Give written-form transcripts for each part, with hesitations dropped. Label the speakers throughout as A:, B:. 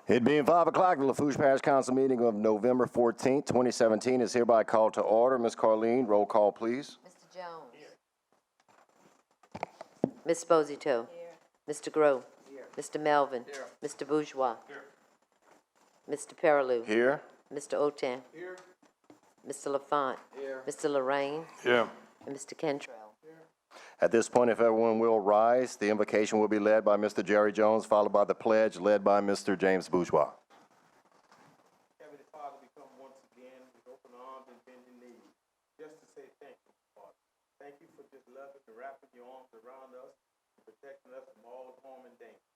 A: It being 5 o'clock, the Lafourche Parish Council meeting of November 14th, 2017 is hereby called to order. Ms. Carleen, roll call, please.
B: Mr. Jones. Here. Ms. Sposito. Here. Mr. Groh. Here. Mr. Melvin. Here. Mr. Bourgeois. Here. Mr. Perilou.
A: Here.
B: Mr. Otan. Here. Mr. Lafont. Here. Mr. Lorraine.
C: Here.
B: And Mr. Cantrell.
A: At this point, if everyone will rise, the invocation will be led by Mr. Jerry Jones, followed by the pledge led by Mr. James Bourgeois.
D: Heavenly Father, we come once again with open arms and bending knees, just to say thank you, Father. Thank you for just loving and wrapping your arms around us and protecting us from all harm and danger.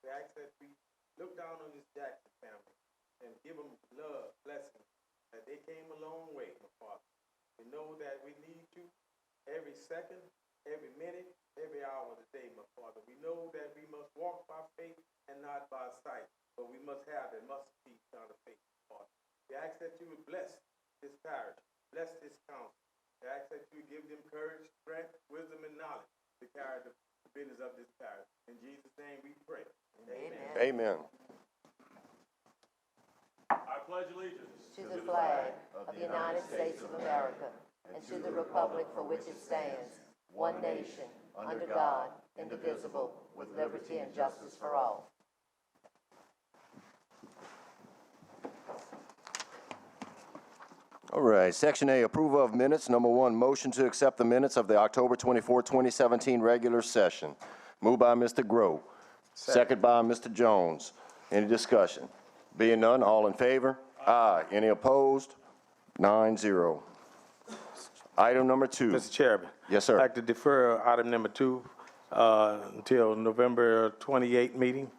D: We ask that we look down on this Jackson family and give them love, blessings, that they came a long way, my Father. We know that we need you every second, every minute, every hour of the day, my Father. We know that we must walk by faith and not by sight, but we must have and must be kind of faith, Father. We ask that you would bless this parish, bless this council. We ask that you would give them courage, strength, wisdom, and knowledge to carry the business of this parish. In Jesus' name we pray. Amen.
A: Amen.
C: I pledge allegiance
B: To the flag of the United States of America and to the republic for which it stands, one nation, under God, indivisible, with liberty and justice for all.
A: All right, Section A, approval of minutes. Number 1, motion to accept the minutes of the October 24, 2017 regular session. Moved by Mr. Groh. Second by Mr. Jones. Any discussion? Being none, all in favor? Aye. Any opposed? 9-0. Item number 2.
D: Mr. Chairman.
A: Yes, sir.
D: I'd like to defer item number 2 until November 28th meeting.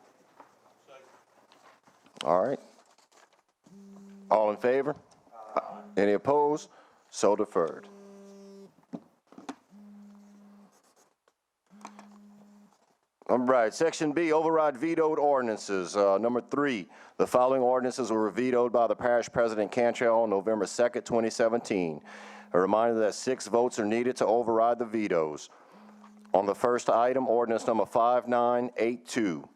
A: All right. All in favor? Any opposed? So deferred. All right, Section B, override vetoed ordinances. Number 3, the following ordinances were vetoed by the Parish President Cantrell on November 2nd, 2017. A reminder that 6 votes are needed to override the vetoes. On the first item, ordinance number 5982.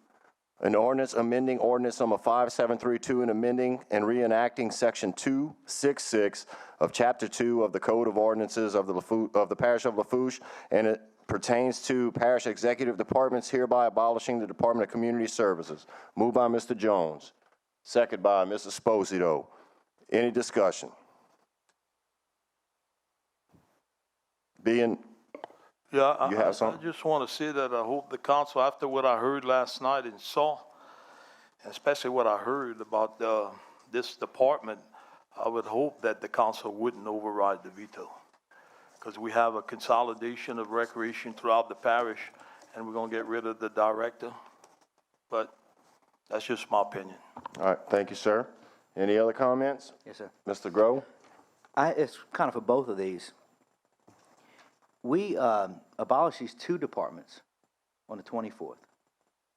A: An ordinance amending ordinance number 5732 and amending and reenacting section 266 of chapter 2 of the Code of Ordinances of the Parish of Lafourche, and it pertains to parish executive departments, hereby abolishing the Department of Community Services. Moved by Mr. Jones. Second by Mrs. Sposito. Any discussion?
C: Yeah,
A: You have
C: I
A: something?
C: just want to say that I hope the council, after what I heard last night and saw, especially what I heard about this department, I would hope that the council wouldn't override the veto. Because we have a consolidation of recreation throughout the parish, and we're going to get rid of the director. But that's just my opinion.
A: All right, thank you, sir. Any other comments?
E: Yes, sir.
A: Mr. Groh?
E: It's kind of for both of these. We abolished these 2 departments on the 24th,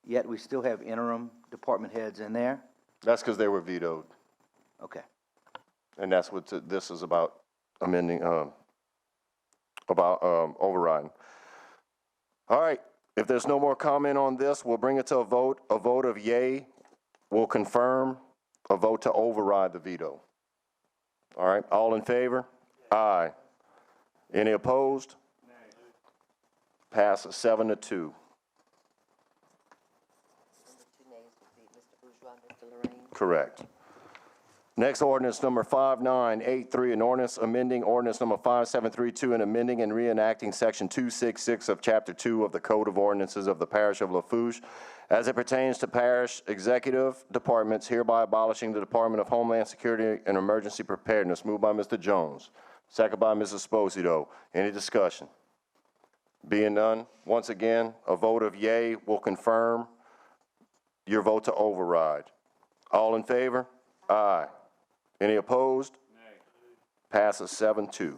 E: yet we still have interim department heads in there.
A: That's because they were vetoed,
E: Okay.
A: and that's what this is about, amending, overriding. All right, if there's no more comment on this, we'll bring it to a vote. A vote of yay will confirm, a vote to override the veto. All right, all in favor? Aye. Any opposed? Passes 7-2.
B: Number 2 names would be Mr. Bourgeois, Mr. Lorraine.
A: Correct. Next, ordinance number 5983, an ordinance amending ordinance number 5732 and amending and reenacting section 266 of chapter 2 of the Code of Ordinances of the Parish of Lafourche as it pertains to parish executive departments, hereby abolishing the Department of Homeland Security and Emergency Preparedness. Moved by Mr. Jones. Second by Mrs. Sposito. Any discussion? Being none, once again, a vote of yay will confirm your vote to override. All in favor? Aye. Any opposed? Nay. Passes 7-2.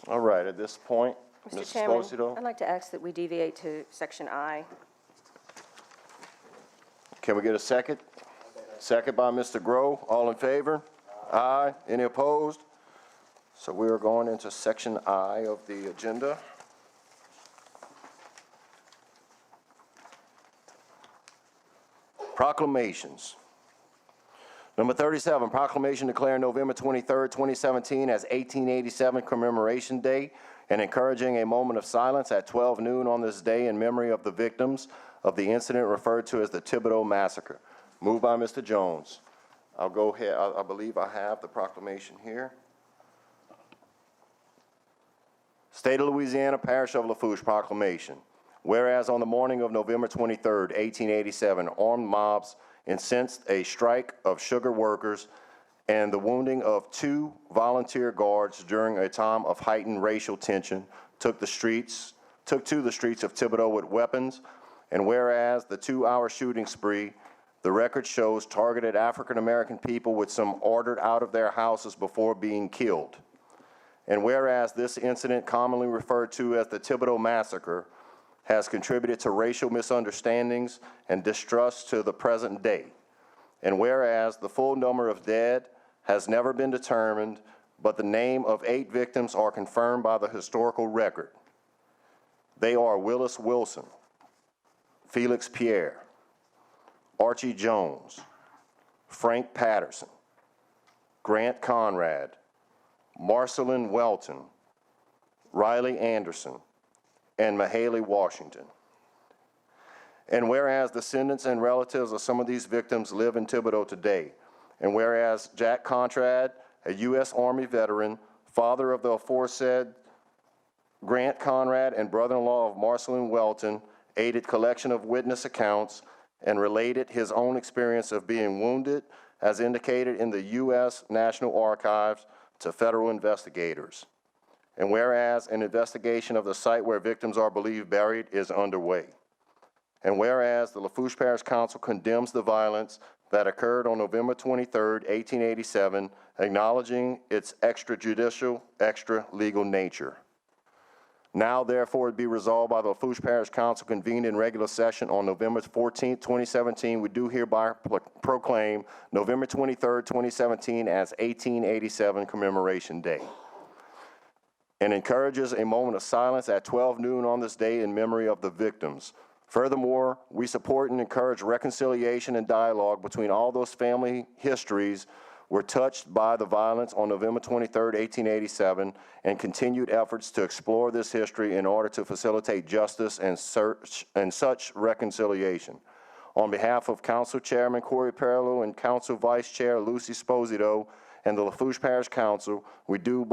A: All right, at this point,
F: Mr. Chairman,
A: Sposito,
F: I'd like to ask that we deviate to section I.
A: can we get a second? Second by Mr. Groh. All in favor? Aye. Any opposed? So we are going into section I of the agenda. Proclamations. Number 37, proclamation declaring November 23rd, 2017 as 1887 Commemoration Day and encouraging a moment of silence at 12 noon on this day in memory of the victims of the incident referred to as the Thibodeau Massacre. Moved by Mr. Jones. I'll go ahead. I believe I have the proclamation here. State of Louisiana, Parish of Lafourche proclamation. Whereas on the morning of November 23rd, 1887, armed mobs incensed a strike of sugar workers and the wounding of 2 volunteer guards during a time of heightened racial tension, took to the streets of Thibodeau with weapons, and whereas the 2-hour shooting spree, the record shows, targeted African-American people with some ordered out of their houses before being killed. And whereas this incident, commonly referred to as the Thibodeau Massacre, has contributed to racial misunderstandings and distrust to the present day. And whereas the full number of dead has never been determined, but the name of 8 victims are confirmed by the historical record. They are Willis Wilson, Felix Pierre, Archie Jones, Frank Patterson, Grant Conrad, Marcelin Welton, Riley Anderson, and Mahaley Washington. And whereas descendants and relatives of some of these victims live in Thibodeau today, and whereas Jack Conrad, a U.S. Army veteran, father of the aforesaid Grant Conrad and brother-in-law of Marcelin Welton, aided collection of witness accounts and related his own experience of being wounded, as indicated in the U.S. National Archives, to federal investigators. And whereas an investigation of the site where victims are believed buried is underway. And whereas the Lafourche Parish Council condemns the violence that occurred on November 23rd, 1887, acknowledging its extrajudicial, extra-legal nature. Now, therefore, it be resolved by the Lafourche Parish Council convened in regular session on November 14th, 2017, we do hereby proclaim November 23rd, 2017 as 1887 Commemoration Day, and encourages a moment of silence at 12 noon on this day in memory of the victims. Furthermore, we support and encourage reconciliation and dialogue between all those family histories were touched by the violence on November 23rd, 1887, and continued efforts to explore this history in order to facilitate justice and such reconciliation. On behalf of Council Chairman Corey Perillo and Council Vice Chair Lucy Sposito and the Lafourche Parish Council, we do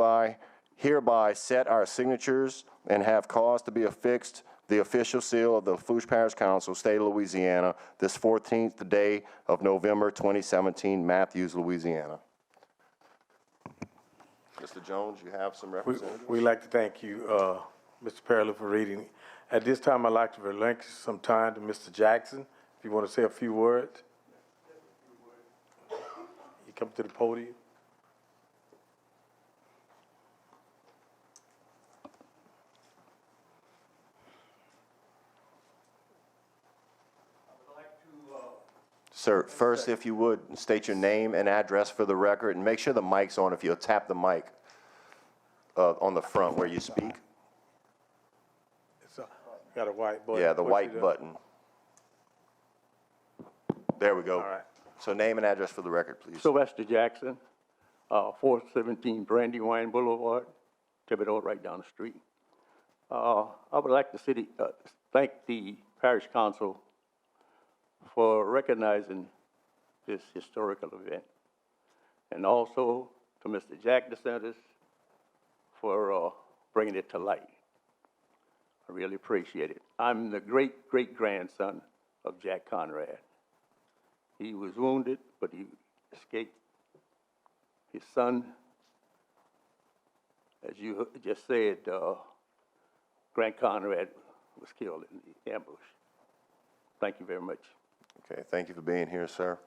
A: hereby set our signatures and have caused to be affixed the official seal of the Lafourche Parish Council, State of Louisiana, this 14th day of November 2017, Matthews, Louisiana. Mr. Jones, you have some representatives?
D: We'd like to thank you, Mr. Perillo, for reading. At this time, I'd like to relinquish some time to Mr. Jackson, if you want to say a few words. You come to the podium.
A: Sir, first, if you would, state your name and address for the record, and make sure the mic's on. If you'll tap the mic on the front where you speak.
D: Got a white button.
A: Yeah, the white button. There we go.
D: All right.
A: So name and address for the record, please.
G: Sylvester Jackson, 417 Brandywine Boulevard, Thibodeau, right down the street. I would like to thank the Parish Council for recognizing this historical event, and also to Mr. Jack DeSantis for bringing it to light. I really appreciate it. I'm the great-great-grandson of Jack Conrad. He was wounded, but he escaped. His son, as you just said, Grant Conrad was killed in the ambush. Thank you very much.
A: Okay, thank you for being here, sir.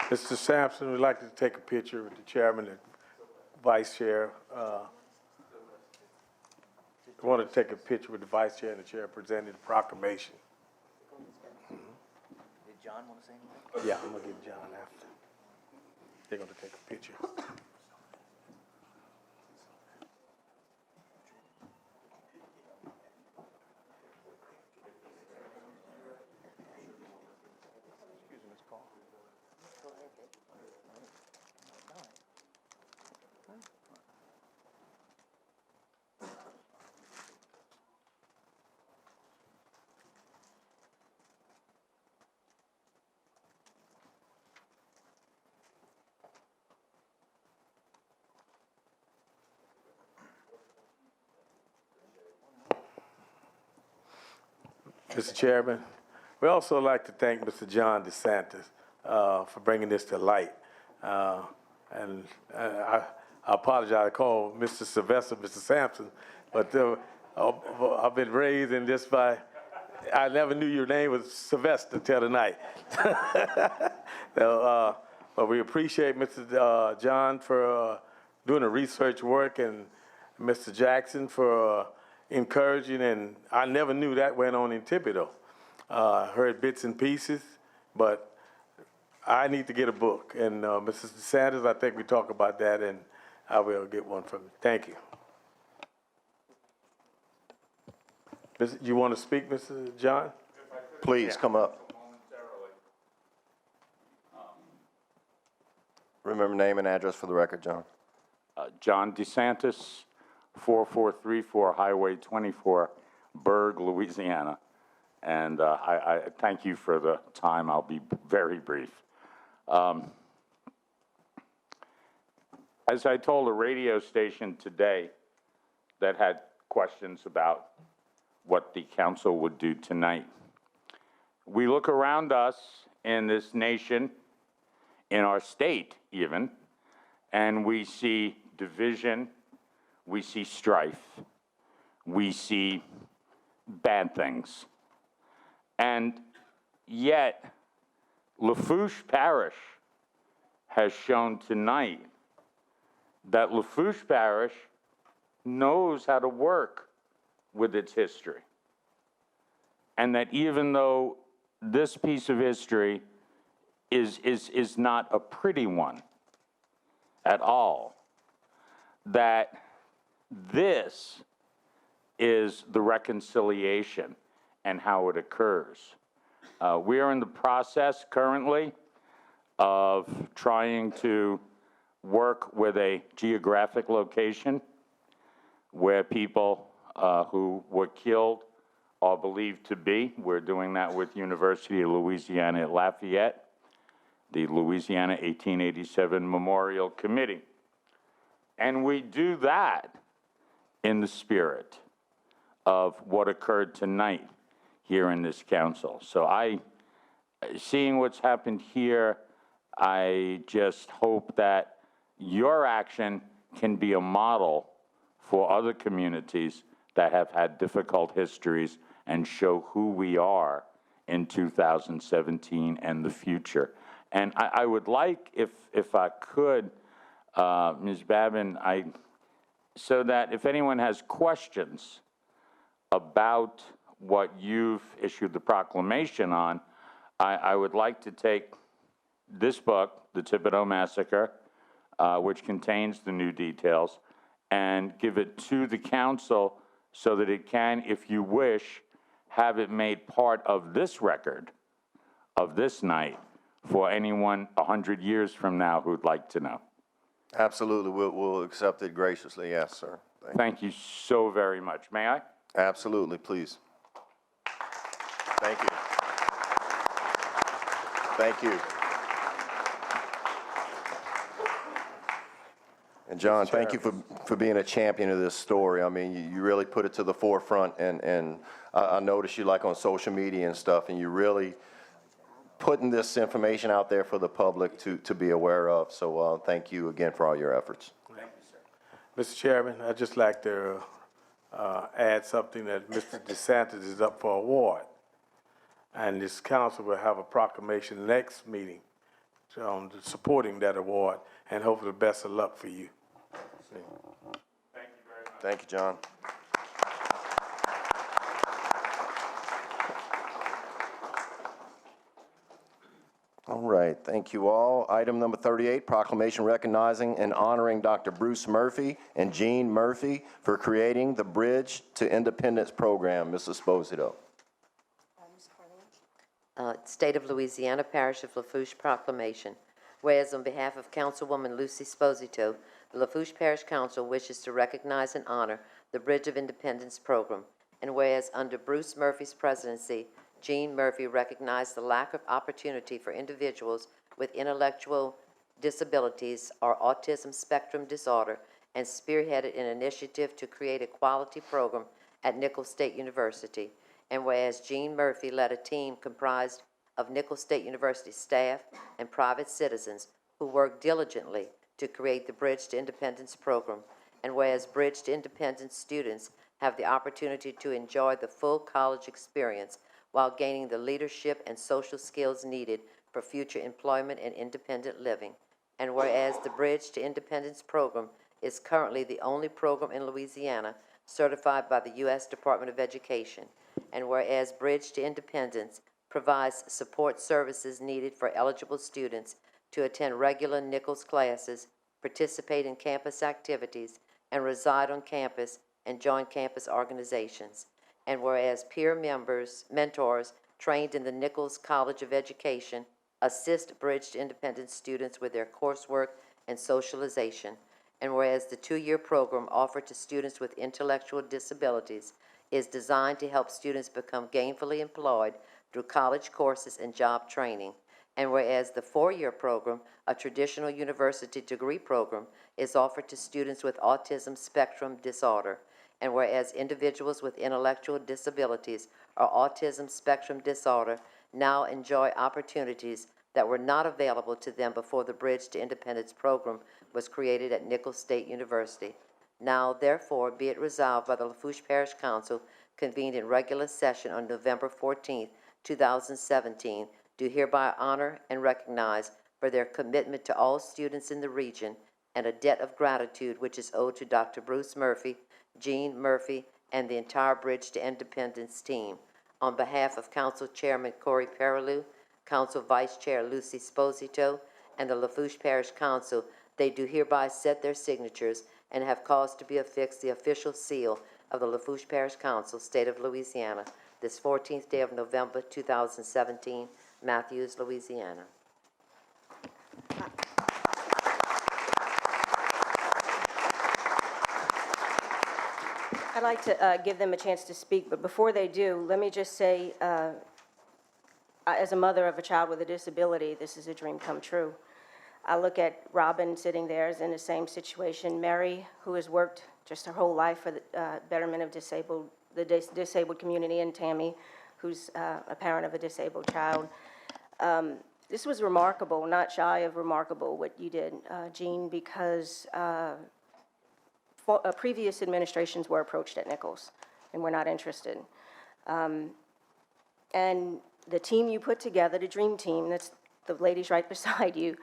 D: Mr. Sampson, we'd like to take a picture with the chairman and vice chair. I want to take a picture with the vice chair and the chair presenting the proclamation.
E: Did John want to say anything?
D: Yeah, I'm going to get John after. They're going to take a picture. Mr. Chairman, we also like to thank Mr. John DeSantis for bringing this to light. And I apologize, I called Mr. Sylvester Mr. Sampson, but I've been raised in this by, I never knew your name was Sylvester till tonight. So, but we appreciate Mr. John for doing the research work, and Mr. Jackson for encouraging, and I never knew that went on in Thibodeau. Heard bits and pieces, but I need to get a book. And Mrs. DeSantis, I think we talk about that, and I will get one from you. Thank you. You want to speak, Mr. John?
A: Please, come up. Remember name and address for the record, John.
H: John DeSantis, 4434 Highway 24, Berg, Louisiana. And I thank you for the time. I'll be very brief. As I told a radio station today that had questions about what the council would do tonight, we look around us in this nation, in our state even, and we see division, we see strife, we see bad things. And yet, Lafourche Parish has shown tonight that Lafourche Parish knows how to work with its history. And that even though this piece of history is not a pretty one at all, that this is the reconciliation and how it occurs. We are in the process currently of trying to work with a geographic location where people who were killed are believed to be. We're doing that with University of Louisiana at Lafayette, the Louisiana 1887 Memorial Committee. And we do that in the spirit of what occurred tonight here in this council. So seeing what's happened here, I just hope that your action can be a model for other communities that have had difficult histories and show who we are in 2017 and the future. And I would like, if I could, Ms. Babin, so that if anyone has questions about what you've issued the proclamation on, I would like to take this book, The Thibodeau Massacre, which contains the new details, and give it to the council so that it can, if you wish, have it made part of this record of this night for anyone 100 years from now who'd like to know.
A: Absolutely, we'll accept it graciously, yes, sir.
H: Thank you so very much. May I?
A: Absolutely, please. Thank you. Thank you. And John, thank you for being a champion of this story. I mean, you really put it to the forefront, and I noticed you like on social media and stuff, and you really putting this information out there for the public to be aware of. So thank you again for all your efforts.
D: Thank you, sir. Mr. Chairman, I'd just like to add something that Mr. DeSantis is up for award. And this council will have a proclamation next meeting supporting that award, and hopefully the best of luck for you.
H: Thank you very much.
A: Thank you, John. All right, thank you all. Item number 38, proclamation recognizing and honoring Dr. Bruce Murphy and Jean Murphy for creating the Bridge to Independence program. Mrs. Esposito.
B: State of Louisiana, Parish of Lafourche proclamation. Whereas on behalf of Councilwoman Lucy Esposito, the Lafourche Parish Council wishes to recognize and honor the Bridge of Independence program. And whereas under Bruce Murphy's presidency, Jean Murphy recognized the lack of opportunity for individuals with intellectual disabilities or autism spectrum disorder and spearheaded an initiative to create a quality program at Nicholls State University. And whereas Gene Murphy led a team comprised of Nicholls State University staff and private citizens who worked diligently to create the Bridge to Independence program. And whereas Bridge to Independence students have the opportunity to enjoy the full college experience while gaining the leadership and social skills needed for future employment and independent living. And whereas the Bridge to Independence program is currently the only program in Louisiana certified by the U.S. Department of Education. And whereas Bridge to Independence provides support services needed for eligible students to attend regular Nicholls classes, participate in campus activities, and reside on campus and join campus organizations. And whereas peer mentors trained in the Nicholls College of Education assist Bridge to Independence students with their coursework and socialization. And whereas the 2-year program offered to students with intellectual disabilities is designed to help students become gainfully employed through college courses and job training. And whereas the 4-year program, a traditional university degree program, is offered to students with autism spectrum disorder. And whereas individuals with intellectual disabilities or autism spectrum disorder now enjoy opportunities that were not available to them before the Bridge to Independence program was created at Nicholls State University. Now, therefore, be it resolved by the Lafourche Parish Council, convened in regular session on November 14, 2017, do hereby honor and recognize for their commitment to all students in the region and a debt of gratitude which is owed to Dr. Bruce Murphy, Gene Murphy, and the entire Bridge to Independence team. On behalf of Council Chairman Corey Perilou, Council Vice Chair Lucy Sposito, and the Lafourche Parish Council, they do hereby set their signatures and have caused to be affixed the official seal of the Lafourche Parish Council, State of Louisiana, this 14th day of November, 2017, Matthews, Louisiana.
F: I'd like to give them a chance to speak, but before they do, let me just say, as a mother of a child with a disability, this is a dream come true. I look at Robin sitting there is in the same situation. Mary, who has worked just her whole life for the betterment of the disabled community, and Tammy, who's a parent of a disabled child. This was remarkable, not shy of remarkable, what you did, Gene, because previous administrations were approached at Nicholls and were not interested. And the team you put together, the dream team, that's the ladies right beside you,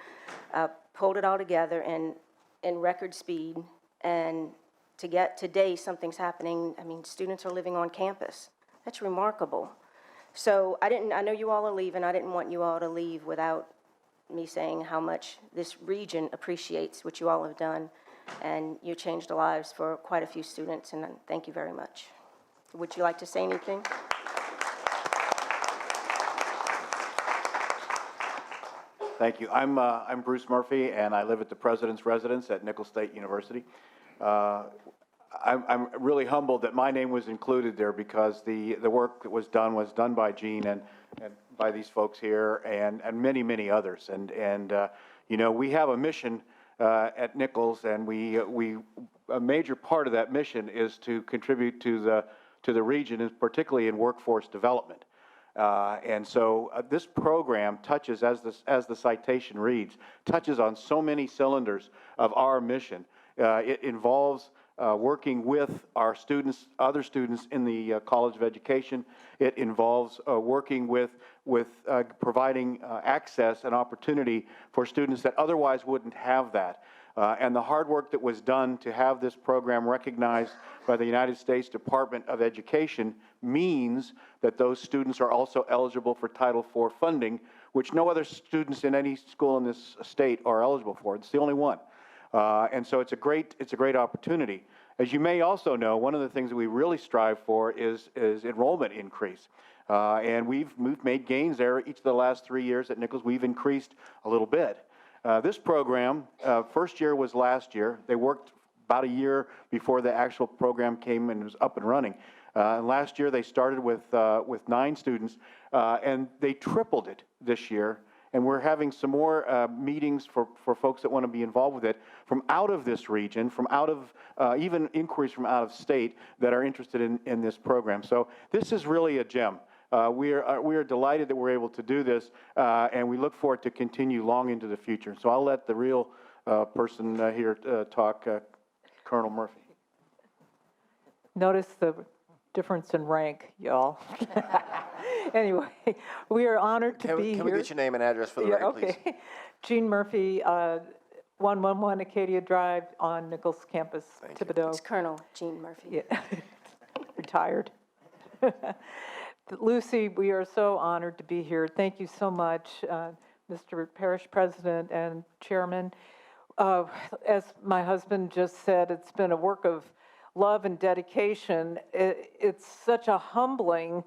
F: pulled it all together in record speed. And to get today, something's happening. I mean, students are living on campus. That's remarkable. So I know you all are leaving. I didn't want you all to leave without me saying how much this region appreciates what you all have done. And you changed the lives for quite a few students, and thank you very much. Would you like to say anything?
I: Thank you. I'm Bruce Murphy, and I live at the President's Residence at Nicholls State University. I'm really humbled that my name was included there because the work that was done by Gene and by these folks here and many, many others. And you know, we have a mission at Nicholls, and a major part of that mission is to contribute to the region, and particularly in workforce development. And so this program touches, as the citation reads, touches on so many cylinders of our mission. It involves working with our students, other students in the College of Education. It involves working with providing access and opportunity for students that otherwise wouldn't have that. And the hard work that was done to have this program recognized by the United States Department of Education means that those students are also eligible for Title IV funding, which no other students in any school in this state are eligible for. It's the only one. And so it's a great opportunity. As you may also know, one of the things that we really strive for is enrollment increase. And we've made gains there each of the last 3 years at Nicholls. We've increased a little bit. This program, first year was last year. They worked about a year before the actual program came and was up and running. And last year they started with 9 students, and they tripled it this year. and we're having some more meetings for folks that want to be involved with it from out of this region, from out of, even inquiries from out of state that are interested in this program. So this is really a gem. We are delighted that we're able to do this, and we look forward to continue long into the future. So I'll let the real person here talk, Colonel Murphy.
J: Notice the difference in rank, y'all. Anyway, we are honored to be here.
A: Can we get your name and address for the record, please?
J: Okay. Jean Murphy, 111 Acadia Drive on Nichols Campus, Thibodaux.
F: It's Colonel Jean Murphy.
J: Yeah. Retired. Lucy, we are so honored to be here. Thank you so much, Mr. Parish President and Chairman. As my husband just said, it's been a work of love and dedication. It's such a humbling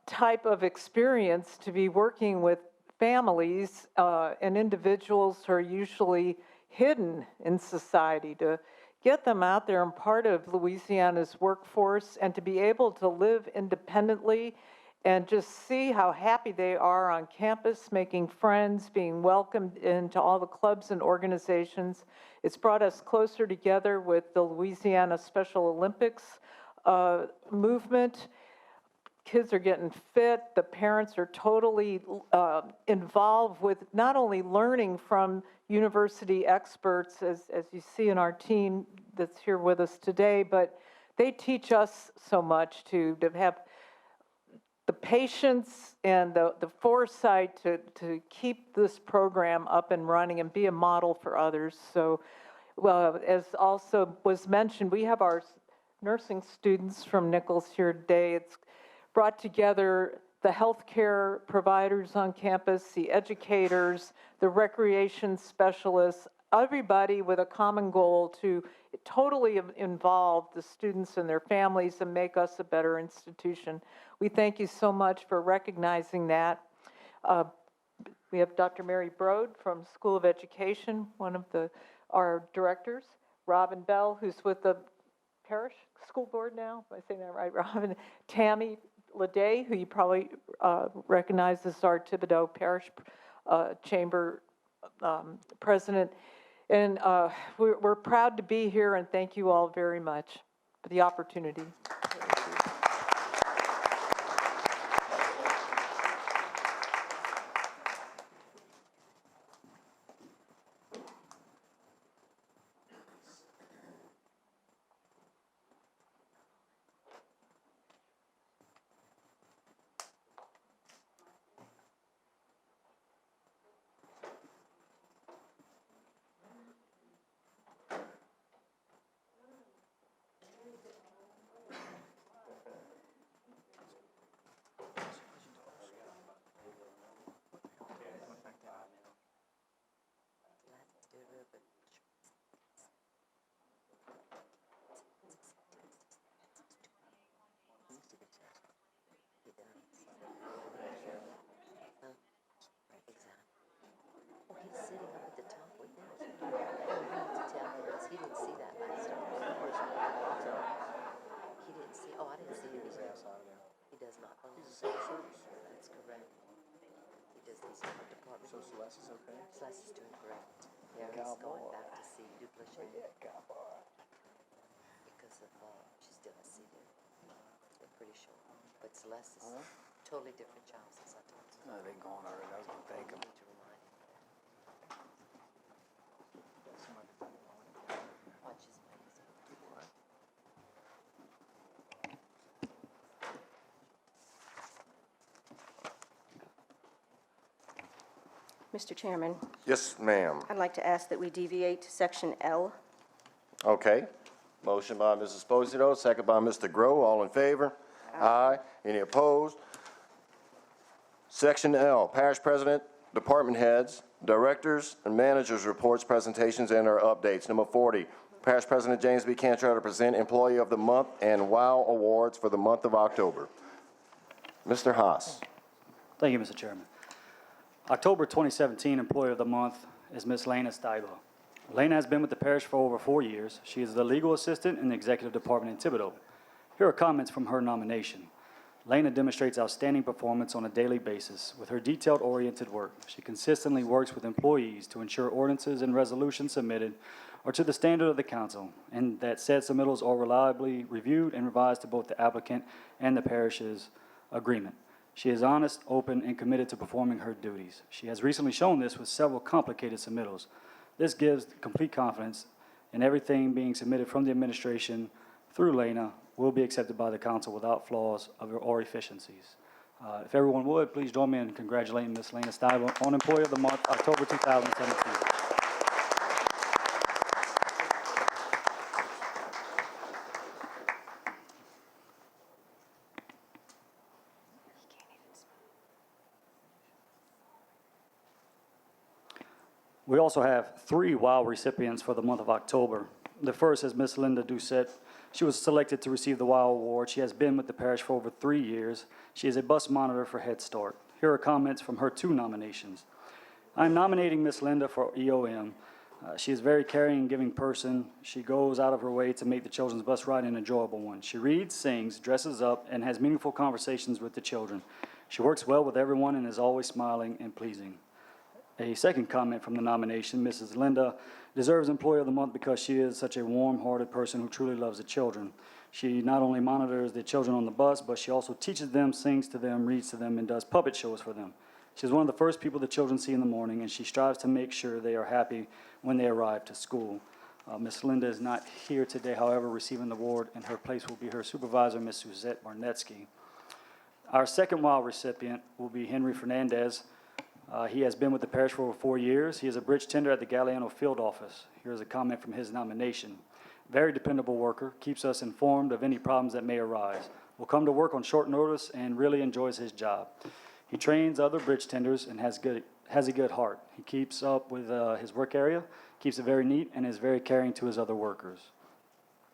J: type of experience to be working with families and individuals who are usually hidden in society, to get them out there and part of Louisiana's workforce, and to be able to live independently and just see how happy they are on campus, making friends, being welcomed into all the clubs and organizations. It's brought us closer together with the Louisiana Special Olympics movement. Kids are getting fit. The parents are totally involved with not only learning from university experts, as you see in our team that's here with us today, but they teach us so much to have the patience and the foresight to keep this program up and running and be a model for others. So, well, as also was mentioned, we have our nursing students from Nichols here today. It's brought together the healthcare providers on campus, the educators, the recreation specialists, everybody with a common goal to totally involve the students and their families and make us a better institution. We thank you so much for recognizing that. We have Dr. Mary Broad from School of Education, one of our directors. Robin Bell, who's with the Parish School Board now, am I saying that right, Robin? Tammy Leday, who you probably recognize as our Thibodaux Parish Chamber President. And we're proud to be here, and thank you all very much for the opportunity.
B: Celeste is okay? Celeste is doing great. Yeah, he's going back to see Duplessis. Because of, she's still a senior. I'm pretty sure. But Celeste is totally different child since I told you.
E: No, they're gone already. I was going to thank them.
B: To remind you. Watch his face.
F: Mr. Chairman,
A: Yes, ma'am.
F: I'd like to ask that we deviate to section L.
A: Okay. Motion by Mrs. Esposito, second by Mr. Grow. All in favor? Aye. Any opposed? Section L, Parish President, Department Heads, Directors, and Managers' Reports, Presentations, and our updates. Number 40, Parish President James B. Cantrell to present Employee of the Month and WOW Awards for the month of October. Mr. Haas.
K: Thank you, Mr. Chairman. October 2017 Employee of the Month is Ms. Lena Steibler. Lena has been with the parish for over 4 years. She is the legal assistant in the executive department in Thibodaux. Here are comments from her nomination. Lena demonstrates outstanding performance on a daily basis with her detailed-oriented work. She consistently works with employees to ensure ordinances and resolutions submitted are to the standard of the council, and that said submittals are reliably reviewed and revised to both the applicant and the parish's agreement. She is honest, open, and committed to performing her duties. She has recently shown this with several complicated submittals. This gives complete confidence in everything being submitted from the administration through Lena will be accepted by the council without flaws or efficiencies. If everyone would, please join me in congratulating Ms. Lena Stiver on Employee of the Month, October 2017. We also have 3 WOW recipients for the month of October. The first is Ms. Linda Doucette. She was selected to receive the WOW Award. She has been with the parish for over 3 years. She is a bus monitor for Head Start. Here are comments from her 2 nominations. I'm nominating Ms. Linda for EOM. She is a very caring and giving person. She goes out of her way to make the children's bus ride an enjoyable one. She reads, sings, dresses up, and has meaningful conversations with the children. She works well with everyone and is always smiling and pleasing. A second comment from the nomination, Mrs. Linda deserves Employee of the Month because she is such a warm-hearted person who truly loves the children. She not only monitors the children on the bus, but she also teaches them, sings to them, reads to them, and does puppet shows for them. She's one of the first people the children see in the morning, and she strives to make sure they are happy when they arrive to school. Ms. Linda is not here today, however, receiving the award. In her place will be her supervisor, Ms. Suzette Barnetsky. Our second WOW recipient will be Henry Fernandez. He has been with the parish for over 4 years. He is a bridge tender at the Galliano Field Office. Here's a comment from his nomination. Very dependable worker, keeps us informed of any problems that may arise. Will come to work on short notice and really enjoys his job. He trains other bridge tenders and has a good heart. He keeps up with his work area, keeps it very neat, and is very caring to his other workers.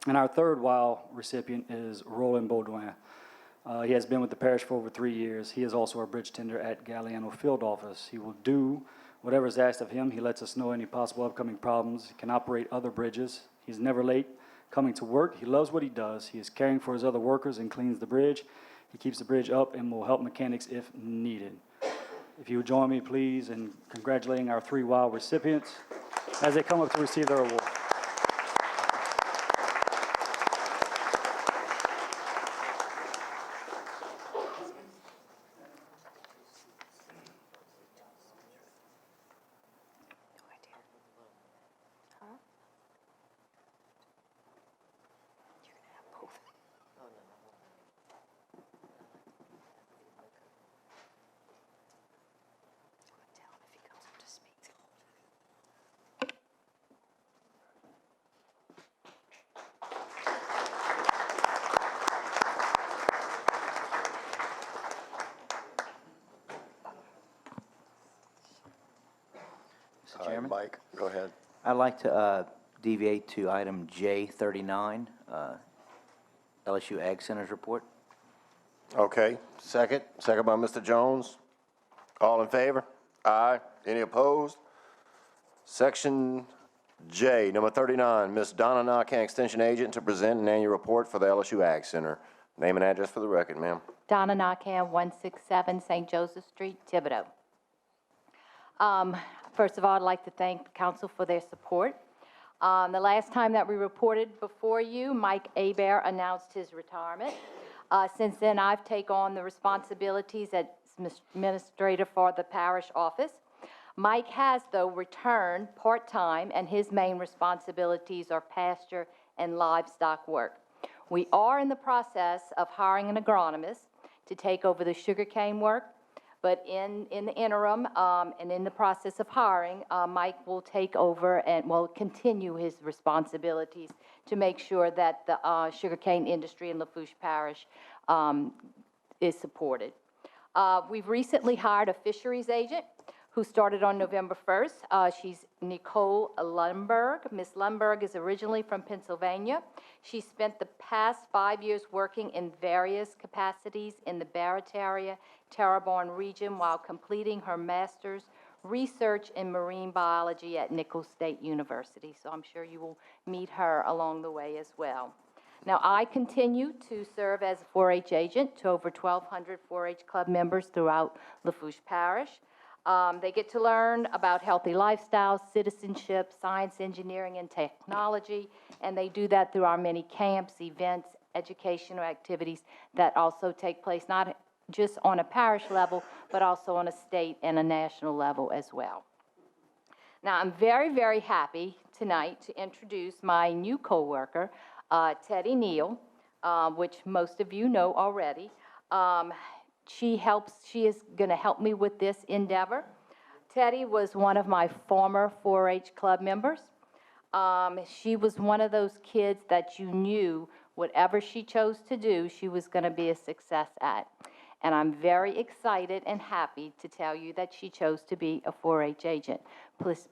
K: And our third WOW recipient is Roland Baudouin. He has been with the parish for over 3 years. He is also our bridge tender at Galliano Field Office. He will do whatever is asked of him. He lets us know any possible upcoming problems. He can operate other bridges. He's never late coming to work. He loves what he does. He is caring for his other workers and cleans the bridge. He keeps the bridge up and will help mechanics if needed. If you would join me, please, in congratulating our 3 WOW recipients as they come up to receive their award.
E: Mr. Chairman?
A: Mike, go ahead.
E: I'd like to deviate to item J39, LSU Ag Center's report.
A: Okay, second by Mr. Jones. All in favor? Aye. Any opposed? Section J, number 39, Ms. Donna Narcan, Extension Agent, to present an annual report for the LSU Ag Center. Name and address for the record, ma'am.
L: Donna Narcan, 167 St. Joseph Street, Thibodeau. First of all, I'd like to thank the council for their support. The last time that we reported before you, Mike Hebert announced his retirement. Since then, I've taken on the responsibilities as administrator for the parish office. Mike has, though, returned part-time, and his main responsibilities are pasture and livestock work. We are in the process of hiring an agronomist to take over the sugarcane work, but in the interim and in the process of hiring, Mike will take over and will continue his responsibilities to make sure that the sugarcane industry in Lafourche Parish is supported. We've recently hired a fisheries agent who started on November 1st. She's Nicole Lundberg. Ms. Lundberg is originally from Pennsylvania. She spent the past 5 years working in various capacities in the Barataria, Terrebonne region while completing her master's research in marine biology at Nichols State University. So I'm sure you will meet her along the way as well. Now, I continue to serve as a 4-H agent to over 1,200 4-H club members throughout Lafourche Parish. They get to learn about healthy lifestyles, citizenship, science, engineering, and technology, and they do that through our many camps, events, educational activities that also take place not just on a parish level, but also on a state and a national level as well. Now, I'm very, very happy tonight to introduce my new coworker, Teddy Neal, which most of you know already. She is going to help me with this endeavor. Teddy was one of my former 4-H club members. She was one of those kids that you knew whatever she chose to do, she was going to be a success at. And I'm very excited and happy to tell you that she chose to be a 4-H agent.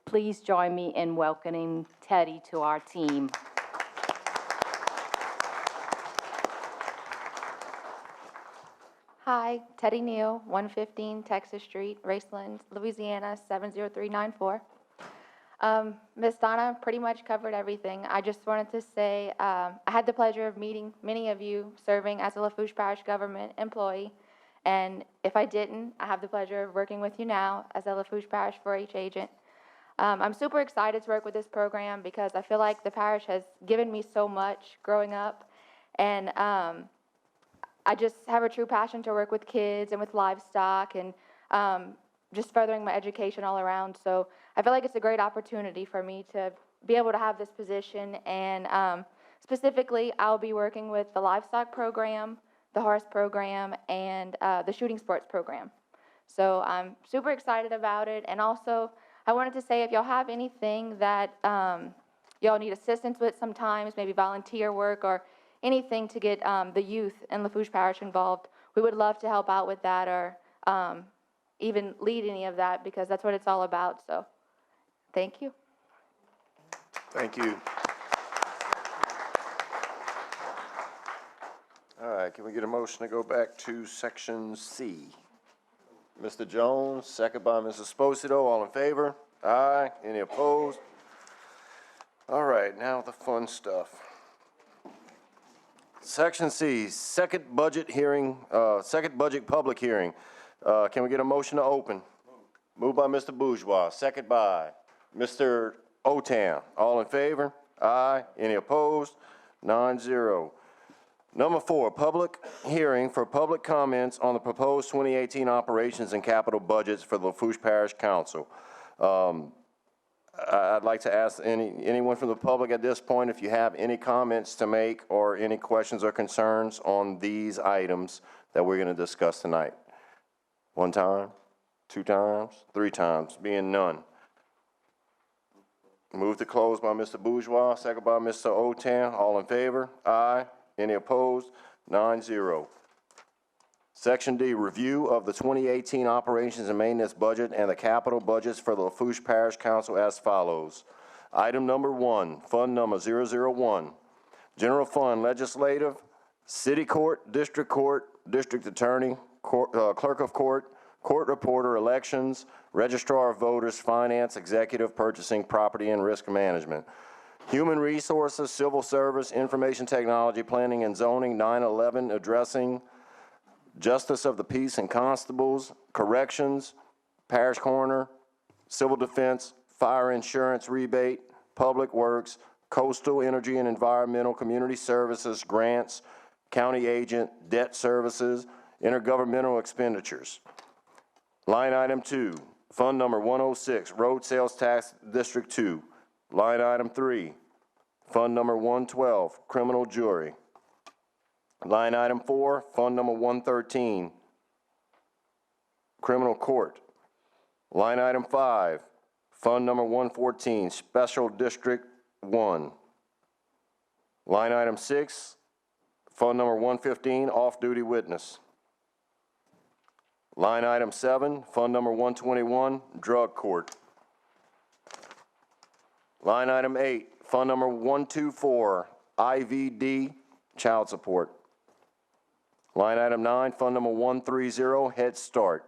L: Please join me in welcoming Teddy to our team.
M: Hi, Teddy Neal, 115 Texas Street, Raceland, Louisiana, 70394. Ms. Donna pretty much covered everything. I just wanted to say I had the pleasure of meeting many of you serving as a Lafourche Parish government employee. And if I didn't, I have the pleasure of working with you now as a Lafourche Parish 4-H agent. I'm super excited to work with this program because I feel like the parish has given me so much growing up. And I just have a true passion to work with kids and with livestock and just furthering my education all around. So I feel like it's a great opportunity for me to be able to have this position. And specifically, I'll be working with the livestock program, the horse program, and the shooting sports program. So I'm super excited about it. And also, I wanted to say if y'all have anything that y'all need assistance with sometimes, maybe volunteer work or anything to get the youth in Lafourche Parish involved, we would love to help out with that or even lead any of that because that's what it's all about. So thank you.
A: Thank you. All right, can we get a motion to go back to section C? Mr. Jones, second by Mrs. Esposito. All in favor? Aye. Any opposed? All right, now the fun stuff. Section C, second budget public hearing. Can we get a motion to open? Moved by Mr. Bourgeois, second by Mr. Otam. All in favor? Aye. Any opposed? 9-0. Number 4, public hearing for public comments on the proposed 2018 operations and capital budgets for the Lafourche Parish Council. I'd like to ask anyone from the public at this point if you have any comments to make or any questions or concerns on these items that we're going to discuss tonight. 1 time, 2 times, 3 times, being none. Move to close by Mr. Bourgeois, second by Mr. Otam. All in favor? Aye. Any opposed? 9-0. Section D, review of the 2018 operations and maintenance budget and the capital budgets for the Lafourche Parish Council as follows. Item number 1, fund number 001, general fund, legislative, city court, district attorney, clerk of court, court reporter, elections, registrar of voters, finance, executive, purchasing, property and risk management. Human resources, civil service, information technology, planning and zoning, 9/11 addressing, justice of the peace and constables, corrections, parish coroner, civil defense, fire insurance rebate, public works, coastal energy and environmental, community services, grants, county agent, debt services, intergovernmental expenditures. Line item 2, fund number 106, road sales tax, District 2. Line item 3, fund number 112, criminal jury. Line item 4, fund number 113, criminal court. Line item 5, fund number 114, special district 1. Line item 6, fund number 115, off-duty witness. Line item 7, fund number 121, drug court. Line item 8, fund number 124, IVD, child support. Line item 9, fund number 130, Head Start.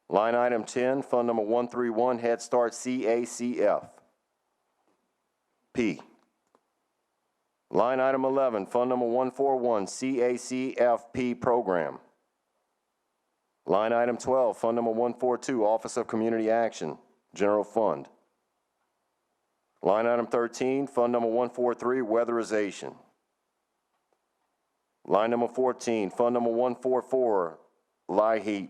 A: Line item 10, fund number 131, Head Start CACF. P. Line item 11, Fund number 141, CACFP Program. Line item 12, Fund number 142, Office of Community Action, General Fund. Line item 13, Fund number 143, Weatherization. Line number 14, Fund number 144, LIHEAP.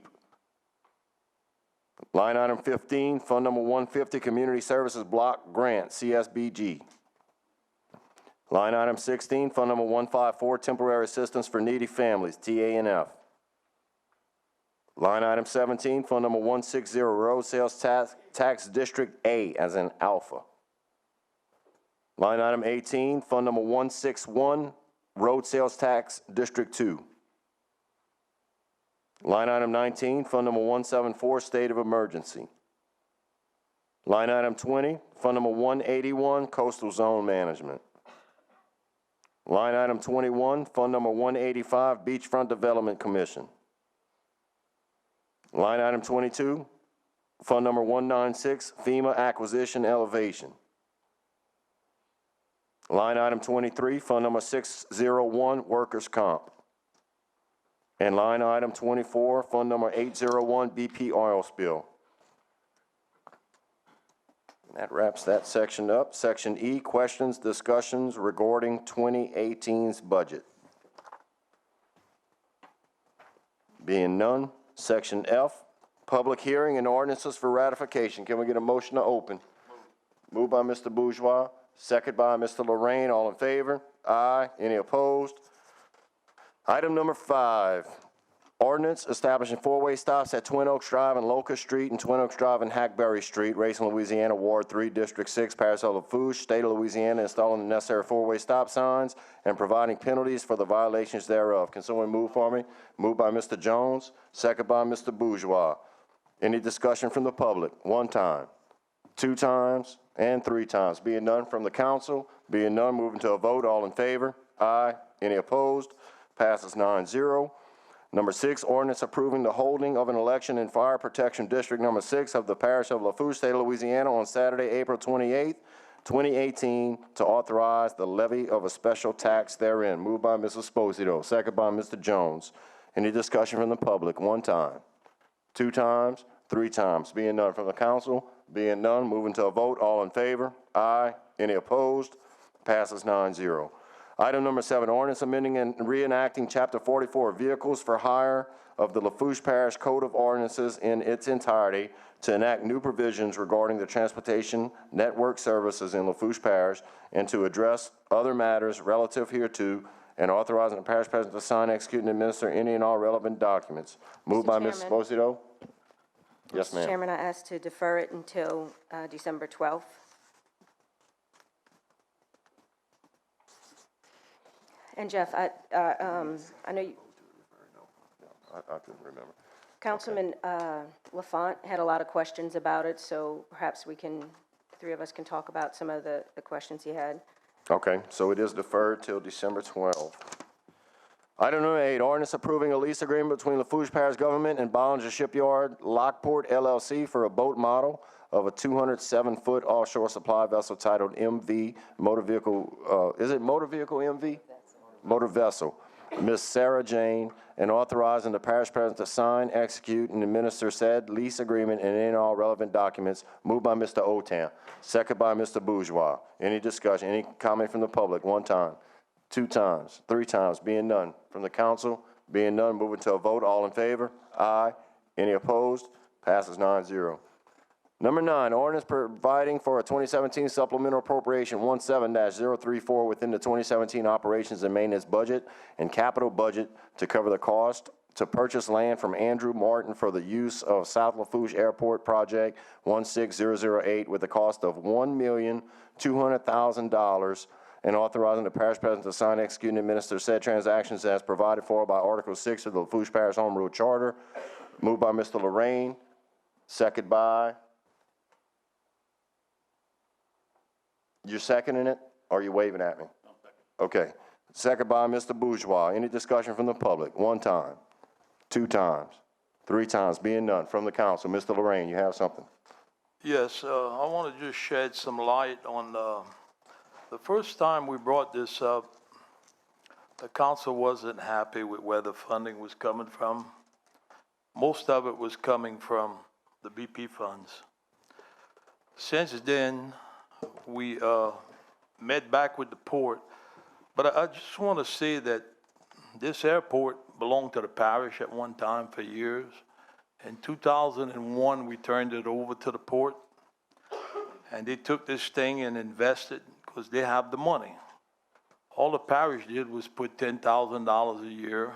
A: Line item 15, Fund number 150, Community Services Block Grant, CSBG. Line item 16, Fund number 154, Temporary Assistance for Needy Families, TANF. Line item 17, Fund number 160, Road Sales Tax District A, as in Alpha. Line item 18, Fund number 161, Road Sales Tax District 2. Line item 19, Fund number 174, State of Emergency. Line item 20, Fund number 181, Coastal Zone Management. Line item 21, Fund number 185, Beachfront Development Commission. Line item 22, Fund number 196, FEMA Acquisition Elevation. Line item 23, Fund number 601, Workers' Comp. And line item 24, Fund number 801, BP Oil Spill. That wraps that section up. Section E, questions, discussions regarding 2018's budget. Being none. Section F, public hearing and ordinances for ratification. Can we get a motion to open? Moved by Mr. Bourgeois, second by Mr. Lorraine. All in favor? Aye. Any opposed? Item number 5, ordinance establishing four-way stops at Twin Oaks Drive and Locust Street and Twin Oaks Drive and Hackberry Street, Raceland, Louisiana, Ward 3, District 6, Parish of Lafourche, State of Louisiana, installing the necessary four-way stop signs and providing penalties for the violations thereof. Can someone move for me? Moved by Mr. Jones, second by Mr. Bourgeois. Any discussion from the public? One time, two times, and three times. Being none from the council, being none, moving to a vote. All in favor? Aye. Any opposed? Passes 9-0. Number 6, ordinance approving the holding of an election in Fire Protection District Number 6 of the Parish of Lafourche, State of Louisiana on Saturday, April 28th, 2018, to authorize the levy of a special tax therein. Moved by Mrs. Esposito, second by Mr. Jones. Any discussion from the public? One time, two times, three times. Being none from the council, being none, moving to a vote. All in favor? Aye. Any opposed? Passes 9-0. Item number 7, ordinance amending and reenacting Chapter 44, Vehicles for Hire of the Lafourche Parish Code of Ordinances in its entirety to enact new provisions regarding the transportation network services in Lafourche Parish and to address other matters relative hereto and authorizing the parish president to sign, execute, and administer any and all relevant documents. Moved by Ms. Esposito. Yes, ma'am.
F: Mr. Chairman, I ask to defer it until December 12th. And Jeff, I know you,
A: I couldn't remember.
F: Councilman Lafont had a lot of questions about it, so perhaps we can, the three of us can talk about some of the questions he had.
A: Okay, so it is deferred till December 12th. Item number 8, ordinance approving a lease agreement between Lafourche Parish Government and Bollinger Shipyard Lockport LLC for a boat model of a 207-foot offshore supply vessel titled MV Motor Vehicle, is it Motor Vehicle MV? Motor Vessel. Ms. Sarah Jane, and authorizing the parish president to sign, execute, and administer said lease agreement and any and all relevant documents. Moved by Mr. Otan, second by Mr. Bourgeois. Any discussion, any comment from the public? One time, two times, three times. Being none from the council, being none, moving to a vote. All in favor? Aye. Any opposed? Passes 9-0. Number 9, ordinance providing for a 2017 supplemental appropriation 17-034 within the 2017 operations and maintenance budget and capital budget to cover the cost to purchase land from Andrew Martin for the use of South Lafourche Airport Project 16008 with a cost of $1,200,000 and authorizing the parish president to sign, execute, and administer said transactions as provided for by Article 6 of the Lafourche Parish Home Rule Charter. Moved by Mr. Lorraine, second by... You're seconding it, or are you waving at me? Okay. Second by Mr. Bourgeois. Any discussion from the public? One time, two times, three times. Being none from the council. Mr. Lorraine, you have something?
C: Yes, I want to just shed some light on The first time we brought this up, the council wasn't happy with where the funding was coming from. Most of it was coming from the BP funds. Since then, we met back with the port, but I just want to say that this airport belonged to the parish at one time for years. In 2001, we turned it over to the port, and they took this thing and invested because they have the money. All the parish did was put $10,000 a year,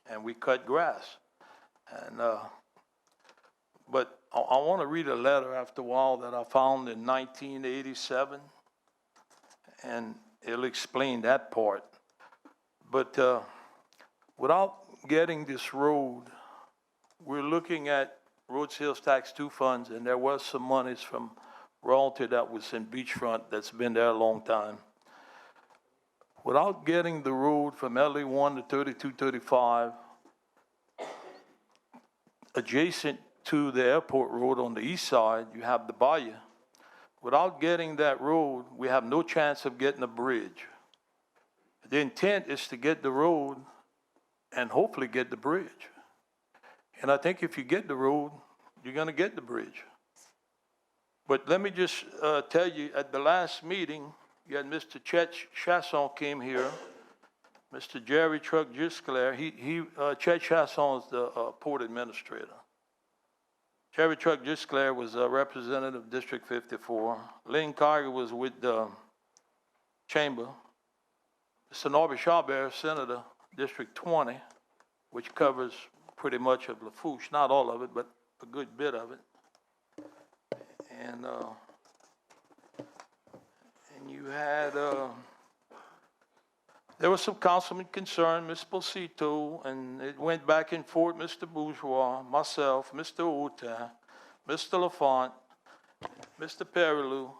C: and we cut grass. And but I want to read a letter after a while that I found in 1987, and it'll explain that part. But without getting this road, we're looking at road sales tax 2 funds, and there was some monies from royalty that was in beachfront that's been there a long time. Without getting the road from LA1 to 3235, adjacent to the airport road on the east side, you have the bayou. Without getting that road, we have no chance of getting a bridge. The intent is to get the road and hopefully get the bridge. And I think if you get the road, you're going to get the bridge. But let me just tell you, at the last meeting, you had Mr. Chet Chasson came here, Mr. Jerry Truck Gisclair. Chet Chasson is the port administrator. Jerry Truck Gisclair was a representative of District 54. Lynn Carger was with the chamber. Mr. Norbert Chabert, Senator, District 20, which covers pretty much of Lafourche, not all of it, but a good bit of it. And you had, there was some councilman concerned, Ms. Posito, and it went back and forth, Mr. Bourgeois, myself, Mr. Ota, Mr. Lafont, Mr. Perilou.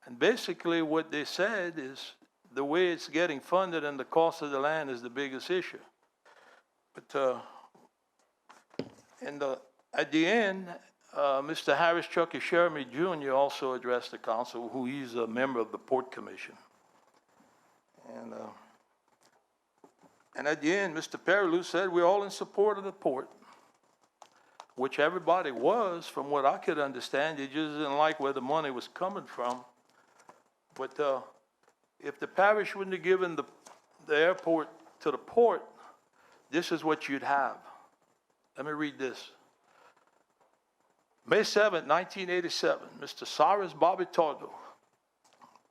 C: And basically what they said is the way it's getting funded and the cost of the land is the biggest issue. But at the end, Mr. Harris Chucky Sheremy Jr. also addressed the council, who he's a member of the Port Commission. And at the end, Mr. Perilou said, we're all in support of the port, which everybody was, from what I could understand. They just didn't like where the money was coming from. But if the parish wouldn't have given the airport to the port, this is what you'd have. Let me read this. May 7, 1987, Mr. Cyrus Bobby Tordo,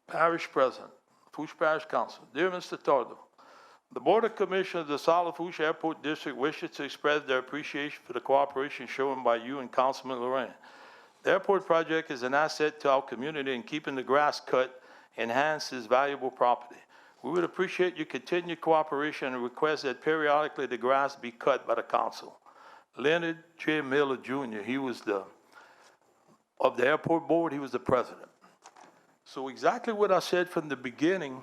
C: Parish President, Lafourche Parish Council. Dear Mr. Tordo, the Board of Commissioners of the South Lafourche Airport District wishes to express their appreciation for the cooperation shown by you and Councilman Lorraine. The airport project is an asset to our community, and keeping the grass cut enhances valuable property. We would appreciate your continued cooperation and request that periodically the grass be cut by the council. Leonard J. Miller Jr., he was of the airport board, he was the president. So exactly what I said from the beginning,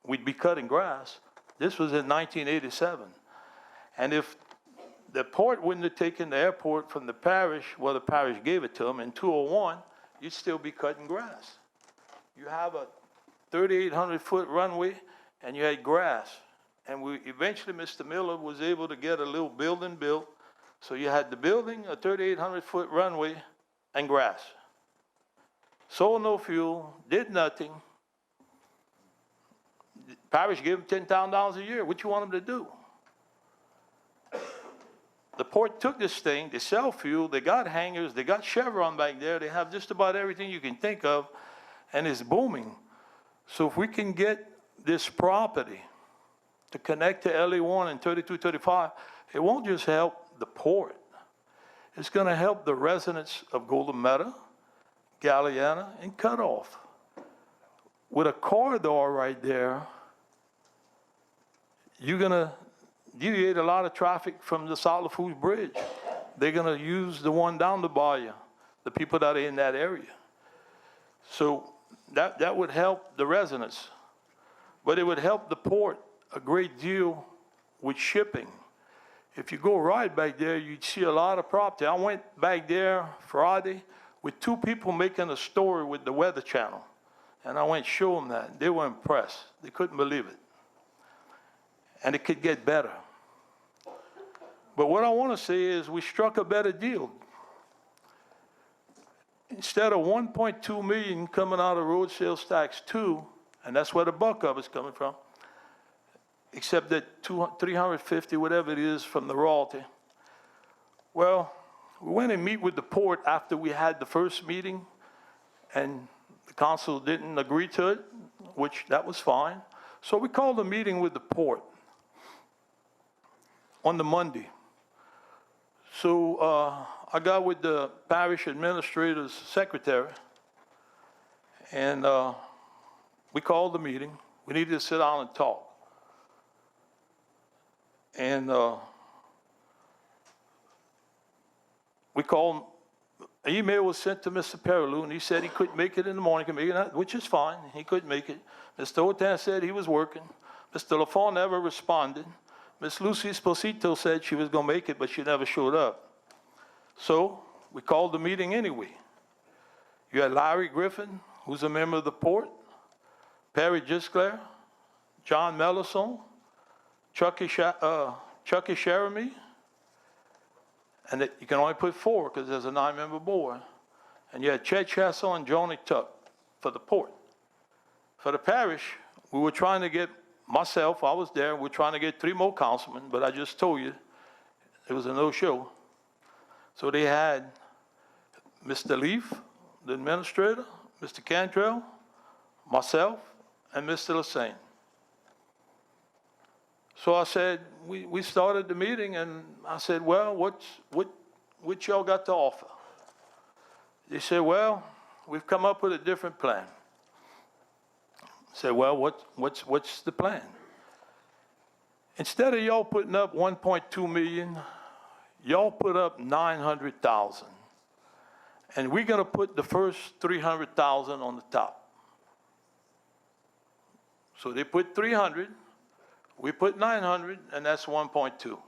C: we'd be cutting grass. This was in 1987. And if the port wouldn't have taken the airport from the parish, well, the parish gave it to them in 201, you'd still be cutting grass. You have a 3,800-foot runway, and you had grass. And eventually, Mr. Miller was able to get a little building built. So you had the building, a 3,800-foot runway, and grass. Sold no fuel, did nothing. The parish gave them $10,000 a year. What you want them to do? The port took this thing, they sell fuel, they got hangars, they got Chevron back there, they have just about everything you can think of, and it's booming. So if we can get this property to connect to LA1 and 3235, it won't just help the port. It's going to help the residents of Golden Meadow, Galliana, and Cutoff. With a corridor right there, you're going to deviate a lot of traffic from the South Lafourche Bridge. They're going to use the one down the bayou, the people that are in that area. So that would help the residents. But it would help the port a great deal with shipping. If you go right back there, you'd see a lot of property. I went back there Friday with 2 people making a story with the Weather Channel. And I went show them that. They were impressed. They couldn't believe it. And it could get better. But what I want to say is we struck a better deal. Instead of 1.2 million coming out of road sales tax 2, and that's where the bulk of it's coming from, except that 350, whatever it is, from the royalty. Well, we went and meet with the port after we had the first meeting, and the council didn't agree to it, which that was fine. So we called a meeting with the port on the Monday. So I got with the parish administrator's secretary, and we called the meeting. We needed to sit down and talk. And we called, an email was sent to Mr. Perilou, and he said he couldn't make it in the morning, which is fine. He couldn't make it. Mr. Otan said he was working. Mr. Lafourche never responded. Miss Lucy Esposito said she was going to make it, but she never showed up. So we called the meeting anyway. You had Larry Griffin, who's a member of the port, Perry Gisclair, John Mellison, Chucky Sheremy, and you can only put 4 because there's a 9-member board. And you had Chet Chasson and Johnny Tuck for the port. For the parish, we were trying to get, myself, I was there, we're trying to get 3 more councilmen, but I just told you it was a no-show. So they had Mr. Leaf, the administrator, Mr. Cantrell, myself, and Mr. Lassane. So I said, we started the meeting, and I said, well, what y'all got to offer? They said, well, we've come up with a different plan. I said, well, what's the plan? Instead of y'all putting up 1.2 million, y'all put up 900,000. And we're going to put the first 300,000 on the top. So they put 300, we put 900, and that's 1.2.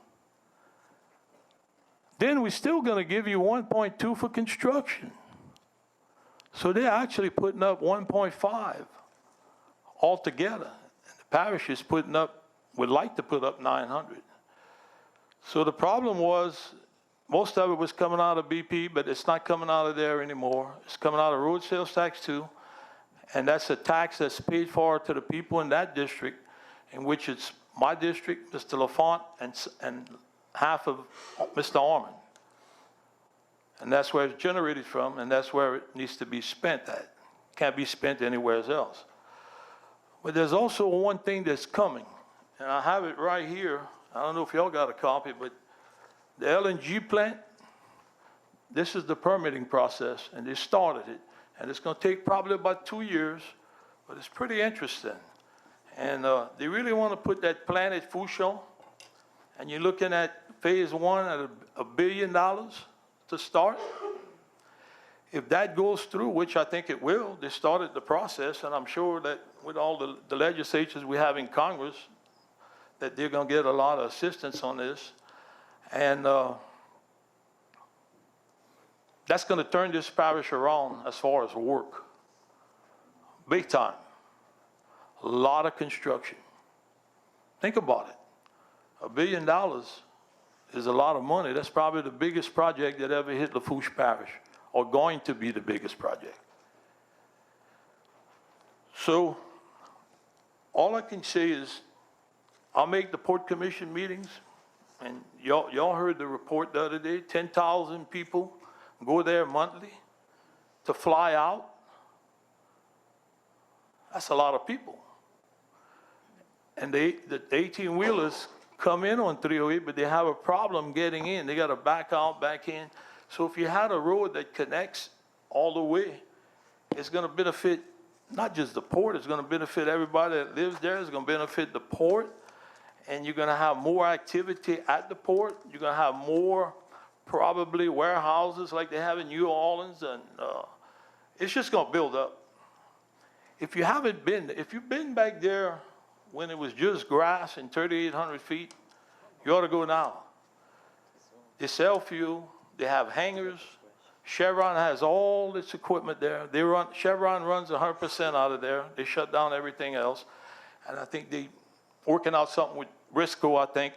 C: Then we're still going to give you 1.2 for construction. So they're actually putting up 1.5 altogether. And the parish is putting up, would like to put up 900. So the problem was, most of it was coming out of BP, but it's not coming out of there anymore. It's coming out of road sales tax too. And that's a tax that's paid for to the people in that district, in which it's my district, Mr. Lafont, and half of Mr. Orman. And that's where it's generated from, and that's where it needs to be spent at. Can't be spent anywhere else. But there's also one thing that's coming, and I have it right here. I don't know if y'all got a copy, but the LNG plant, this is the permitting process, and they started it. And it's going to take probably about 2 years, but it's pretty interesting. And they really want to put that plant at Fouchon, and you're looking at phase 1 at $1 billion to start. If that goes through, which I think it will, they started the process, and I'm sure that with all the legislatures we have in Congress, that they're going to get a lot of assistance on this. And that's going to turn this parish around as far as work. Big time. A lot of construction. Think about it. $1 billion is a lot of money. That's probably the biggest project that ever hit Lafourche Parish, or going to be the biggest project. So all I can say is I'll make the Port Commission meetings, and y'all heard the report the other day, 10,000 people go there monthly to fly out. That's a lot of people. And the 18-wheelers come in on 308, but they have a problem getting in. They got to back out, back in. So if you had a road that connects all the way, it's going to benefit not just the port, it's going to benefit everybody that lives there. It's going to benefit the port. And you're going to have more activity at the port. You're going to have more probably warehouses like they have in New Orleans. And it's just going to build up. If you haven't been, if you've been back there when it was just grass and 3,800 feet, you ought to go now. They sell fuel. They have hangars, Chevron has all its equipment there. Chevron runs 100% out of there. They shut down everything else. And I think they working out something with Briscoe, I think,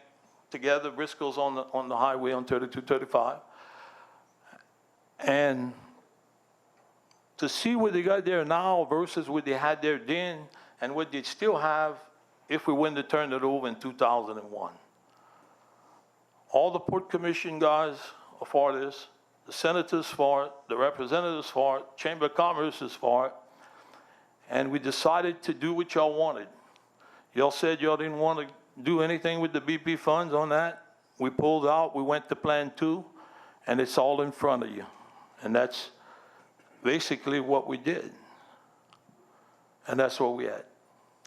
C: together. Briscoe's on the highway on 3235. And to see what they got there now versus what they had there then and what they'd still have if we went to turn it over in 2001. All the Port Commission guys are for this. The senators for it, the representatives for it, Chamber of Commerce is for it. And we decided to do what y'all wanted. Y'all said y'all didn't want to do anything with the BP funds on that. We pulled out, we went to Plan 2, and it's all in front of you. And that's basically what we did. And that's what we had.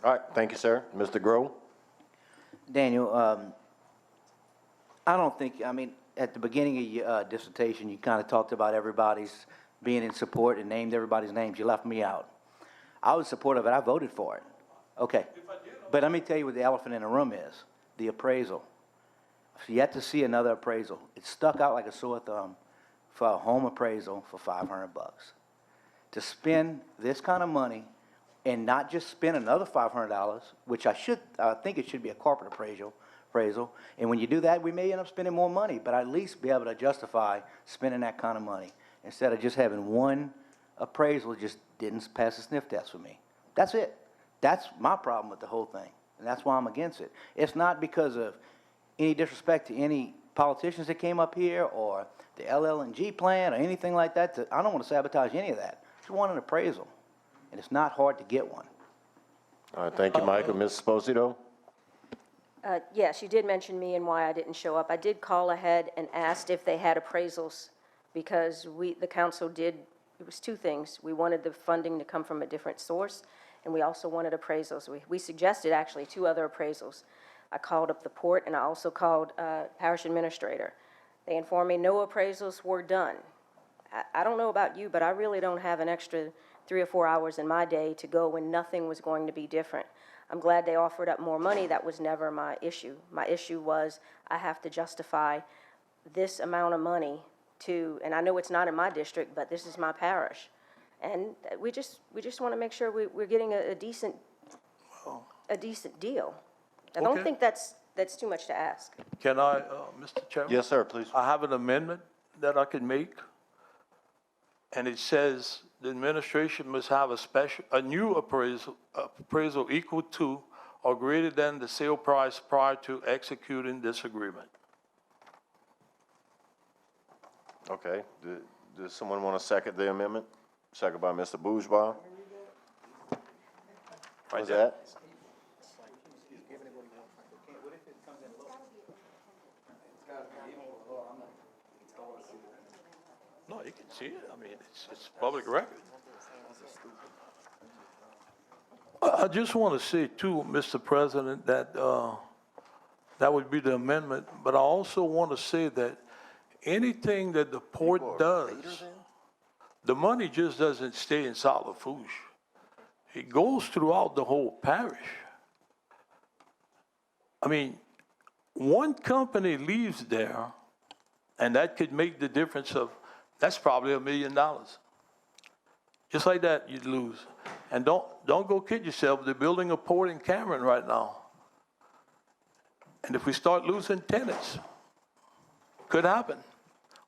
A: All right, thank you, sir. Mr. Groh?
E: Daniel, I don't think, I mean, at the beginning of your dissertation, you kind of talked about everybody's being in support and named everybody's names. You left me out. I was supportive of it. I voted for it. Okay. But let me tell you what the elephant in the room is, the appraisal. I've yet to see another appraisal. It stuck out like a sore thumb for a home appraisal for $500. To spend this kind of money and not just spend another $500, which I think it should be a corporate appraisal. And when you do that, we may end up spending more money, but at least be able to justify spending that kind of money instead of just having one appraisal just didn't pass the sniff test for me. That's it. That's my problem with the whole thing, and that's why I'm against it. It's not because of any disrespect to any politicians that came up here or the LL&G plan or anything like that. I don't want to sabotage any of that. I just want an appraisal, and it's not hard to get one.
A: All right, thank you, Michael. Ms. Esposito?
F: Yes, you did mention me and why I didn't show up. I did call ahead and asked if they had appraisals because the council did, it was two things. We wanted the funding to come from a different source, and we also wanted appraisals. We suggested actually 2 other appraisals. I called up the port and I also called Parish Administrator. They informed me no appraisals were done. I don't know about you, but I really don't have an extra 3 or 4 hours in my day to go when nothing was going to be different. I'm glad they offered up more money. That was never my issue. My issue was I have to justify this amount of money to, and I know it's not in my district, but this is my parish. And we just want to make sure we're getting a decent deal. I don't
C: Okay.
F: think that's too much to ask.
C: Can I, Mr. Chairman?
A: Yes, sir, please.
C: I have an amendment that I can make, and it says the administration must have a new appraisal equal to or greater than the sale price prior to executing this agreement.
A: Okay. Does someone want to second the amendment? Second by Mr. Bourgeois. What's that?
C: No, you can see it. I mean, it's public record. I just want to say too, Mr. President, that that would be the amendment, but I also want to say that anything that the port does, the money just doesn't stay in South Lafourche. It goes throughout the whole parish. I mean, one company leaves there, and that could make the difference of, that's probably $1 million. Just like that, you'd lose. And don't go kid yourself. They're building a port in Cameron right now. And if we start losing tenants, could happen.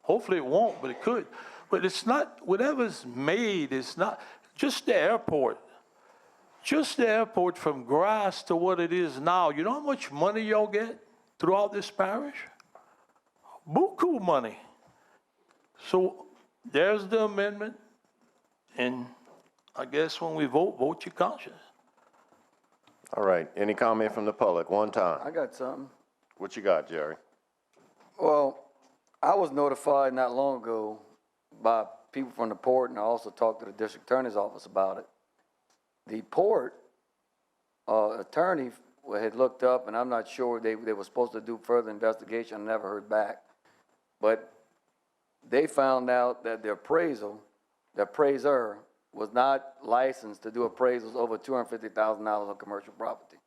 C: Hopefully it won't, but it could. But it's not, whatever's made is not, just the airport. Just the airport from grass to what it is now. You know how much money y'all get throughout this parish? Buku money. So there's the amendment, and I guess when we vote your conscience.
A: All right, any comment from the public? One time.
N: I got something.
A: What you got, Jerry?
N: Well, I was notified not long ago by people from the port, and I also talked to the district attorney's office about it. The port attorney had looked up, and I'm not sure they were supposed to do further investigation. I never heard back. But they found out that the appraiser was not licensed to do appraisals over $250,000 on commercial property.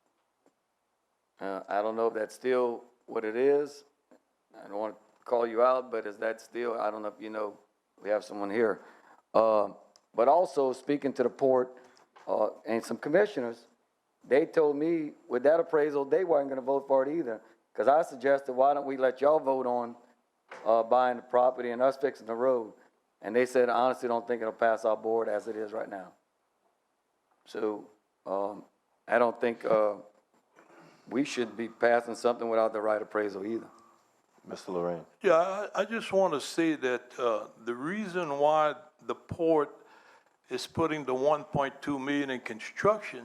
N: I don't know if that's still what it is. I don't want to call you out, but is that still, I don't know if you know we have someone here. But also speaking to the port, and some commissioners, they told me with that appraisal, they weren't gonna vote for it either. Cause I suggested, why don't we let y'all vote on, buying the property and us fixing the road? And they said, I honestly don't think it'll pass our board as it is right now. So, I don't think, we should be passing something without the right appraisal either.
A: Mr. Lorraine.
C: Yeah, I just want to say that the reason why the port is putting the 1.2 million in construction,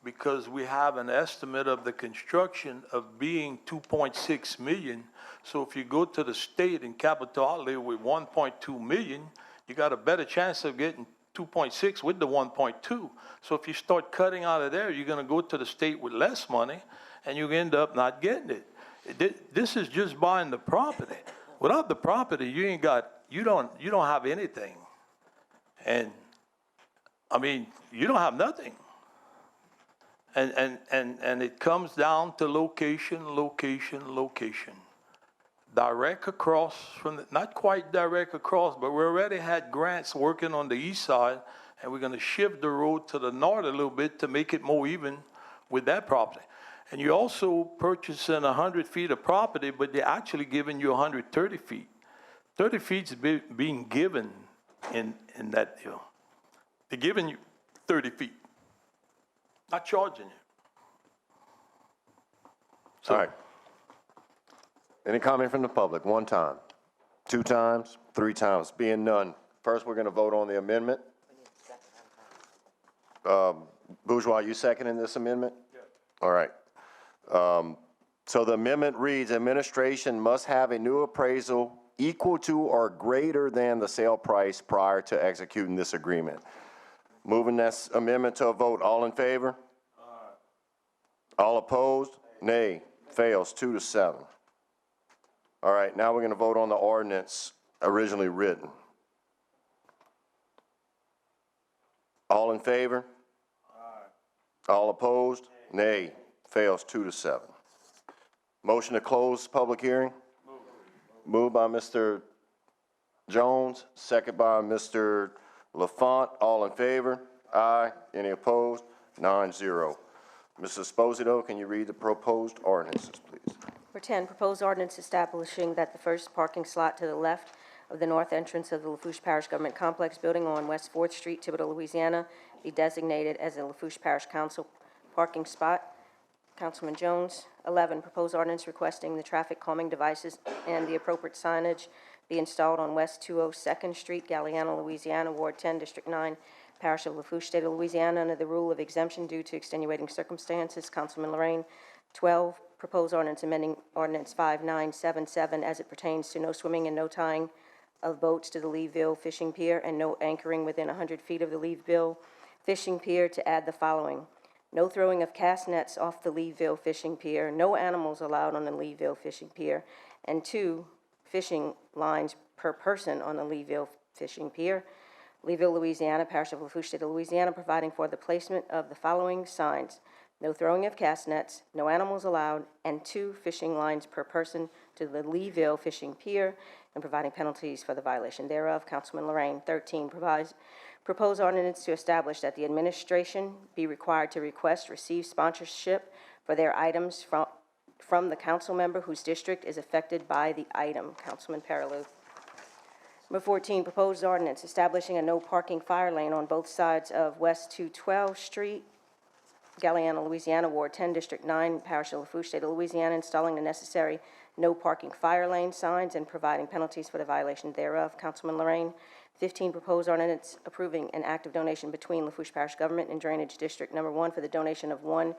C: because we have an estimate of the construction of being 2.6 million. So if you go to the state in capital outlay with 1.2 million, you got a better chance of getting 2.6 with the 1.2. So if you start cutting out of there, you're going to go to the state with less money, and you end up not getting it. This is just buying the property. Without the property, you don't have anything. And I mean, you don't have nothing. And it comes down to location, location, location. Direct across from not quite direct across, but we already had grants working on the east side, and we're gonna shift the road to the north a little bit to make it more even with that property. And you're also purchasing 100 feet of property, but they're actually giving you 130 feet. 30 feet's being given in that deal. They're giving you 30 feet, not charging you. So,
A: All right. Any comment from the public? One time, 2 times, 3 times? Being none. First, we're going to vote on the amendment. Bourgeois, you seconding this amendment? Yeah. All right. So the amendment reads, administration must have a new appraisal equal to or greater than the sale price prior to executing this agreement. Moving this amendment to a vote. All in favor? Aye. All opposed? Nay. Fails 2-7. All right, now we're going to vote on the ordinance originally written. All in favor? Aye. All opposed? Nay. Fails 2-7. Motion to close public hearing? Moved by Mr. Jones, second by Mr. Lafont. All in favor? Aye. Any opposed? 9-0. Mrs. Esposito, can you read the proposed ordinances, please?
F: Number 10, proposed ordinance establishing that the first parking slot to the left of the north entrance of the Lafourche Parish Government Complex building on West 4th Street, Thibodaux, Louisiana, be designated as a Lafourche Parish Council parking spot. Councilman Jones. 11, proposed ordinance requesting the traffic calming devices and the appropriate signage be installed on West 202nd Street, Galliano, Louisiana, Ward 10, District 9, Parish of Lafourche, State of Louisiana, under the rule of exemption due to extenuating circumstances. Councilman Lorraine. 12, proposed ordinance amending ordinance 5977 as it pertains to no swimming and no tying of boats to the Leeville Fishing Pier and no anchoring within 100 feet of the Leeville Fishing Pier, to add the following: no throwing of cast nets off the Leeville Fishing Pier, no animals allowed on the Leeville Fishing Pier, and 2 fishing lines per person on the Leeville Fishing Pier. Leeville, Louisiana, Parish of Lafourche, State of Louisiana, providing for the placement of the following signs: no throwing of cast nets, no animals allowed, and 2 fishing lines per person to the Leeville Fishing Pier, and providing penalties for the violation thereof. Councilman Lorraine. 13, proposed ordinance to establish that the administration be required to request, receive sponsorship for their items from the council member whose district is affected by the item. Councilman Paralew. Number 14, proposed ordinance establishing a no parking fire lane on both sides of West 212th Street, Galliano, Louisiana, Ward 10, District 9, Parish of Lafourche, State of Louisiana, installing the necessary no parking fire lane signs and providing penalties for the violation thereof. Councilman Lorraine. 15, proposed ordinance approving an act of donation between Lafourche Parish Government and Drainage District Number 1 for the donation of one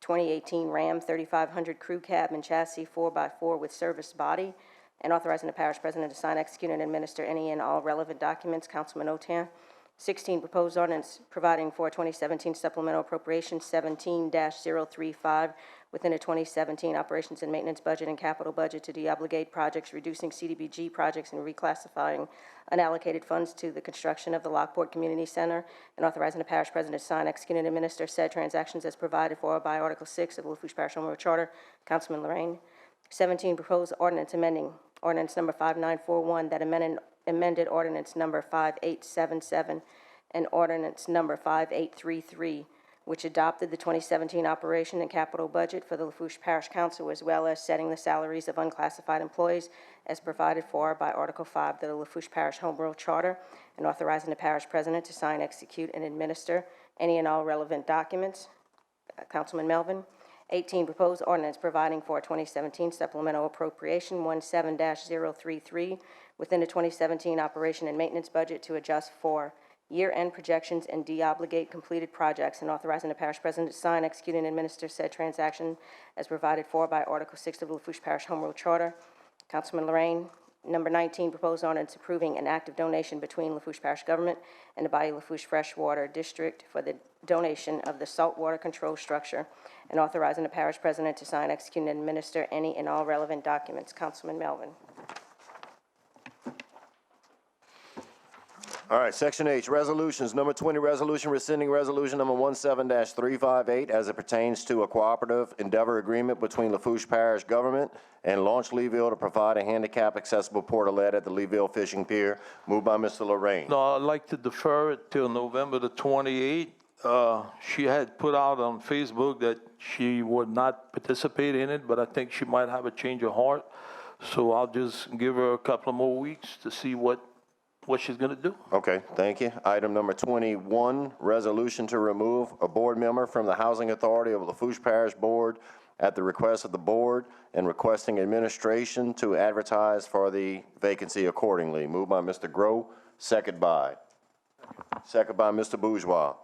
F: 2018 Ram 3500 crew cab and chassis 4x4 with service body, and authorizing the parish president to sign, execute, and administer any and all relevant documents. Councilman Otan. 16, proposed ordinance providing for a 2017 supplemental appropriation 17-035 within a 2017 operations and maintenance budget and capital budget to deobligate projects, reducing CDBG projects, and reclassifying unallocated funds to the construction of the Lockport Community Center, and authorizing the parish president to sign, execute, and administer said transactions as provided for by Article 6 of the Lafourche Parish Home Rule Charter. Councilman Lorraine. 17, proposed ordinance amending ordinance number 5941 that amended amended ordinance number 5877 and ordinance number 5833, which adopted the 2017 operation and capital budget for the Lafourche Parish Council, as well as setting the salaries of unclassified employees as provided for by Article 5 of the Lafourche Parish Home Rule Charter, and authorizing the parish president to sign, execute, and administer any and all relevant documents. Councilman Melvin. 18, proposed ordinance providing for a 2017 supplemental appropriation 17-033 within the 2017 operation and maintenance budget to adjust for year-end projections and de-obligate completed projects, and authorizing the parish president to sign, execute, and administer said transaction as provided for by Article 6 of the Lafourche Parish Home Rule Charter. Councilman Lorraine. Number 19, proposed ordinance approving an act of donation between Lafourche Parish government and the Bayou Lafourche Freshwater District for the donation of the saltwater control structure, and authorizing the parish president to sign, execute, and administer any and all relevant documents. Councilman Melvin.
A: All right, Section H, resolutions. Number 20, resolution rescinding resolution number 17-358 as it pertains to a cooperative endeavor agreement between Lafourche Parish government and Launch Leeville to provide a handicap accessible portalet at the Leeville Fishing Pier. Moved by Mr. Lorraine.
C: No, I'd like to defer it till November the 28th. She had put out on Facebook that she would not participate in it, but I think she might have a change of heart. So I'll just give her a couple of more weeks to see what she's going to do.
A: Okay, thank you. Item number 21, resolution to remove a board member from the Housing Authority of Lafourche Parish Board at the request of the board and requesting administration to advertise for the vacancy accordingly. Moved by Mr. Grow, second by Mr. Bourgeois.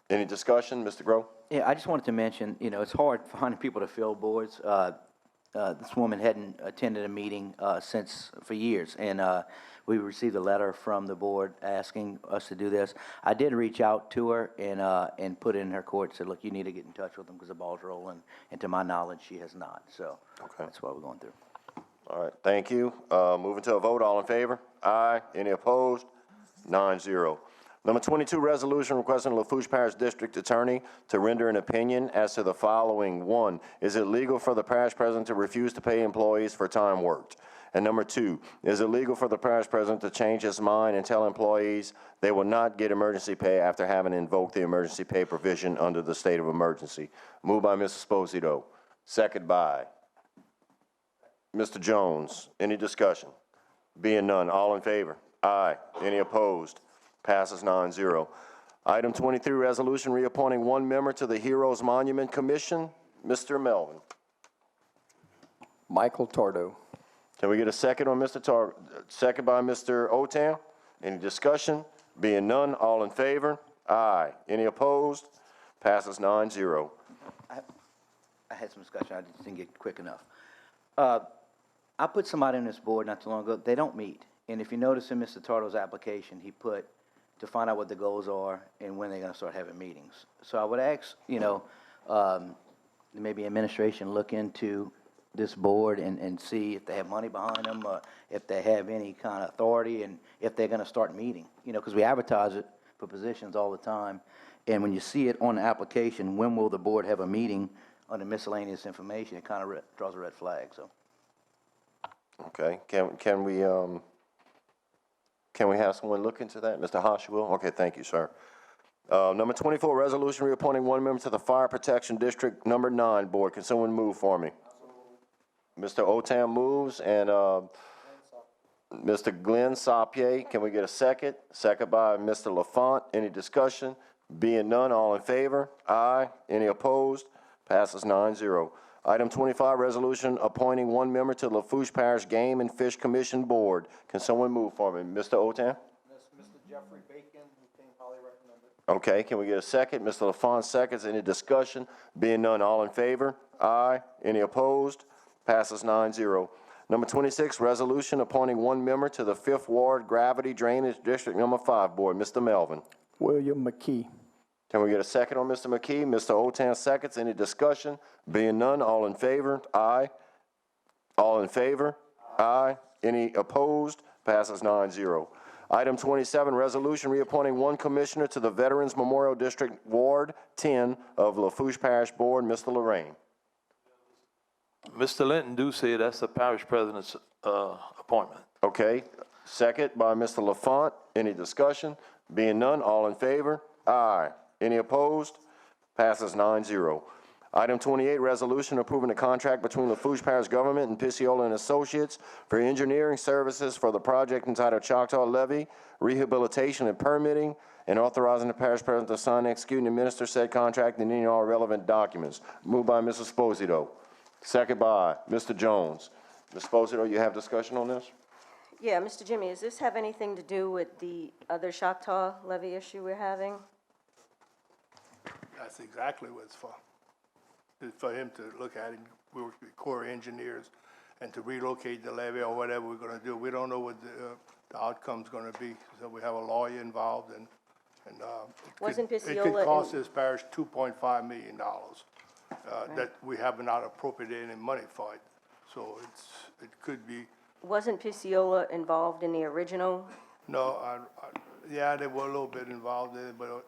A: Any discussion, Mr. Grow?
E: Yeah, I just wanted to mention, you know, it's hard finding people to fill boards. This woman hadn't attended a meeting for years, and we received a letter from the board asking us to do this. I did reach out to her and put in her court, said, look, you need to get in touch with them because the ball's rolling, and to my knowledge, she has not. So that's what we're going through.
A: All right, thank you. Moving to a vote, all in favor? Aye. Any opposed? 9-0. Number 22, resolution requesting the Lafourche Parish District Attorney to render an opinion as to the following. 1, is it legal for the parish president to refuse to pay employees for time worked? And number 2, is it legal for the parish president to change his mind and tell employees they will not get emergency pay after having invoked the emergency pay provision under the state of emergency? Moved by Mr. Esposito, second by Mr. Jones. Any discussion? Being none, all in favor? Aye. Any opposed? Passes 9-0. Item 23, resolution reappointing one member to the Heroes Monument Commission. Mr. Melvin.
N: Michael Tardo.
A: Can we get a second on Mr. Second by Mr. Otam? Any discussion? Being none, all in favor? Aye. Any opposed? Passes 9-0.
E: I had some discussion, I just didn't get quick enough. I put somebody on this board not too long ago, they don't meet. And if you notice in Mr. Tardo's application, he put to find out what the goals are and when they're gonna start having meetings. So I would ask, you know, maybe administration look into this board and see if they have money behind them, if they have any kind of authority, and if they're gonna start meeting. You know, because we advertise it for positions all the time, and when you see it on the application, when will the board have a meeting on the miscellaneous information, it kind of draws a red flag, so.
A: Okay, can we have someone look into that? Mr. Hosh will? Okay, thank you, sir. Number 24, resolution reappointing one member to the Fire Protection District Number 9 Board. Can someone move for me? Mr. Otam moves, and Mr. Glenn Sapie. Can we get a second? Second by Mr. Lafont. Any discussion? Being none, all in favor? Aye. Any opposed? Passes 9-0. Item 25, resolution appointing one member to Lafourche Parish Game and Fish Commission Board. Can someone move for me? Mr. Otam?
D: Mr. Jeffrey Bacon, who came highly recommended.
A: Okay, can we get a second? Mr. Lafont seconds. Any discussion? Being none, all in favor? Aye. Any opposed? Passes 9-0. Number 26, resolution appointing one member to the 5th Ward Gravity Drainage District Number 5 Board. Mr. Melvin.
D: William McKee.
A: Can we get a second on Mr. McKee? Mr. Otam seconds. Any discussion? Being none, all in favor? Aye. All in favor? Aye. Any opposed? Passes 9-0. Item 27, resolution reappointing one commissioner to the Veterans Memorial District Ward 10 of Lafourche Parish Board. Mr. Lorraine.
C: Mr. Linton do say that's the parish president's appointment.
A: Okay. Second by Mr. Lafont. Any discussion? Being none, all in favor? Aye. Any opposed? Passes 9-0. Item 28, resolution approving a contract between Lafourche Parish Government and Pisciola and Associates for engineering services for the project entitled Choctaw Levee Rehabilitation and Permitting, and authorizing the parish president to sign, execute, and administer said contract and any and all relevant documents. Moved by Mrs. Esposito. Second by Mr. Jones. Ms. Esposito, you have discussion on this?
F: Yeah, Mr. Jimmy, does this have anything to do with the other Choctaw levy issue we're having?
D: That's exactly what it's for. It's for him to look at it, we work with Corps of Engineers, and to relocate the levee or whatever we're gonna do. We don't know what the outcome's gonna be, so we have a lawyer involved, and
F: Wasn't
D: it
F: Pisciola
D: could cost
F: in-
D: this parish $2.5 million, that we have not appropriated any money for it. So it could be,
F: Wasn't Pisciola involved in the original?
D: no, yeah, they were a little bit involved in it, but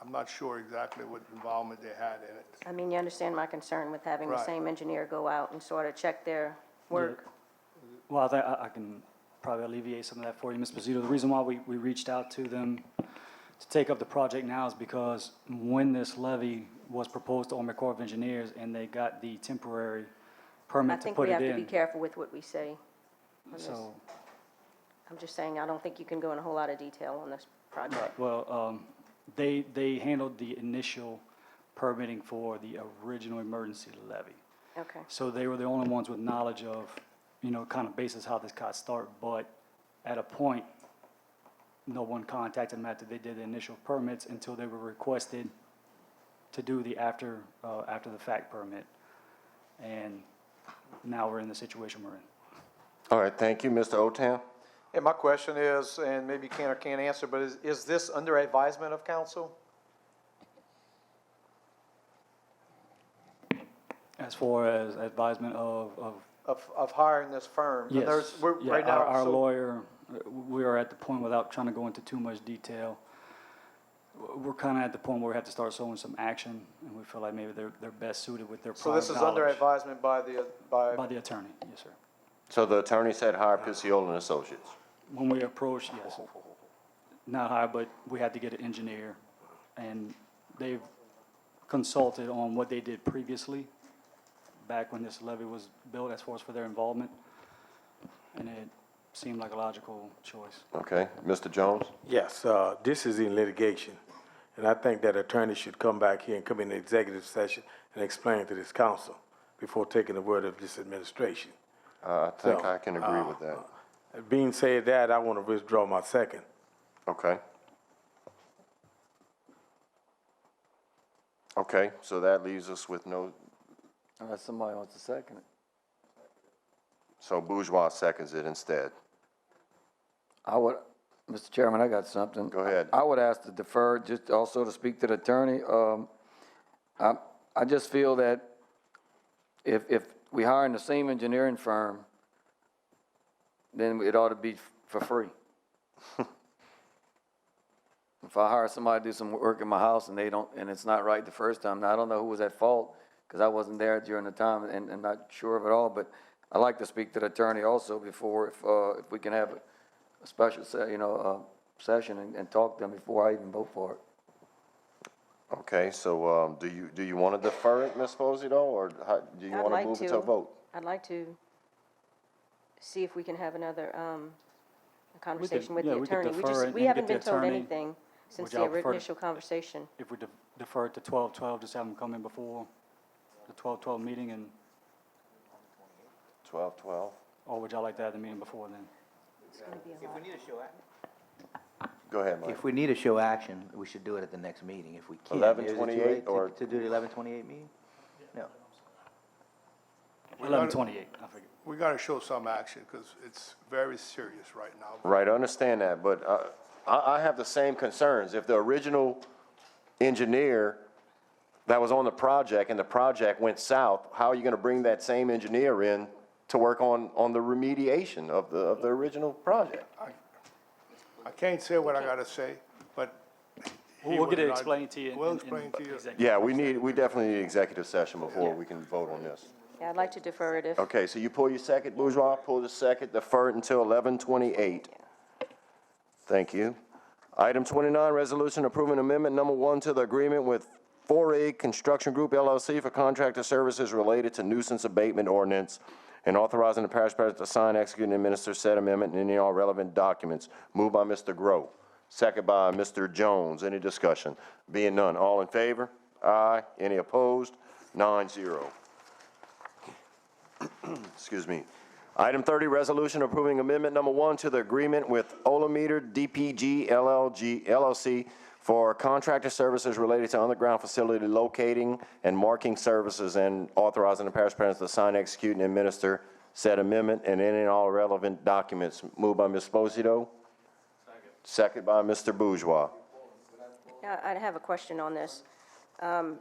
D: I'm not sure exactly what involvement they had in it.
F: I mean, you understand my concern with having the
D: Right.
F: same engineer go out and sort of check their work?
K: Well, I think I can probably alleviate some of that for you, Ms. Pizzuto. The reason why we reached out to them to take up the project now is because when this levy was proposed to Army Corps of Engineers and they got the temporary
F: I
K: permit to
F: think
K: put
F: we
K: it
F: have to be
K: in,
F: careful with what we say on this.
K: so,
F: I'm just saying, I don't think you can go in a whole lot of detail on this project.
K: well, they handled the initial permitting for the original emergency levy.
F: Okay.
K: So they were the only ones with knowledge of, kind of basis how this got started. But at a point, no one contacted them after they did the initial permits until they were requested to do the after the fact permit. And now we're in the situation we're in.
A: All right, thank you. Mr. Otam?
O: And my question is, and maybe you can or can't answer, but is this under advisement of council?
K: As far as advisement of
O: Of hiring this firm? And
K: yes,
O: we're
K: yeah,
O: right now,
K: our
O: so-
K: lawyer, we are at the point, without trying to go into too much detail, we're kind of at the point where we have to start showing some action, and we feel like maybe they're best suited with their
O: So
K: prior
O: this is under
K: knowledge.
O: advisement by
K: By the attorney, yes, sir.
A: So the attorney said hire Pisciola and Associates.
K: When we approached, yes, not high, but we had to get an engineer, and they've consulted on what they did previously, back when this levee was built, as far as for their involvement, and it seemed like a logical choice.
A: Okay, Mr. Jones?
P: Yes, this is in litigation, and I think that attorney should come back here and come in the executive session and explain to this council before taking the word of this administration.
A: I think
P: So,
A: I can agree with that.
P: Being said that, I want to withdraw my second.
A: Okay. Okay, so that leaves us with no,
N: Unless somebody wants to second it.
A: so Bourgeois seconds it instead.
N: I would, Mr. Chairman, I got something.
A: Go ahead.
N: I would ask to defer, just also to speak to the attorney. I just feel that if we hire the same engineering firm, then it ought to be for free. If I hire somebody to do some work in my house and and it's not right the first time, now I don't know who was at fault, because I wasn't there during the time and not sure of it all, but I'd like to speak to the attorney also before, if we can have a special, session and talk to them before I even vote for it.
A: Okay, so, do you want to defer it, Ms. Posito, or do you
F: I'd
A: want to
F: like
A: move it to a vote?
F: I'd like to see if we can have another, conversation with
K: yeah,
F: the
K: we could
F: attorney.
K: defer it
F: We
K: and
F: haven't
K: get
F: been
K: the
F: told
K: attorney,
F: anything since
K: which I'll
F: the
K: prefer to-
F: initial conversation.
K: If we defer it to 12/12, just have them come in before the 12/12 meeting, and,
A: 12/12?
K: or would y'all like to have the meeting before then?
F: It's gonna be a lot.
A: Go ahead, Mike.
E: If we need to show action, we should do it at the next meeting if we can.
A: 11/28
E: Is it too
A: or-
E: late to do the 11/28 meeting? No.
K: 11/28, I forget.
D: We gotta show some action, because it's very serious right now.
A: Right, I understand that, but I have the same concerns. If the original engineer that was on the project and the project went south, how are you going to bring that same engineer in to work on the remediation of the original project?
D: I can't say what I gotta say, but. he
K: We'll get
D: would
K: it
D: not-
K: explained to you.
D: We'll
K: in
D: explain to you.
K: executive.
A: Yeah, we definitely need executive session before we can vote on this.
F: Yeah, I'd like to defer it if,
A: Okay, so you pull your second, Bourgeois, pull the second, defer it until 11/28. Thank you. Item 29, resolution approving amendment number 1 to the agreement with 4A Construction Group LLC for contractor services related to nuisance abatement ordinance and authorizing the parish president to sign, execute, and administer said amendment and any all relevant documents. Moved by Mr. Grow, second by Mr. Jones. Any discussion? Being none, all in favor? Aye. Any opposed? 9-0. Excuse me. Item 30, resolution approving amendment number 1 to the agreement with Olameter DPG LLC for contractor services related to underground facility locating and marking services and authorizing the parish president to sign, execute, and administer said amendment and any and all relevant documents. Moved by Ms. Esposito. Second by Mr. Bourgeois.
F: I have a question on this. It's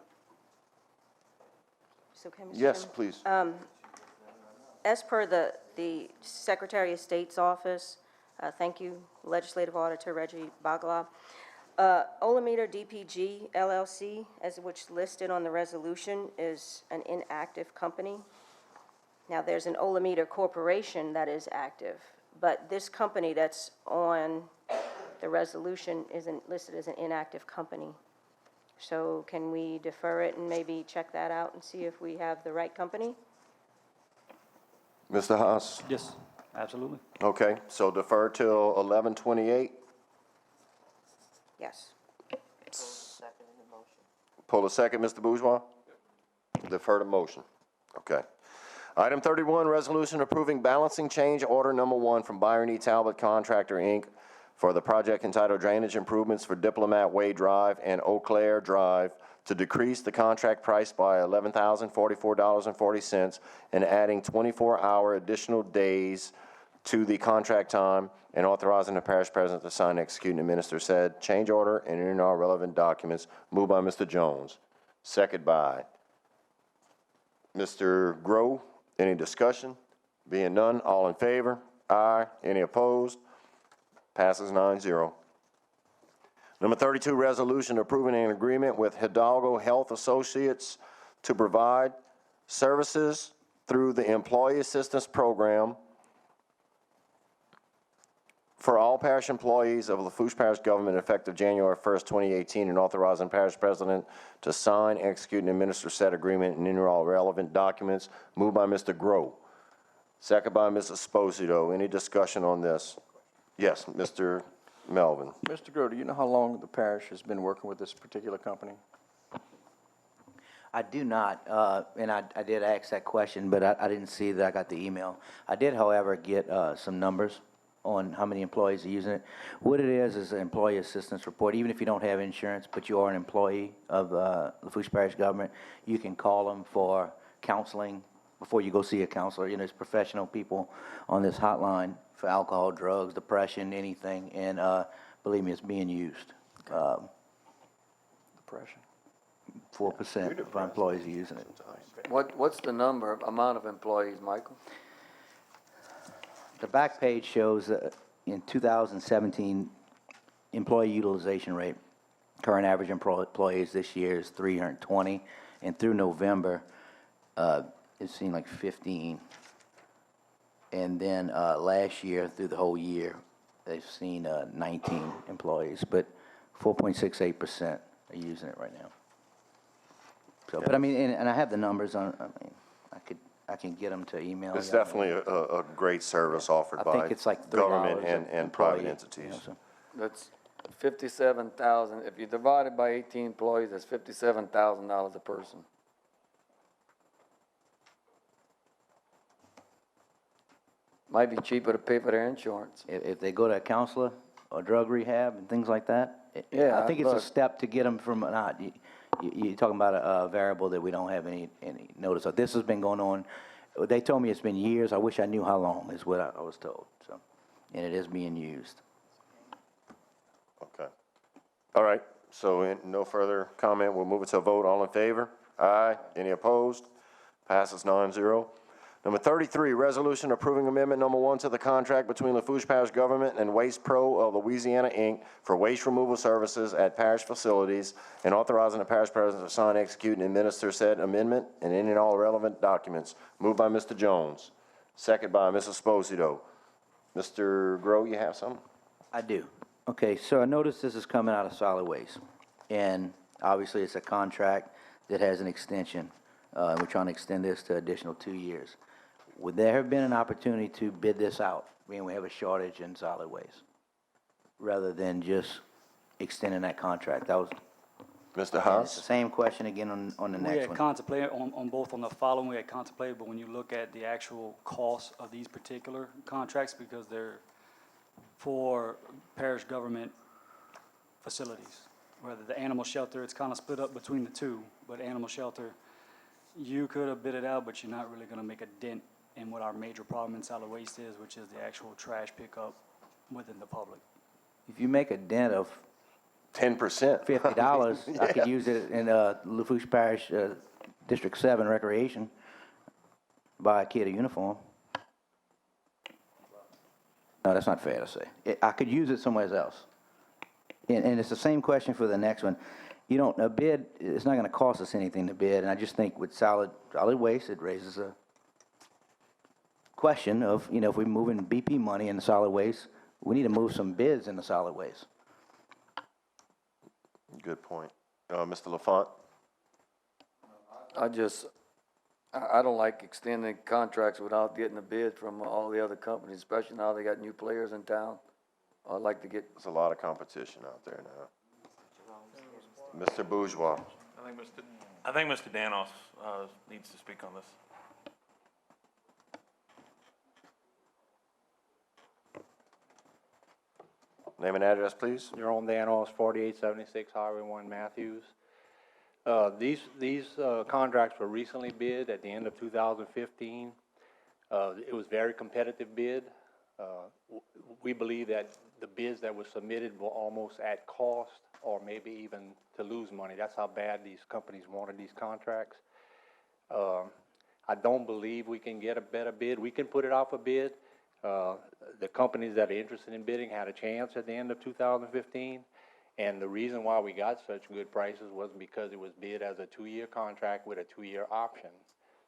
F: okay, Mr.
A: Yes,
F: Chairman?
A: please.
F: As per the Secretary of State's office, thank you, Legislative Auditor Reggie Bagla, Olameter DPG LLC, as which listed on the resolution, is an inactive company. Now, there's an Olameter Corporation that is active, but this company that's on the resolution isn't listed as an inactive company. So can we defer it and maybe check that out and see if we have the right company?
A: Mr. Haas?
K: Yes, absolutely.
A: Okay, so defer till 11:28.
F: Yes.
A: Pull a second, Mr. Bourgeois? Defer the motion. Okay. Item 31, resolution approving balancing change order number 1 from Byron E. Talbot Contractor, Inc. for the project entitled Drainage Improvements for Diplomat Way Drive and Eau Claire Drive to decrease the contract price by $11,044.40 and adding 24-hour additional days to the contract time and authorizing the parish president to sign, execute, and administer said change order and any and all relevant documents. Moved by Mr. Jones. Second by Mr. Grow. Any discussion? Being none, all in favor? Aye. Any opposed? Passes 9-0. Number 32, resolution approving an agreement with Hidalgo Health Associates to provide services through the Employee Assistance Program for all parish employees of Lafourche Parish government effective January 1st, 2018, and authorizing parish president to sign, execute, and administer said agreement and enter all relevant documents. Moved by Mr. Grow. Second by Ms. Esposito. Any discussion on this? Yes, Mr. Melvin.
G: Mr. Grow, do you know how long the parish has been working with this particular company?
E: I do not, and I did ask that question, but I didn't see that I got the email. I did, however, get some numbers on how many employees are using it. What it is an employee assistance report. Even if you don't have insurance, but you are an employee of Lafourche Parish government, you can call them for counseling before you go see a counselor. You know, there's professional people on this hotline for alcohol, drugs, depression, anything, and believe me, it's being used.
G: Depression.
E: 4% of our employees are using it.
N: What's the amount of employees, Michael?
E: The back page shows in 2017 employee utilization rate. Current average employees this year is 320, and through November, it seemed like 15. And then last year, through the whole year, they've seen 19 employees, but 4.68% are using it right now. So, but I mean, and I have the numbers on. I mean, I can get them to email.
A: It's definitely a great service offered
E: I
A: by
E: think it's like $3
A: government and private
E: employee,
A: entities.
E: you know, so.
N: That's 57,000. If you divide it by 18 employees, that's $57,000 a person. Might be cheaper to pay for their insurance.
E: If they go to a counselor or drug rehab and things like that,
N: Yeah,
E: I think it's a
N: look.
E: step to get them from not. You're talking about a variable that we don't have any notice of. This has been going on. They told me it's been years. I wish I knew how long, is what I was told. So, and it is being used.
A: Okay. All right, so no further comment. We'll move it to a vote. All in favor? Aye. Any opposed? Passes 9-0. Number 33, resolution approving amendment number 1 to the contract between Lafourche Parish Government and Waste Pro of Louisiana, Inc. for waste removal services at parish facilities and authorizing the parish president to sign, execute, and administer said amendment and any and all relevant documents. Moved by Mr. Jones. Second by Mrs. Esposito. Mr. Grow, you have something?
E: I do. Okay, so I noticed this is coming out of solid waste, and obviously it's a contract that has an extension. We're trying to extend this to additional 2 years. Would there have been an opportunity to bid this out, being we have a shortage in solid waste, rather than just extending that contract? That was,
A: Mr.
E: it's the
A: Haas?
E: same question again on the
K: We
E: next
K: had
E: one.
K: contemplated on both on the following, we had contemplated, but when you look at the actual cost of these particular contracts, because they're for parish government facilities, whether the animal shelter, it's kind of split up between the two, but animal shelter, you could have bid it out, but you're not really gonna make a dent in what our major problem in solid waste is, which is the actual trash pickup within the public.
E: If you make a dent of
A: 10%.
E: $50, I could use it in Lafourche Parish, District 7 Recreation, buy a kid a uniform. No, that's not fair to say. I could use it somewhere else. And it's the same question for the next one. You don't, a bid, it's not gonna cost us anything to bid, and I just think with solid waste, it raises a question of, you know, if we're moving BP money into solid waste, we need to move some bids into solid waste.
A: Good point. Mr. LaFont?
N: I don't like extending contracts without getting a bid from all the other companies, especially now they got new players in town. I'd like to get.
A: There's a lot of competition out there now. Mr. Bourgeois?
Q: I think Mr. Danos needs to speak on this.
A: Name and address, please.
G: Jerome Danos, 4876 Highway 1, Matthews. These contracts were recently bid at the end of 2015. It was very competitive bid. We believe that the bids that were submitted were almost at cost or maybe even to lose money. That's how bad these companies wanted these contracts. I don't believe we can get a better bid. We can put it out for bid. The companies that are interested in bidding had a chance at the end of 2015. And the reason why we got such good prices was because it was bid as a 2-year contract with a 2-year option.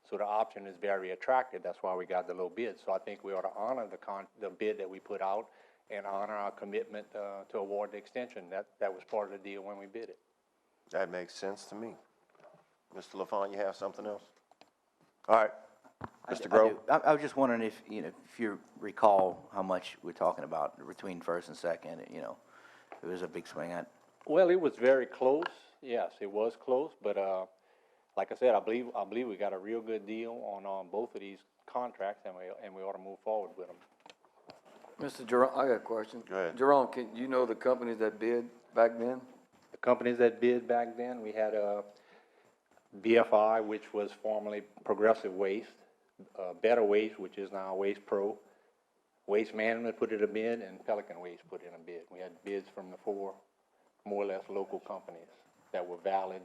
G: So the option is very attractive. That's why we got the low bid. So I think we ought to honor the bid that we put out and honor our commitment to award the extension. That was part of the deal when we bid it.
A: That makes sense to me. Mr. LaFont, you have something else? All right. Mr. Grove?
E: I was just wondering if, you know, if you recall how much we're talking about between first and second, you know, it was a big swing.
G: Well, it was very close. Yes, it was close. But like I said, I believe we got a real good deal on both of these contracts, and we ought to move forward with them.
N: Mr. Jerome, I got a question.
A: Go ahead.
N: Jerome, can you know the companies that bid back then?
G: The companies that bid back then, we had BFI, which was formerly Progressive Waste, Better Waste, which is now Waste Pro, Waste Management put in a bid, and Pelican Waste put in a bid. We had bids from the 4 more or less local companies that were valid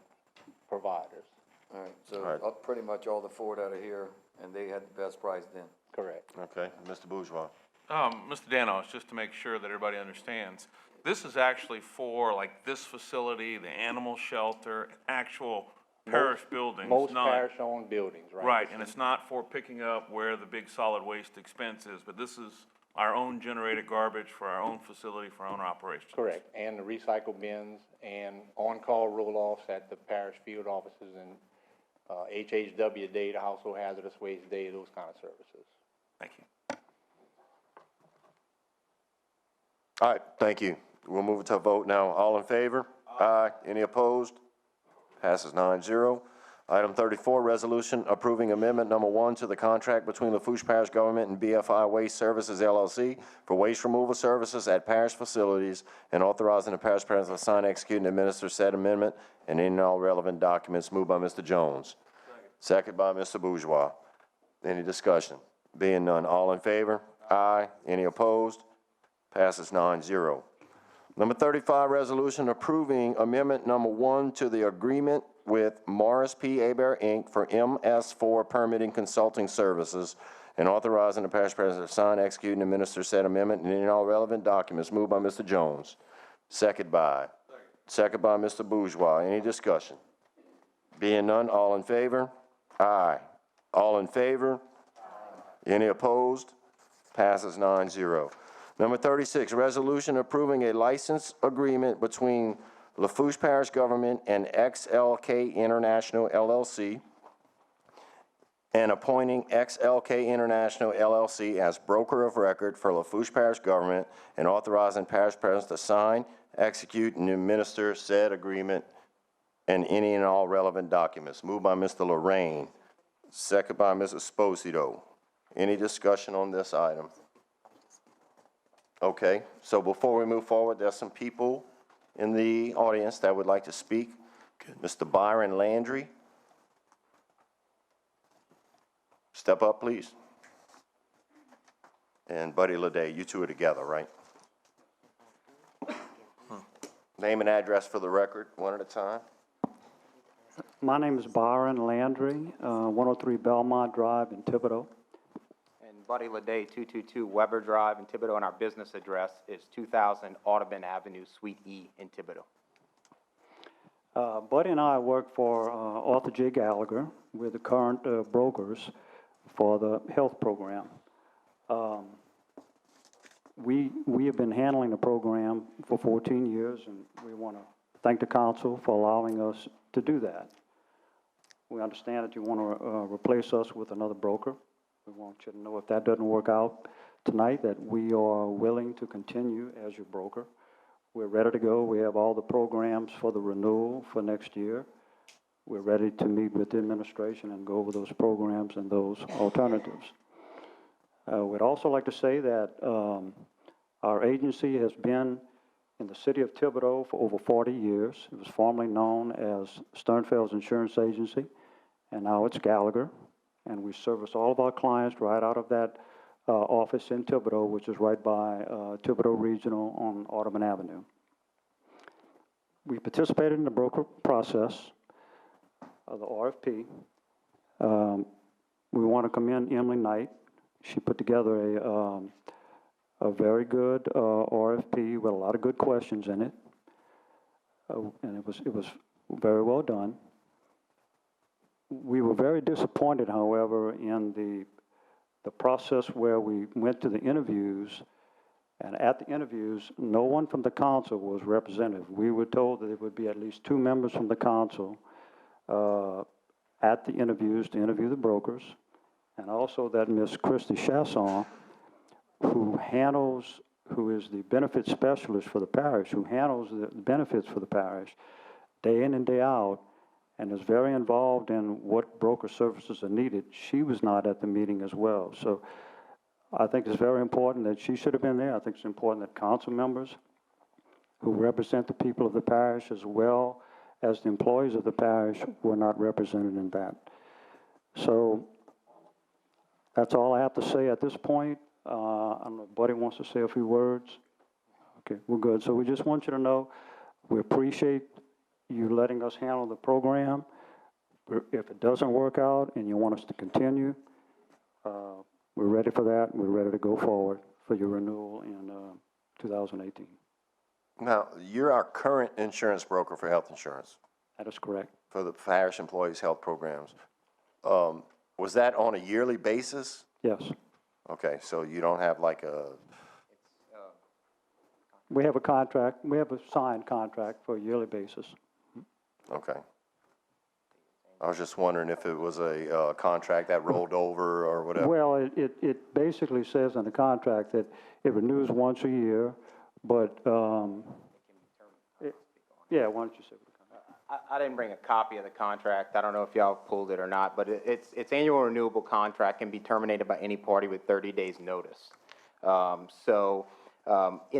G: providers.
N: All right, so pretty much all the 4 that are here, and they had the best price then.
G: Correct.
A: Okay. Mr. Bourgeois?
Q: Mr. Danos, just to make sure that everybody understands, this is actually for like this facility, the animal shelter, actual parish buildings.
G: Most
Q: not-
G: parish-owned buildings, right?
Q: Right, and it's not for picking up where the big solid waste expense is, but this is our own generated garbage for our own facility, for our own operations.
G: Correct, and the recycle bins and on-call roll-offs at the parish field offices and HHW Day, the Household Hazardous Waste Day, those kind of services.
Q: Thank you.
A: All right, thank you. We'll move it to a vote now. All in favor? Aye. Any opposed? Passes 9-0. Item 34, resolution approving amendment number 1 to the contract between Lafourche Parish Government and BFI Waste Services LLC for waste removal services at parish facilities and authorizing the parish president to sign, execute, and administer said amendment and any and all relevant documents. Moved by Mr. Jones. Second by Mr. Bourgeois. Any discussion? Being none, all in favor? Aye. Any opposed? Passes 9-0. Number 35, resolution approving amendment number 1 to the agreement with Morris P. Hebert, Inc. for MS4 permitting consulting services and authorizing the parish president to sign, execute, and administer said amendment and any and all relevant documents. Moved by Mr. Jones. Second by Mr. Bourgeois. Any discussion? Being none, all in favor? Aye. All in favor? Any opposed? Passes 9-0. Number 36, resolution approving a license agreement between Lafourche Parish Government and XLK International LLC, and appointing XLK International LLC as broker of record for Lafourche Parish Government, and authorizing parish presidents to sign, execute, and administer said agreement and any and all relevant documents. Moved by Mr. Lorraine, second by Mrs. Esposito. Any discussion on this item? Okay, so before we move forward, there's some people in the audience that would like to speak. Mr. Byron Landry. Step up, please. And Buddy Leday, you two are together, right? Name and address for the record, one at a time.
R: My name is Byron Landry, 103 Belmont Drive in Thibodaux.
S: And Buddy Leday, 222 Weber Drive in Thibodaux, and our business address is 2000 Audubon Avenue, Suite E in Thibodaux.
R: Buddy and I work for Arthur J. Gallagher. We're the current brokers for the health program. We have been handling the program for 14 years, and we want to thank the council for allowing us to do that. We understand that you want to replace us with another broker. We want you to know if that doesn't work out tonight, that we are willing to continue as your broker. We're ready to go. We have all the programs for the renewal for next year. We're ready to meet with the administration and go over those programs and those alternatives. We'd also like to say that our agency has been in the city of Thibodaux for over 40 years. It was formerly known as Sternfeld's Insurance Agency, and now it's Gallagher. And we service all of our clients right out of that office in Thibodaux, which is right by Thibodaux Regional on Audubon Avenue. We participated in the broker process of the RFP. We want to commend Emily Knight. She put together a very good RFP with a lot of good questions in it, and it was very well done. We were very disappointed, however, in the process where we went to the interviews, and at the interviews, no one from the council was represented. We were told that there would be at least 2 members from the council at the interviews to interview the brokers, and also that Ms. Christy Chasson, who is the benefit specialist for the parish, who handles the benefits for the parish day in and day out, and is very involved in what broker services are needed. She was not at the meeting as well. So I think it's very important that she should have been there. I think it's important that council members who represent the people of the parish as well as the employees of the parish were not represented in that. So that's all I have to say at this point. I don't know if Buddy wants to say a few words. Okay, we're good. So we just want you to know we appreciate you letting us handle the program. If it doesn't work out and you want us to continue, we're ready for that. We're ready to go forward for your renewal in 2018.
A: Now, you're our current insurance broker for health insurance.
R: That is correct.
A: For the parish employees' health programs. Was that on a yearly basis?
R: Yes.
A: Okay, so you don't have like a...
R: We have a contract. We have a signed contract for a yearly basis.
A: Okay. I was just wondering if it was a contract that rolled over or whatever.
R: Well, it basically says in the contract that it renews once a year, but, yeah, why don't you say what the contract?
S: I didn't bring a copy of the contract. I don't know if y'all pulled it or not, but it's annual renewable contract, can be terminated by any party with 30 days notice. In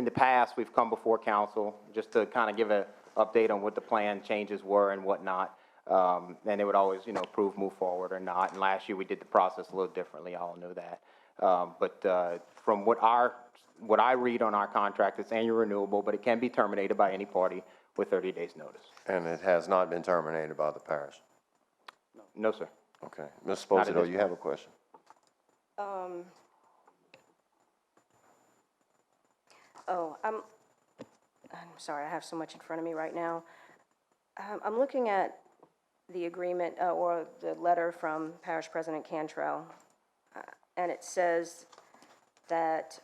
S: the past, we've come before council just to kind of give an update on what the plan changes were and whatnot. And they would always, approve, move forward or not. And last year we did the process a little differently. Y'all know that. But from what I read on our contract, it's annual renewable, but it can be terminated by any party with 30 days notice.
A: And it has not been terminated by the parish?
S: No, sir.
A: Okay. Ms. Esposito, you have a question?
F: I'm sorry, I have so much in front of me right now. I'm looking at the agreement or the letter from Parish President Cantrell, and it says that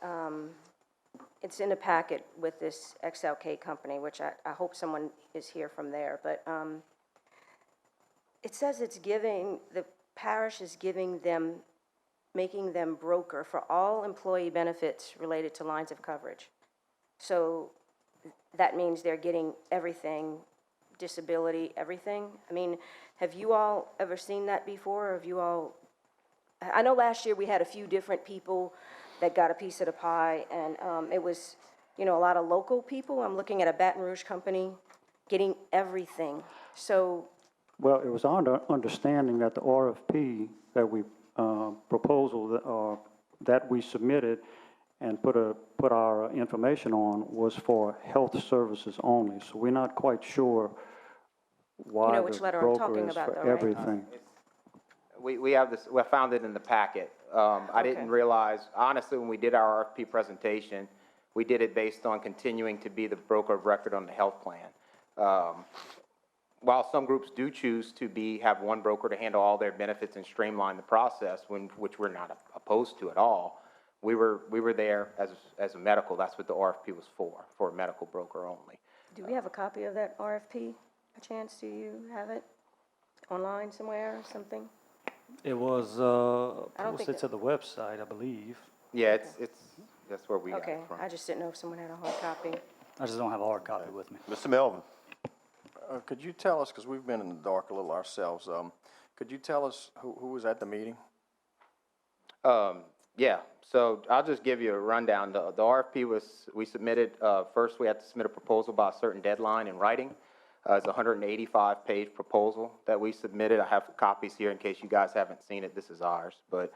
F: it's in a packet with this XLK company, which I hope someone is here from there, but it says it's giving, the parish is giving them, making them broker for all employee benefits related to lines of coverage. So that means they're getting everything, disability, everything. I mean, have you all ever seen that before? Or have you all, I know last year we had a few different people that got a piece of the pie, and it was, you know, a lot of local people. I'm looking at a Baton Rouge company getting everything. So,
R: Well, it was our understanding that the RFP that we, proposal that we submitted and put our information on was for health services only. So we're not quite sure why
F: you know which
R: the
F: letter I'm
R: broker
F: talking
R: is
F: about,
R: for
F: though, right?
R: everything.
S: We have this, we found it in the packet. I didn't realize, honestly, when we did our RFP presentation, we did it based on continuing to be the broker of record on the health plan. While some groups do choose to have one broker to handle all their benefits and streamline the process, which we're not opposed to at all, we were there as a medical. That's what the RFP was for a medical broker only.
F: Do we have a copy of that RFP, a chance? Do you have it online somewhere or something?
K: It was
F: I don't think
K: posted to the website, I believe.
S: Yeah, that's where we got
F: Okay,
S: it from.
F: I just didn't know if someone had a hard copy.
K: I just don't have a hard copy with me.
A: Mr. Melvin. Could you tell us, because we've been in the dark a little ourselves, could you tell us who was at the meeting?
S: Yeah, so I'll just give you a rundown. The RFP we submitted, first we had to submit a proposal by a certain deadline in writing. It's a 185-page proposal that we submitted. I have copies here in case you guys haven't seen it. This is ours, but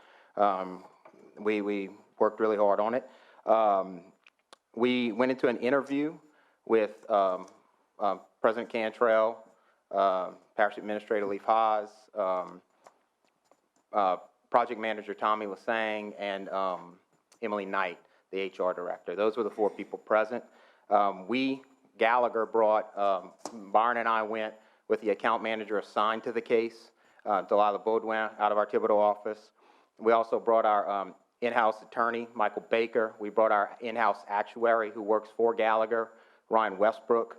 S: we worked really hard on it. We went into an interview with President Cantrell, Parish Administrator Leaf Haas, Project Manager Tommy Lasang, and Emily Knight, the HR Director. Those were the 4 people present. Gallagher brought, Byron and I went with the account manager assigned to the case, Delilah Baudouin, out of our Thibodeau office. We also brought our in-house attorney, Michael Baker. We brought our in-house actuary who works for Gallagher, Ryan Westbrook.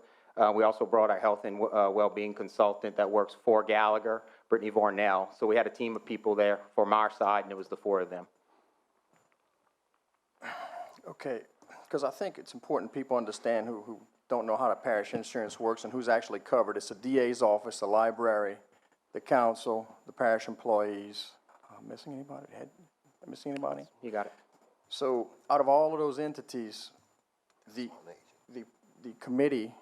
S: We also brought our health and well-being consultant that works for Gallagher, Brittany Vornell. So we had a team of people there from our side, and it was the 4 of them.
A: Okay, because I think it's important people understand who don't know how the parish insurance works and who's actually covered. It's the DA's office, the library, the council, the parish employees. Missing anybody? Missing anybody?
S: You got it.
A: So out of all of those entities, the committee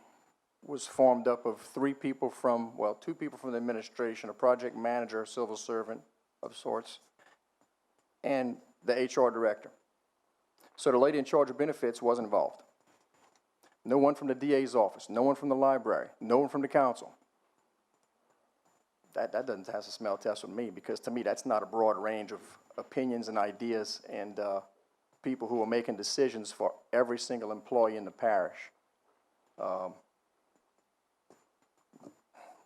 A: was formed up of 3 people from, well, 2 people from the administration, a project manager, a civil servant of sorts, and the HR director. So the lady in charge of benefits wasn't involved. No one from the DA's office, no one from the library, no one from the council. That doesn't pass a smell test with me, because to me that's not a broad range of opinions and ideas and people who are making decisions for every single employee in the parish.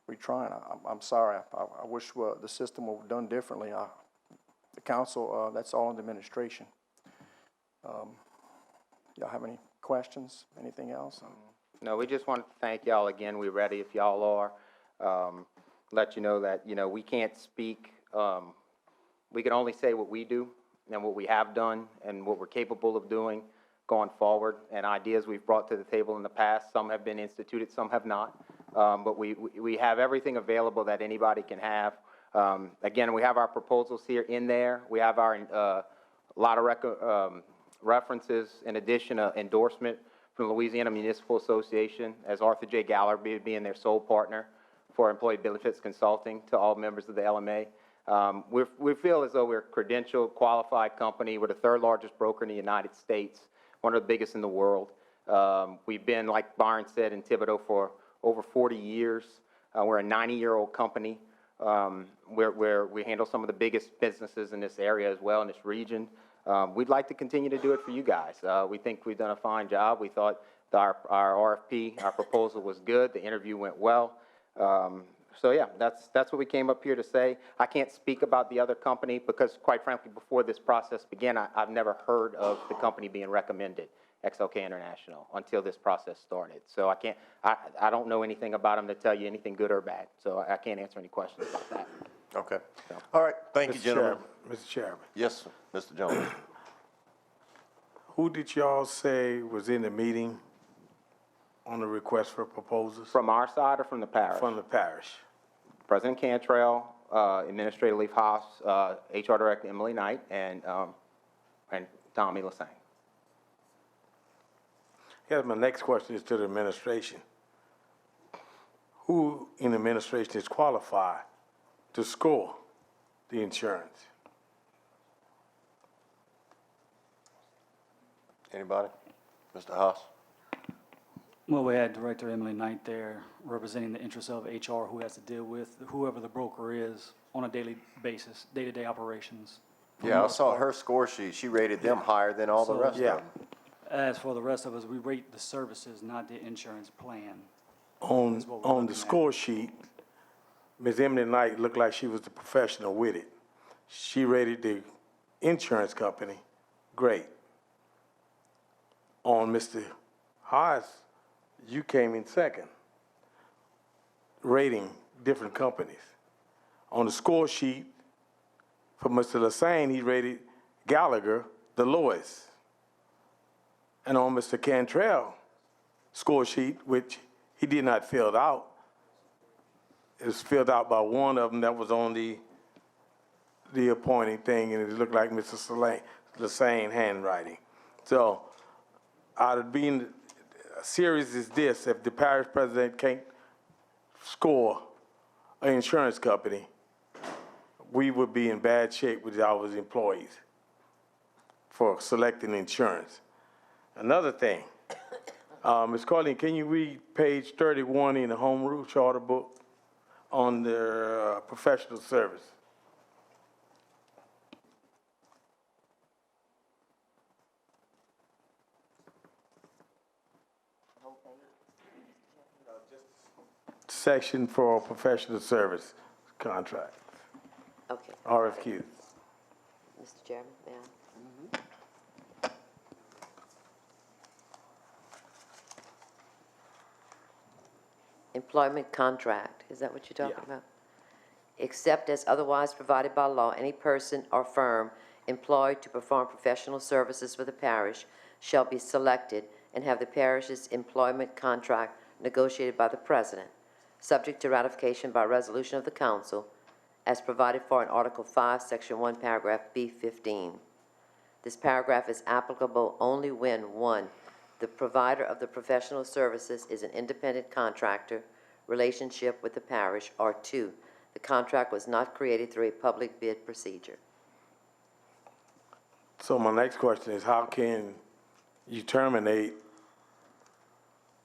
A: We're trying. I'm sorry. I wish the system were done differently. The council, that's all in the administration. Y'all have any questions? Anything else?
S: No, we just want to thank y'all again. We're ready if y'all are. Let you know that, we can't speak. We can only say what we do and what we have done and what we're capable of doing going forward, and ideas we've brought to the table in the past. Some have been instituted, some have not. But we have everything available that anybody can have. Again, we have our proposals here in there. We have our a lot of references, in addition, endorsement from the Louisiana Municipal Association as Arthur J. Gallagher being their sole partner for employee benefits consulting to all members of the LMA. We feel as though we're a credentialed, qualified company. We're the 3rd largest broker in the United States, one of the biggest in the world. We've been, like Byron said, in Thibodeau for over 40 years. We're a 90-year-old company. Where we handle some of the biggest businesses in this area as well, in this region. We'd like to continue to do it for you guys. We think we've done a fine job. We thought our RFP, our proposal was good. The interview went well. So yeah, that's what we came up here to say. I can't speak about the other company because, quite frankly, before this process began, I've never heard of the company being recommended. XLK International until this process started. So I don't know anything about them to tell you anything good or bad, so I can't answer any questions about that.
A: Okay. All right, thank you, gentlemen.
P: Mr. Chairman,
A: Yes, sir. Mr. Jones.
P: who did y'all say was in the meeting on the request for proposals?
S: From our side or from the parish?
P: From the parish.
S: President Cantrell, Administrator Leaf Haas, HR Director Emily Knight, and Tommy Lassang.
P: Yes, my next question is to the administration. Who in the administration is qualified to score the insurance?
A: Anybody? Mr. Haas?
K: Well, we had Director Emily Knight there representing the interests of HR, who has to deal with whoever the broker is on a daily basis, day-to-day operations.
A: Yeah, I saw her score sheet. She rated them higher than all the
K: So,
A: rest of them.
K: As for the rest of us, we rate the services, not the insurance plan.
P: On
K: That's what we're
P: the
K: looking at.
P: score sheet, Ms. Emily Knight looked like she was the professional with it. She rated the insurance company great. On Mr. Haas, you came in second, rating different companies. On the score sheet for Mr. Lassane, he rated Gallagher the lowest. And on Mr. Cantrell score sheet, which he did not fill out, it was filled out by one of them that was on the appointing thing, and it looked like Mr. Lassane handwriting. So, out of being serious as this, if the parish president can't score an insurance company, we would be in bad shape with our employees for selecting insurance. Another thing, Ms. Carlene, can you read page 31 in the Home Rule Charter book on the professional service? Section for professional service contract,
B: Okay.
P: RFQ.
B: Mr. Chairman, may I? Employment contract, is that what you're talking about? Except as otherwise provided by law, any person or firm employed to perform professional services for the parish shall be selected and have the parish's employment contract negotiated by the president, subject to ratification by resolution of the council, as provided for in Article 5, Section 1, Paragraph B15. This paragraph is applicable only when, 1, the provider of the professional services is an independent contractor relationship with the parish, or 2, the contract was not created through a public bid procedure.
P: So my next question is, how can you terminate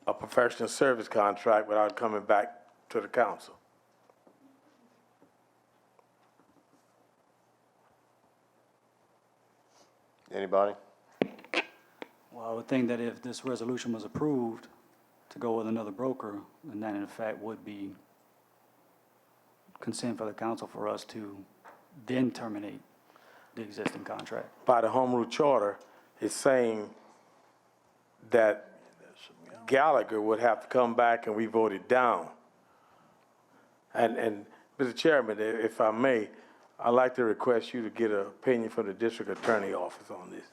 P: a professional service contract without coming back to the council?
A: Anybody?
K: Well, I would think that if this resolution was approved to go with another broker, then that in fact would be consent for the council for us to then terminate the existing contract.
P: By the Home Rule Charter, it's saying that Gallagher would have to come back and we voted down. And Mr. Chairman, if I may, I'd like to request you to get an opinion from the district attorney office on this.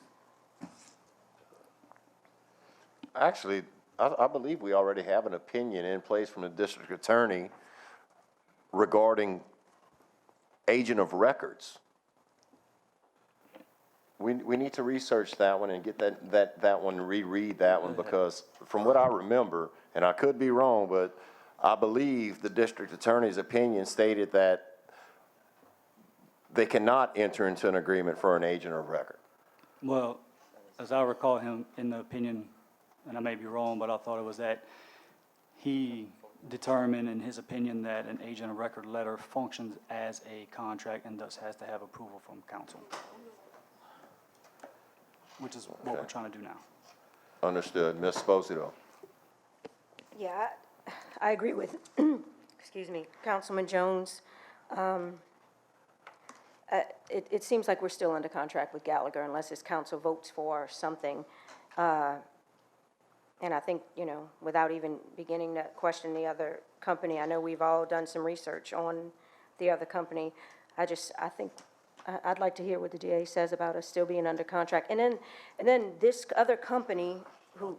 A: Actually, I believe we already have an opinion in place from the district attorney regarding agent of records. We need to research that one and get that one, reread that one, because from what I remember, and I could be wrong, but I believe the district attorney's opinion stated that they cannot enter into an agreement for an agent of record.
K: Well, as I recall him in the opinion, and I may be wrong, but I thought it was that he determined in his opinion that an agent of record letter functions as a contract and thus has to have approval from council, which is what we're trying to do now.
A: Understood. Ms. Sposito.
F: Yeah, I agree with, excuse me, Councilman Jones. It seems like we're still under contract with Gallagher unless this council votes for something. And I think, you know, without even beginning to question the other company, I know we've all done some research on the other company. I think, I'd like to hear what the DA says about us still being under contract. And then this other company, who,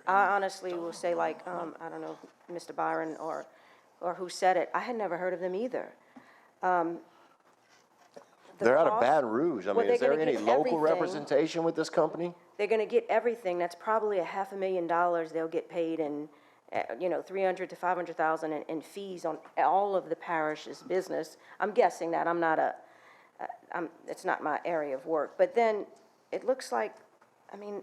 F: I honestly will say, like, I don't know, Mr. Byron or who said it, I had never heard of them either.
A: They're out of
F: cost-
A: Baton Rouge. I
F: well,
A: mean, is
F: they're
A: there
F: gonna
A: any
F: get
A: local
F: everything.
A: representation with this company?
F: They're gonna get everything. That's probably $500,000 they'll get paid in, you know, 300 to 500,000 in fees on all of the parish's business. I'm guessing that. It's not my area of work. But then it looks like, I mean,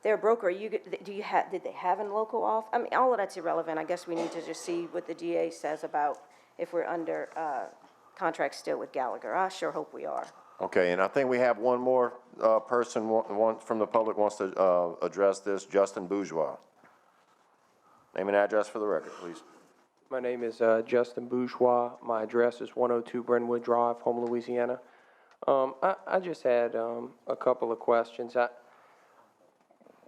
F: they're a broker. Did they have a local off? I mean, all of that's irrelevant. I guess we need to just see what the DA says about if we're under contract still with Gallagher. I sure hope we are.
A: Okay, and I think we have one more person, one from the public wants to address this, Justin Bourgeois. Name and address for the record, please.
T: My name is Justin Bourgeois. My address is 102 Brentwood Drive, Home, Louisiana. I just had a couple of questions.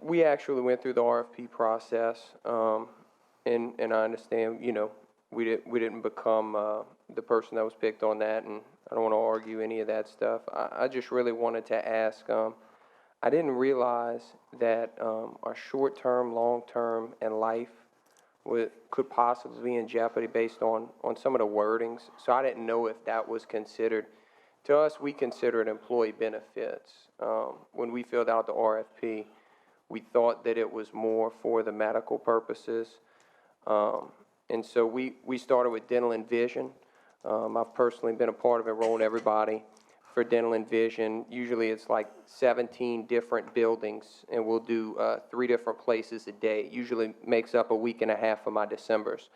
T: We actually went through the RFP process, and I understand, you know, we didn't become the person that was picked on that, and I don't want to argue any of that stuff. I just really wanted to ask, I didn't realize that our short-term, long-term, and life could possibly be in jeopardy based on some of the wordings. So I didn't know if that was considered. To us, we consider it employee benefits. When we filled out the RFP, we thought that it was more for the medical purposes. And so we started with dental and vision. I've personally been a part of enrolling everybody for dental and vision. Usually it's like 17 different buildings, and we'll do 3 different places a day. It usually makes up a week and a half of my Decembers.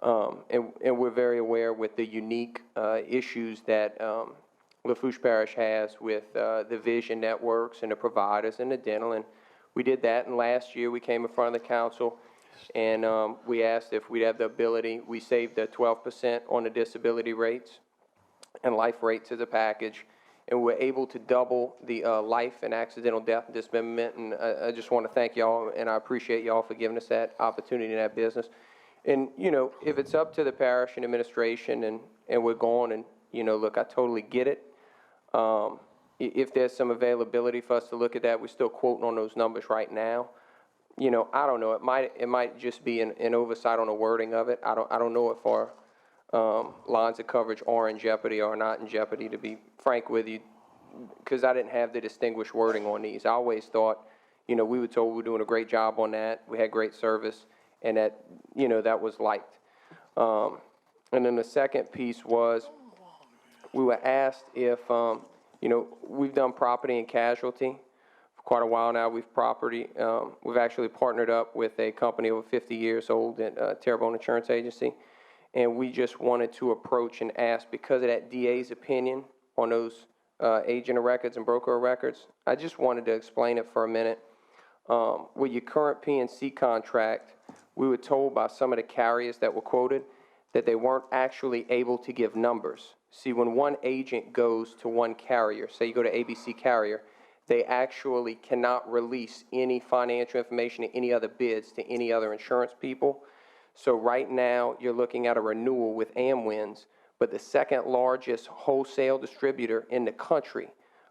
T: And we're very aware with the unique issues that Lafourche Parish has with the vision networks and the providers and the dental. And we did that, and last year we came in front of the council and we asked if we'd have the ability. We saved the 12% on the disability rates and life rates as a package, and we're able to double the life and accidental death and dismemberment. And I just want to thank y'all, and I appreciate y'all for giving us that opportunity in that business. And, you know, if it's up to the parish and administration and we're going, and, you know, look, I totally get it. If there's some availability for us to look at that, we're still quoting on those numbers right now. You know, I don't know. It might just be an oversight on the wording of it. I don't know if our lines of coverage are in jeopardy or not in jeopardy, to be frank with you, because I didn't have the distinguished wording on these. I always thought, you know, we were told we were doing a great job on that. We had great service, and that, you know, that was liked. And then the second piece was we were asked if, you know, we've done property and casualty for quite a while now. We've actually partnered up with a company over 50 years old, Terrebonne Insurance Agency. And we just wanted to approach and ask, because of that DA's opinion on those agent of records and broker of records, I just wanted to explain it for a minute. With your current PNC contract, we were told by some of the carriers that were quoted that they weren't actually able to give numbers. See, when one agent goes to one carrier, say you go to ABC Carrier, they actually cannot release any financial information or any other bids to any other insurance people. So right now, you're looking at a renewal with Amwins, but the second largest wholesale distributor in the country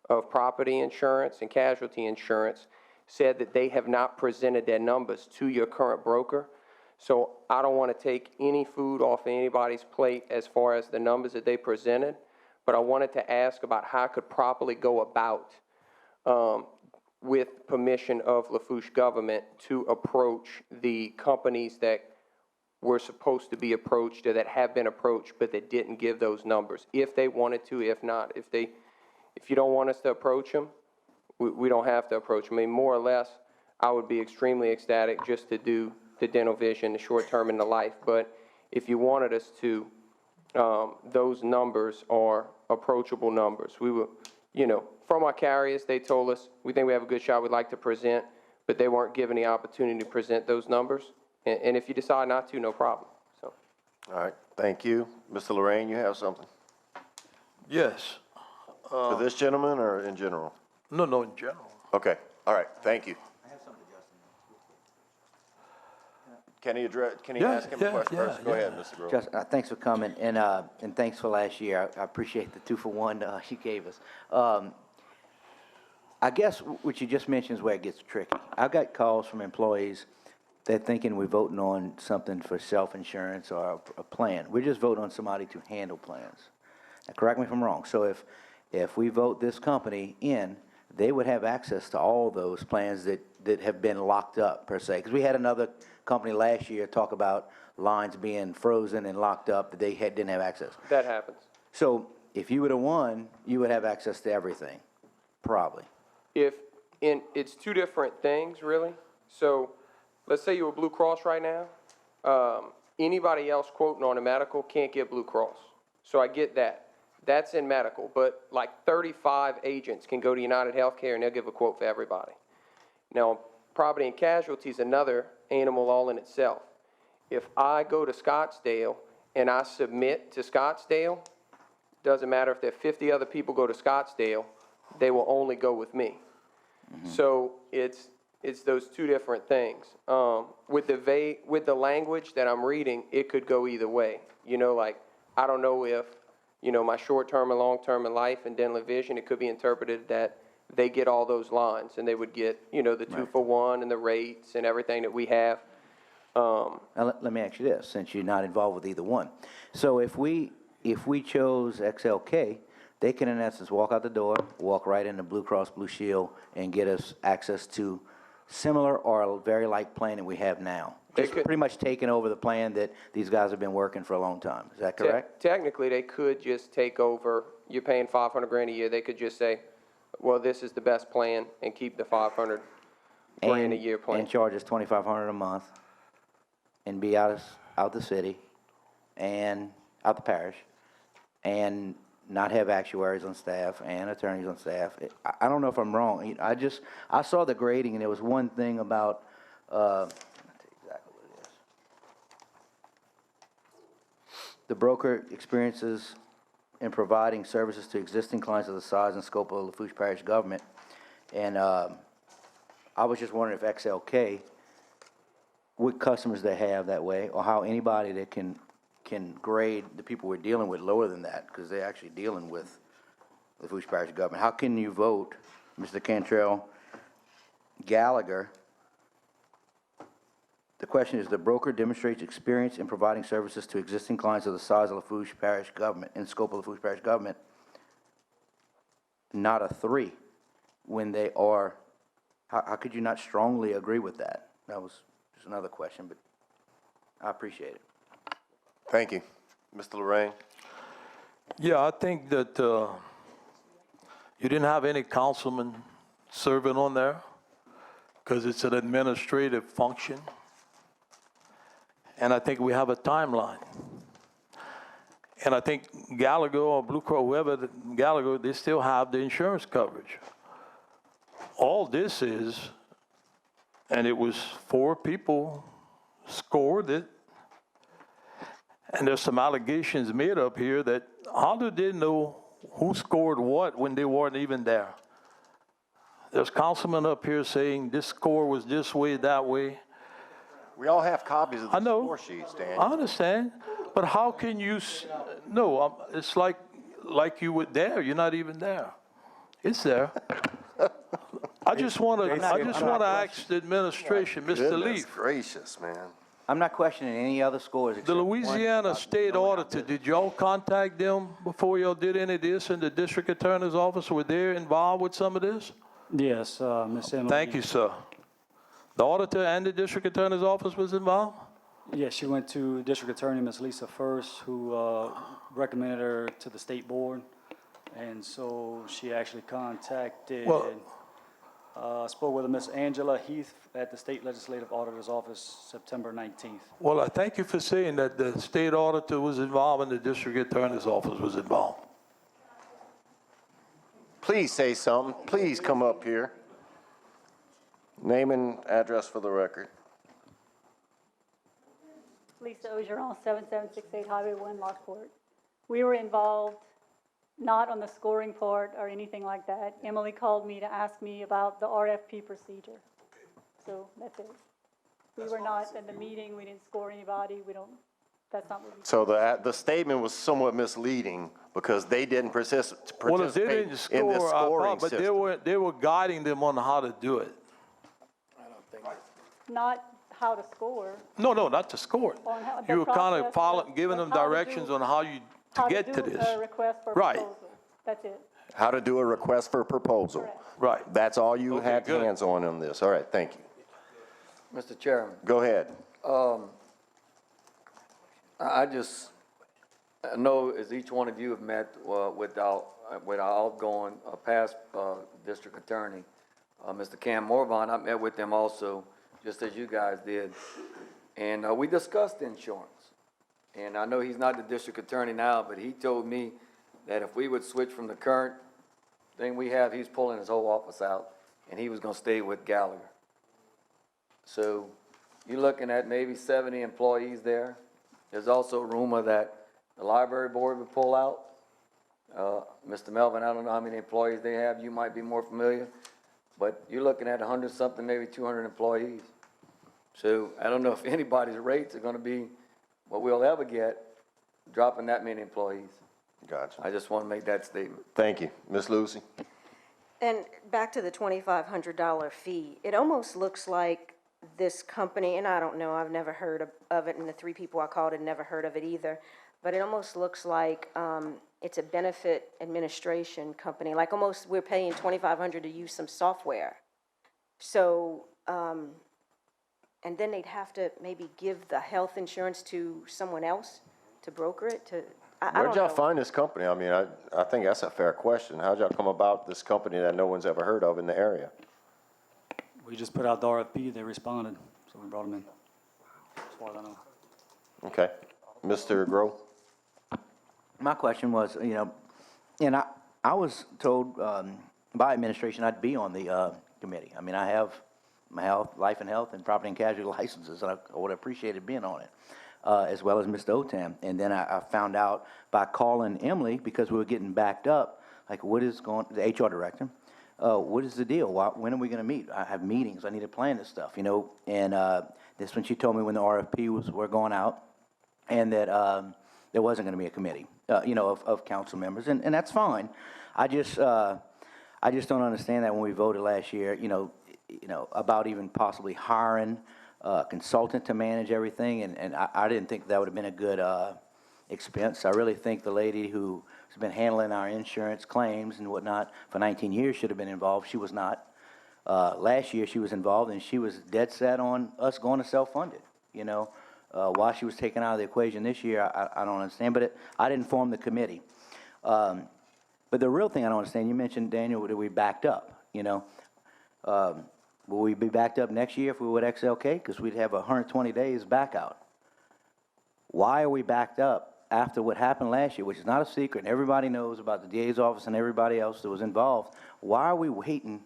T: of property insurance and casualty insurance said that they have not presented their numbers to your current broker. So I don't want to take any food off anybody's plate as far as the numbers that they presented, but I wanted to ask about how I could properly go about, with permission of Lafourche government, to approach the companies that were supposed to be approached or that have been approached but that didn't give those numbers, if they wanted to. If not, if you don't want us to approach them, we don't have to approach them. I mean, more or less, I would be extremely ecstatic just to do the dental vision, the short term, and the life. But if you wanted us to, those numbers are approachable numbers. We were, you know, from our carriers, they told us, we think we have a good shot, we'd like to present, but they weren't given the opportunity to present those numbers. And if you decide not to, no problem. So.
A: All right, thank you. Mr. Lorraine, you have something?
C: Yes.
A: For this gentleman or in general?
C: No, in general.
A: Okay, all right, thank you. Can he
C: Yeah,
A: ask him a question first? Go ahead, Mr. Grove.
E: Just, thanks for coming, and thanks for last year. I appreciate the 2-for-1 you gave us. I guess what you just mentioned is where it gets tricky. I've got calls from employees that thinking we're voting on something for self-insurance or a plan. We're just voting on somebody to handle plans. Now, correct me if I'm wrong. So if we vote this company in, they would have access to all those plans that have been locked up, per se. Because we had another company last year talk about lines being frozen and locked up that they didn't have access.
T: That happens.
E: So if you would have won, you would have access to everything, probably.
T: It's two different things, really. So let's say you're a Blue Cross right now. Anybody else quoting on a medical can't get Blue Cross. So I get that. That's in medical, but like 35 agents can go to United Healthcare and they'll give a quote for everybody. Now, property and casualty is another animal all in itself. If I go to Scottsdale and I submit to Scottsdale, doesn't matter if there are 50 other people go to Scottsdale, they will only go with me. So it's those two different things. With the language that I'm reading, it could go either way. You know, like, I don't know if, you know, my short-term and long-term in life and dental and vision, it could be interpreted that they get all those lines and they would get, you know, the 2-for-1 and the rates and everything that we have.
E: Now, let me ask you this, since you're not involved with either one. So if we chose XLK, they can in essence walk out the door, walk right into Blue Cross Blue Shield and get us access to similar or a very like plan that we have now. Just pretty much taking over the plan that these guys have been working for a long time. Is that correct?
T: Technically, they could just take over. You're paying $500,000 a year. They could just say, well, this is the best plan and keep the $500,000 a year plan.
E: And charge us $2,500 a month and be out the city and out the parish and not have actuaries on staff and attorneys on staff. I don't know if I'm wrong. I saw the grading and there was one thing about, I'll tell you exactly what it is. The broker experiences in providing services to existing clients of the size and scope of Lafourche Parish government. And I was just wondering if XLK, what customers they have that way, or how anybody that can grade the people we're dealing with lower than that, because they're actually dealing with the Lafourche Parish government. How can you vote, Mr. Cantrell, Gallagher? The question is, the broker demonstrates experience in providing services to existing clients of the size of Lafourche Parish government, in scope of Lafourche Parish government, not a 3, when they are, how could you not strongly agree with that? That was just another question, but I appreciate it.
A: Thank you. Mr. Lorraine?
C: Yeah, I think that you didn't have any councilman serving on there because it's an administrative function. And I think we have a timeline. And I think Gallagher or Blue Cross, whoever, Gallagher, they still have the insurance coverage. All this is, and it was 4 people scored it, and there's some allegations made up here that how do they know who scored what when they weren't even there? There's councilmen up here saying this score was this way, that way.
A: We all have copies of the score sheets, Dan.
C: I understand, but how can you, no, it's like you were there, you're not even there. It's there. I just want to ask the administration, Mr. Leaf.
A: Gracious, man.
E: I'm not questioning any other scores.
C: The Louisiana State Auditor, did y'all contact them before y'all did any of this in the district attorney's office? Were they involved with some of this?
K: Yes, Ms. Emily.
C: Thank you, sir. The auditor and the district attorney's office was involved?
K: Yes, she went to District Attorney Ms. Lisa First, who recommended her to the state board. And so she actually contacted, spoke with Ms. Angela Heath at the State Legislative Auditor's Office September 19th.
C: Well, I thank you for saying that the state auditor was involved and the district attorney's office was involved.
A: Please say something. Please come up here. Name and address for the record.
U: Lisa Ogeron, 7768 Highway 1, Lockport. We were involved not on the scoring part or anything like that. Emily called me to ask me about the RFP procedure. So that's it. We were not in the meeting, we didn't score anybody, we don't, that's not what we.
A: So the statement was somewhat misleading because they didn't
C: Well, if they
A: participate
C: didn't
A: in this
C: score,
A: scoring
C: but
A: system.
C: they were guiding them on how to do it.
U: Not how to score.
C: No, not to score it.
U: On how- the
C: You were kind of
U: process
C: following, giving
U: of
C: them
U: how to do-
C: directions on how you, to
U: How
C: get to
U: do
C: this.
U: a request for
C: Right.
U: proposal. That's it.
A: How to do a request for proposal.
C: Right.
A: That's all you
C: Okay,
A: had
C: good.
A: hands on this. All right, thank you.
N: Mr. Chairman,
A: Go ahead.
N: I just, I know as each one of you have met with our outgoing, past district attorney, Mr. Cam Morvon, I met with them also, just as you guys did. And we discussed insurance. And I know he's not the district attorney now, but he told me that if we would switch from the current thing we have, he's pulling his whole office out, and he was gonna stay with Gallagher. So you're looking at maybe 70 employees there. There's also a rumor that the library board would pull out. Mr. Melvin, I don't know how many employees they have, you might be more familiar, but you're looking at 100-something, maybe 200 employees. So I don't know if anybody's rates are gonna be what we'll ever get, dropping that many employees.
A: Gotcha.
N: I just want to make that statement.
A: Thank you. Ms. Lucy?
F: And back to the $2,500 fee, it almost looks like this company, and I don't know, I've never heard of it, and the three people I called had never heard of it either, but it almost looks like it's a benefit administration company, like almost we're paying $2,500 to use some software. So, and then they'd have to maybe give the health insurance to someone else to broker it, to, I
A: Where'd
F: don't
A: y'all
F: know.
A: find this company? I mean, I think that's a fair question. How'd y'all come about this company that no one's ever heard of in the area?
K: We just put out the RFP, they responded, so we brought them in. As far as I know.
A: Okay. Mr. Groh?
E: My question was, and I was told by administration I'd be on the committee. I mean, I have my life and health and property and casualty licenses, and I would have appreciated being on it, as well as Mr. Otam. And then I found out by calling Emily, because we were getting backed up, like what is going, the HR director, what is the deal? When are we going to meet? I have meetings. I need to plan this stuff, And this when she told me when the RFP were going out, and that there wasn't going to be a committee, of council members, and that's fine. I just don't understand that when we voted last year, about even possibly hiring a consultant to manage everything, and I didn't think that would have been a good expense. I really think the lady who's been handling our insurance claims and whatnot for 19 years should have been involved. She was not. Last year she was involved, and she was dead set on us going to self-funded, Why she was taken out of the equation this year, I don't understand, but I didn't form the committee. But the real thing I don't understand, you mentioned, Daniel, that we backed up, Will we be backed up next year if we would XLK? Because we'd have 120 days back out. Why are we backed up after what happened last year, which is not a secret, and everybody knows about the DA's office and everybody else that was involved? Why are we waiting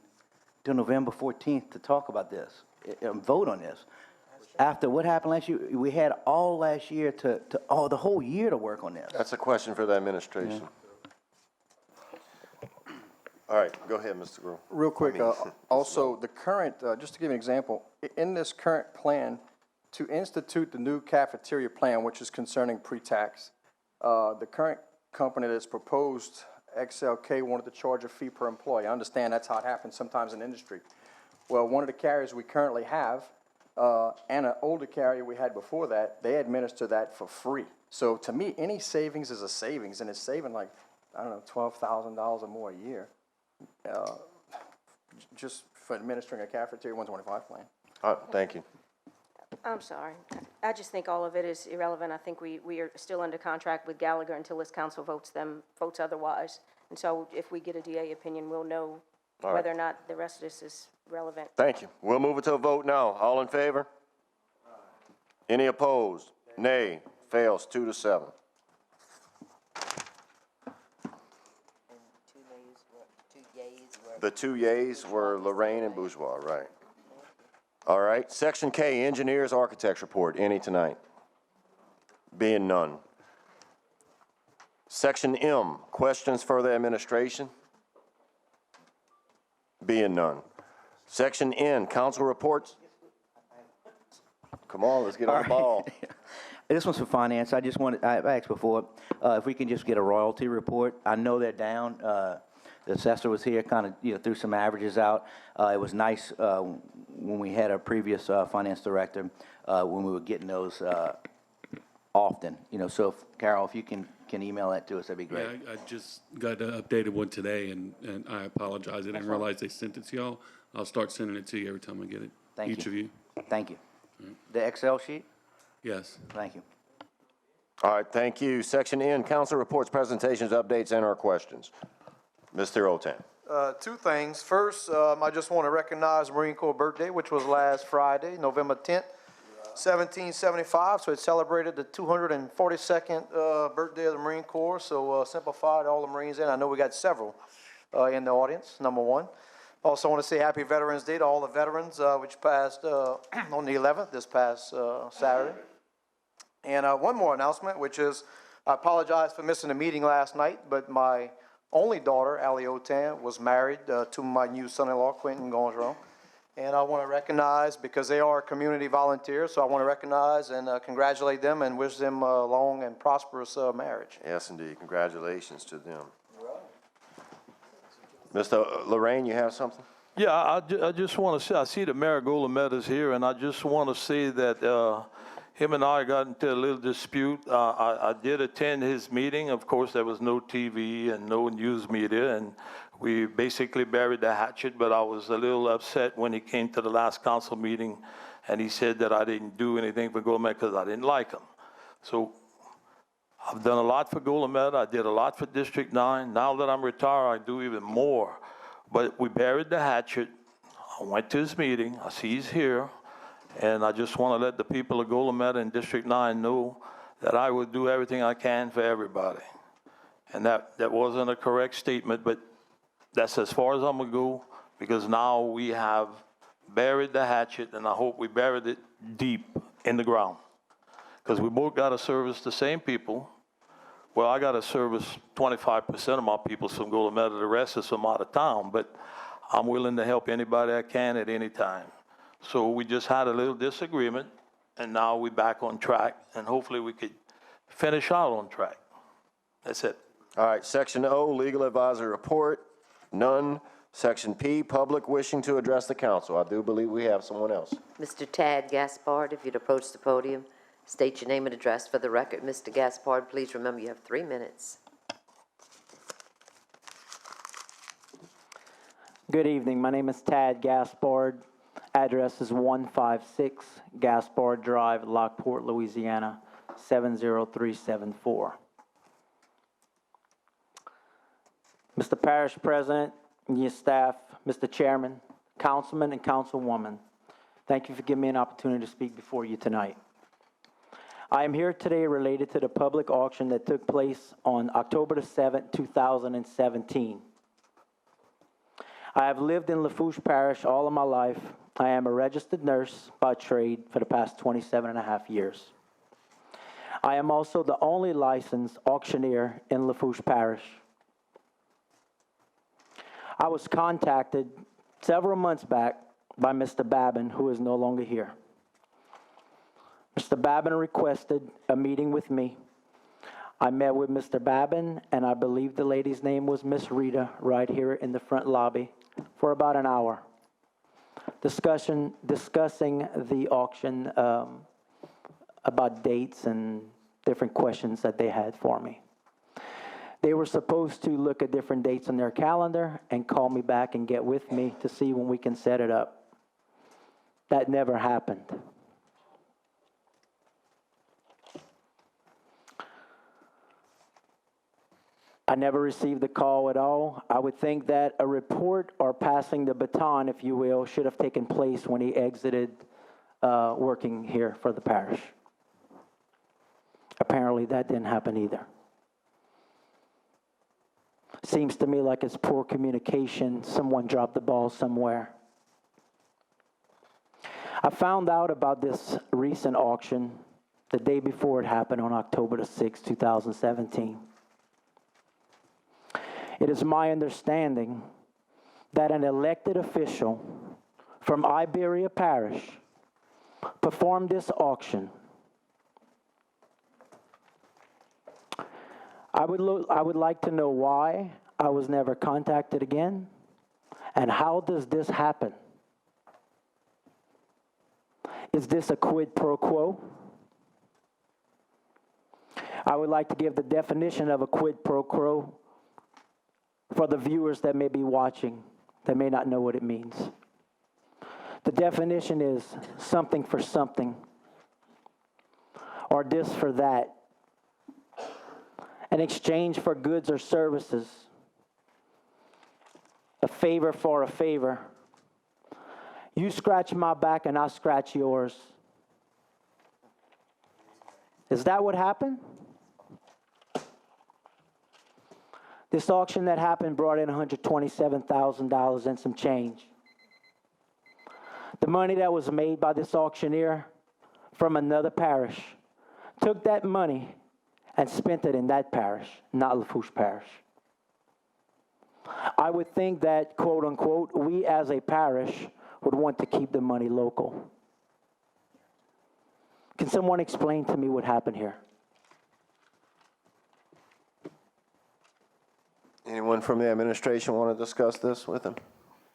E: till November 14th to talk about this and vote on this? After what happened last year, we had all last year the whole year to work on this.
A: That's a question for the administration. All right, go ahead, Mr. Groh.
H: Real quick, also, the current, just to give you an example, in this current plan, to institute the new cafeteria plan, which is concerning pre-tax, the current company that's proposed, XLK, wanted to charge a fee per employee. I understand that's how it happens sometimes in industry. Well, one of the carriers we currently have, and an older carrier we had before that, they administer that for free. So to me, any savings is a savings, and it's saving like, I don't know, $12,000 or more a year. Just for administering a cafeteria 125 plan.
A: Thank you.
F: I'm sorry. I just think all of it is irrelevant. I think we are still under contract with Gallagher until this council votes otherwise. And so if we get a DA opinion, we'll know whether or not the rest of this is relevant.
A: Thank you. We'll move it to a vote now. All in favor? Any opposed? Nay. Fails 2-7. The two yays were Lorraine and Bourgeois, right. All right, Section K, Engineers Architects Report, any tonight? Being none. Section M, Questions for the Administration? Being none. Section N, Council Reports? Come on, let's get on the ball.
E: This one's for finance. I just wanted, I asked before, if we can just get a royalty report. I know they're down. The assessor was here, kind of, threw some averages out. It was nice when we had our previous finance director, when we were getting those often. So if, Carol, if you can email that to us, that'd be great.
I: Yeah, I just got an updated one today, and I apologize. I didn't realize they sent it to y'all. I'll start sending it to you every time I get it.
E: Thank
I: Each
E: you.
I: of you.
E: Thank you. The Excel sheet?
I: Yes.
E: Thank you.
A: All right, thank you. Section N, council reports, presentations, updates, and/or questions. Mr. Otan.
O: Two things. First, I just want to recognize Marine Corps birthday, which was last Friday, November 10th, 1775. So it celebrated the 242nd birthday of the Marine Corps. So simplified all the Marines in. I know we got several in the audience, number one. Also want to say Happy Veterans Day to all the veterans, which passed on the 11th, this past Saturday. And one more announcement, which is, I apologize for missing the meeting last night, but my only daughter, Allie Otan, was married to my new son-in-law, Quentin Gongeron. And I want to recognize, because they are community volunteers, so I want to recognize and congratulate them and wish them a long and prosperous marriage.
A: Yes, indeed. Congratulations to them. Mr. Lorraine, you have something?
C: Yeah, I just want to say, I see that Mayor Golomet is here, and I just want to say that him and I got into a little dispute. I did attend his meeting. Of course, there was no TV and no news media, and we basically buried the hatchet, but I was a little upset when he came to the last council meeting, and he said that I didn't do anything for Golomet because I didn't like him. So I've done a lot for Golomet. I did a lot for District 9. Now that I'm retired, I do even more. But we buried the hatchet. I went to his meeting. I see he's here. And I just want to let the people of Golomet and District 9 know that I will do everything I can for everybody. And that wasn't a correct statement, but that's as far as I'm going to go, because now we have buried the hatchet, and I hope we buried it deep in the ground. Because we both got to service the same people. Well, I got to service 25% of my people from Golomet, the rest is from out of town, but I'm willing to help anybody I can at any time. So we just had a little disagreement, and now we're back on track, and hopefully we could finish out on track. That's it.
A: All right, Section O, legal advisory report, none. Section P, public wishing to address the council. I do believe we have someone else.
B: Mr. Tad Gaspard, if you'd approach the podium, state your name and address for the record. Mr. Gaspard, please remember you have 3 minutes.
V: Good evening. My name is Tad Gaspard. Address is 156 Gaspard Drive, Lockport, Louisiana, 70374. Mr. Parish President and your staff, Mr. Chairman, Councilman and Councilwoman, thank you for giving me an opportunity to speak before you tonight. I am here today related to the public auction that took place on October the 7th, 2017. I have lived in Lafourche Parish all of my life. I am a registered nurse by trade for the past 27.5 years. I am also the only licensed auctioneer in Lafourche Parish. I was contacted several months back by Mr. Babin, who is no longer here. Mr. Babin requested a meeting with me. I met with Mr. Babin, and I believe the lady's name was Miss Rita, right here in the front lobby, for about an hour, discussing the auction, about dates and different questions that they had for me. They were supposed to look at different dates on their calendar and call me back and get with me to see when we can set it up. That never happened. I never received a call at all. I would think that a report or passing the baton, if you will, should have taken place when he exited working here for the parish. Apparently that didn't happen either. Seems to me like it's poor communication. Someone dropped the ball somewhere. I found out about this recent auction the day before it happened on October the 6th, 2017. It is my understanding that an elected official from Iberia Parish performed this auction. I would like to know why I was never contacted again, and how does this happen? Is this a quid pro quo? I would like to give the definition of a quid pro quo for the viewers that may be watching, that may not know what it means. The definition is something for something, or this for that, an exchange for goods or services, a favor for a favor. You scratch my back and I scratch yours. Is that what happened? This auction that happened brought in $127,000 and some change. The money that was made by this auctioneer from another parish took that money and spent it in that parish, not Lafourche Parish. I would think that, quote unquote, we as a parish would want to keep the money local. Can someone explain to me what happened here?
A: Anyone from the administration want to discuss this with him?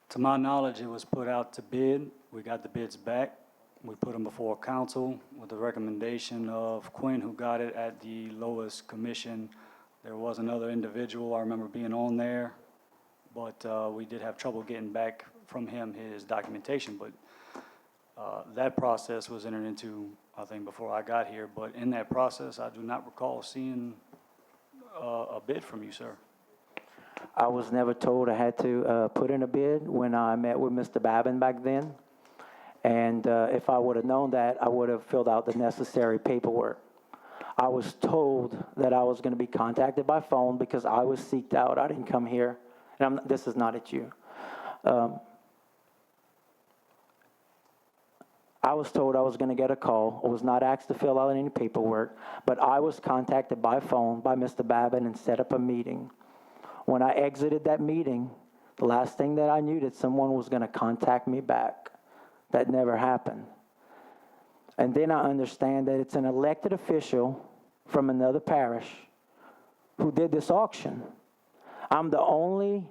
K: To my knowledge, it was put out to bid. We got the bids back. We put them before council with the recommendation of Quinn, who got it at the lowest commission. There was another individual, I remember being on there, but we did have trouble getting back from him his documentation. But that process was entered into, I think, before I got here. But in that process, I do not recall seeing a bid from you, sir.
V: I was never told I had to put in a bid when I met with Mr. Babin back then. And if I would have known that, I would have filled out the necessary paperwork. I was told that I was going to be contacted by phone because I was seeked out. I didn't come here. And this is not at you. I was told I was going to get a call. I was not asked to fill out any paperwork, but I was contacted by phone by Mr. Babin and set up a meeting. When I exited that meeting, the last thing that I knew that someone was going to contact me back. That never happened. And then I understand that it's an elected official from another parish who did this auction. I'm the only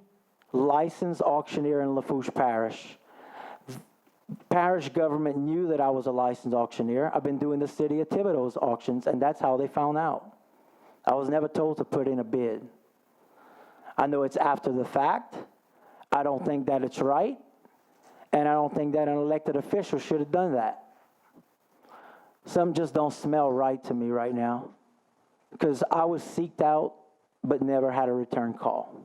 V: licensed auctioneer in Lafourche Parish. Parish government knew that I was a licensed auctioneer. I've been doing the city of Thibodeau's auctions, and that's how they found out. I was never told to put in a bid. I know it's after the fact. I don't think that it's right. And I don't think that an elected official should have done that. Some just don't smell right to me right now. Because I was seeked out, but never had a return call.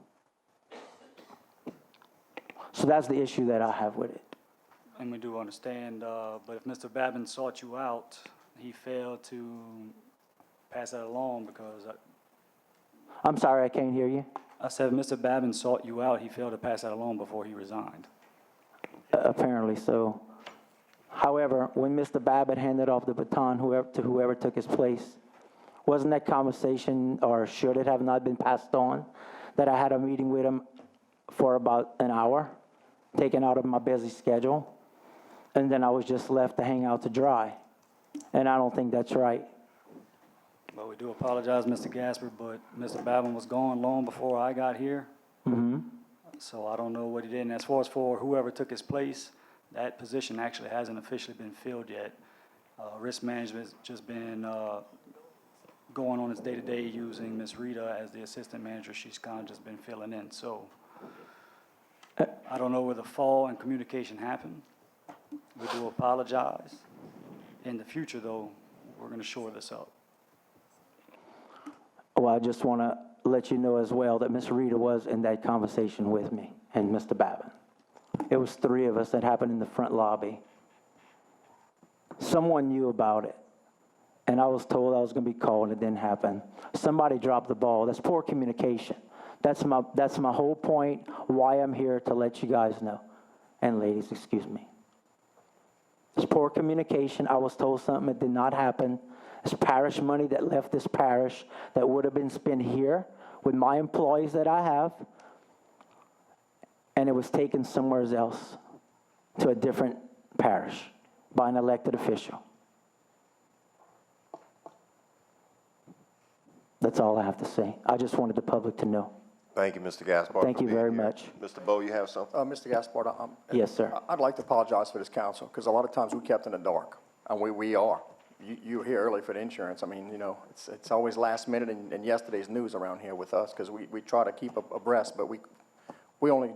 V: So that's the issue that I have with it.
K: And we do understand, but if Mr. Babin sought you out, he failed to pass that along because...
V: I'm sorry, I can't hear you.
K: I said, Mr. Babin sought you out, he failed to pass that along before he resigned.
V: Apparently so. However, when Mr. Babbitt handed off the baton to whoever took his place, wasn't that conversation, or should it have not been passed on, that I had a meeting with him for about an hour, taken out of my busy schedule, and then I was just left to hang out to dry? And I don't think that's right.
K: But we do apologize, Mr. Gasper, but Mr. Babin was gone long before I got here.
V: Mm-hmm.
K: So I don't know what he did. And as far as for whoever took his place, that position actually hasn't officially been filled yet. Risk management's just been going on its day-to-day using Ms. Rita as the assistant manager. She's kind of just been filling in. So I don't know where the fall in communication happened. We do apologize. In the future, though, we're going to shore this up.
V: Well, I just want to let you know as well that Ms. Rita was in that conversation with me and Mr. Babin. It was three of us that happened in the front lobby. Someone knew about it, and I was told I was going to be called, and it didn't happen. Somebody dropped the ball. That's poor communication. That's my whole point, why I'm here, to let you guys know. And ladies, excuse me. It's poor communication. I was told something that did not happen. It's parish money that left this parish that would have been spent here with my employees that I have, and it was taken somewhere else to a different parish. by an elected official. That's all I have to say. I just wanted the public to know.
A: Thank you, Mr. Gaspard.
V: Thank
A: for
V: you
A: being
V: very
A: here.
V: much.
A: Mr. Bo, you have something?
H: Mr. Gaspard,
V: Yes, sir.
H: I'd like to apologize for this council, because a lot of times we kept in the dark, and we are. You were here early for the insurance. I mean, you know, it's always last minute and yesterday's news around here with us, because we try to keep abreast, but we only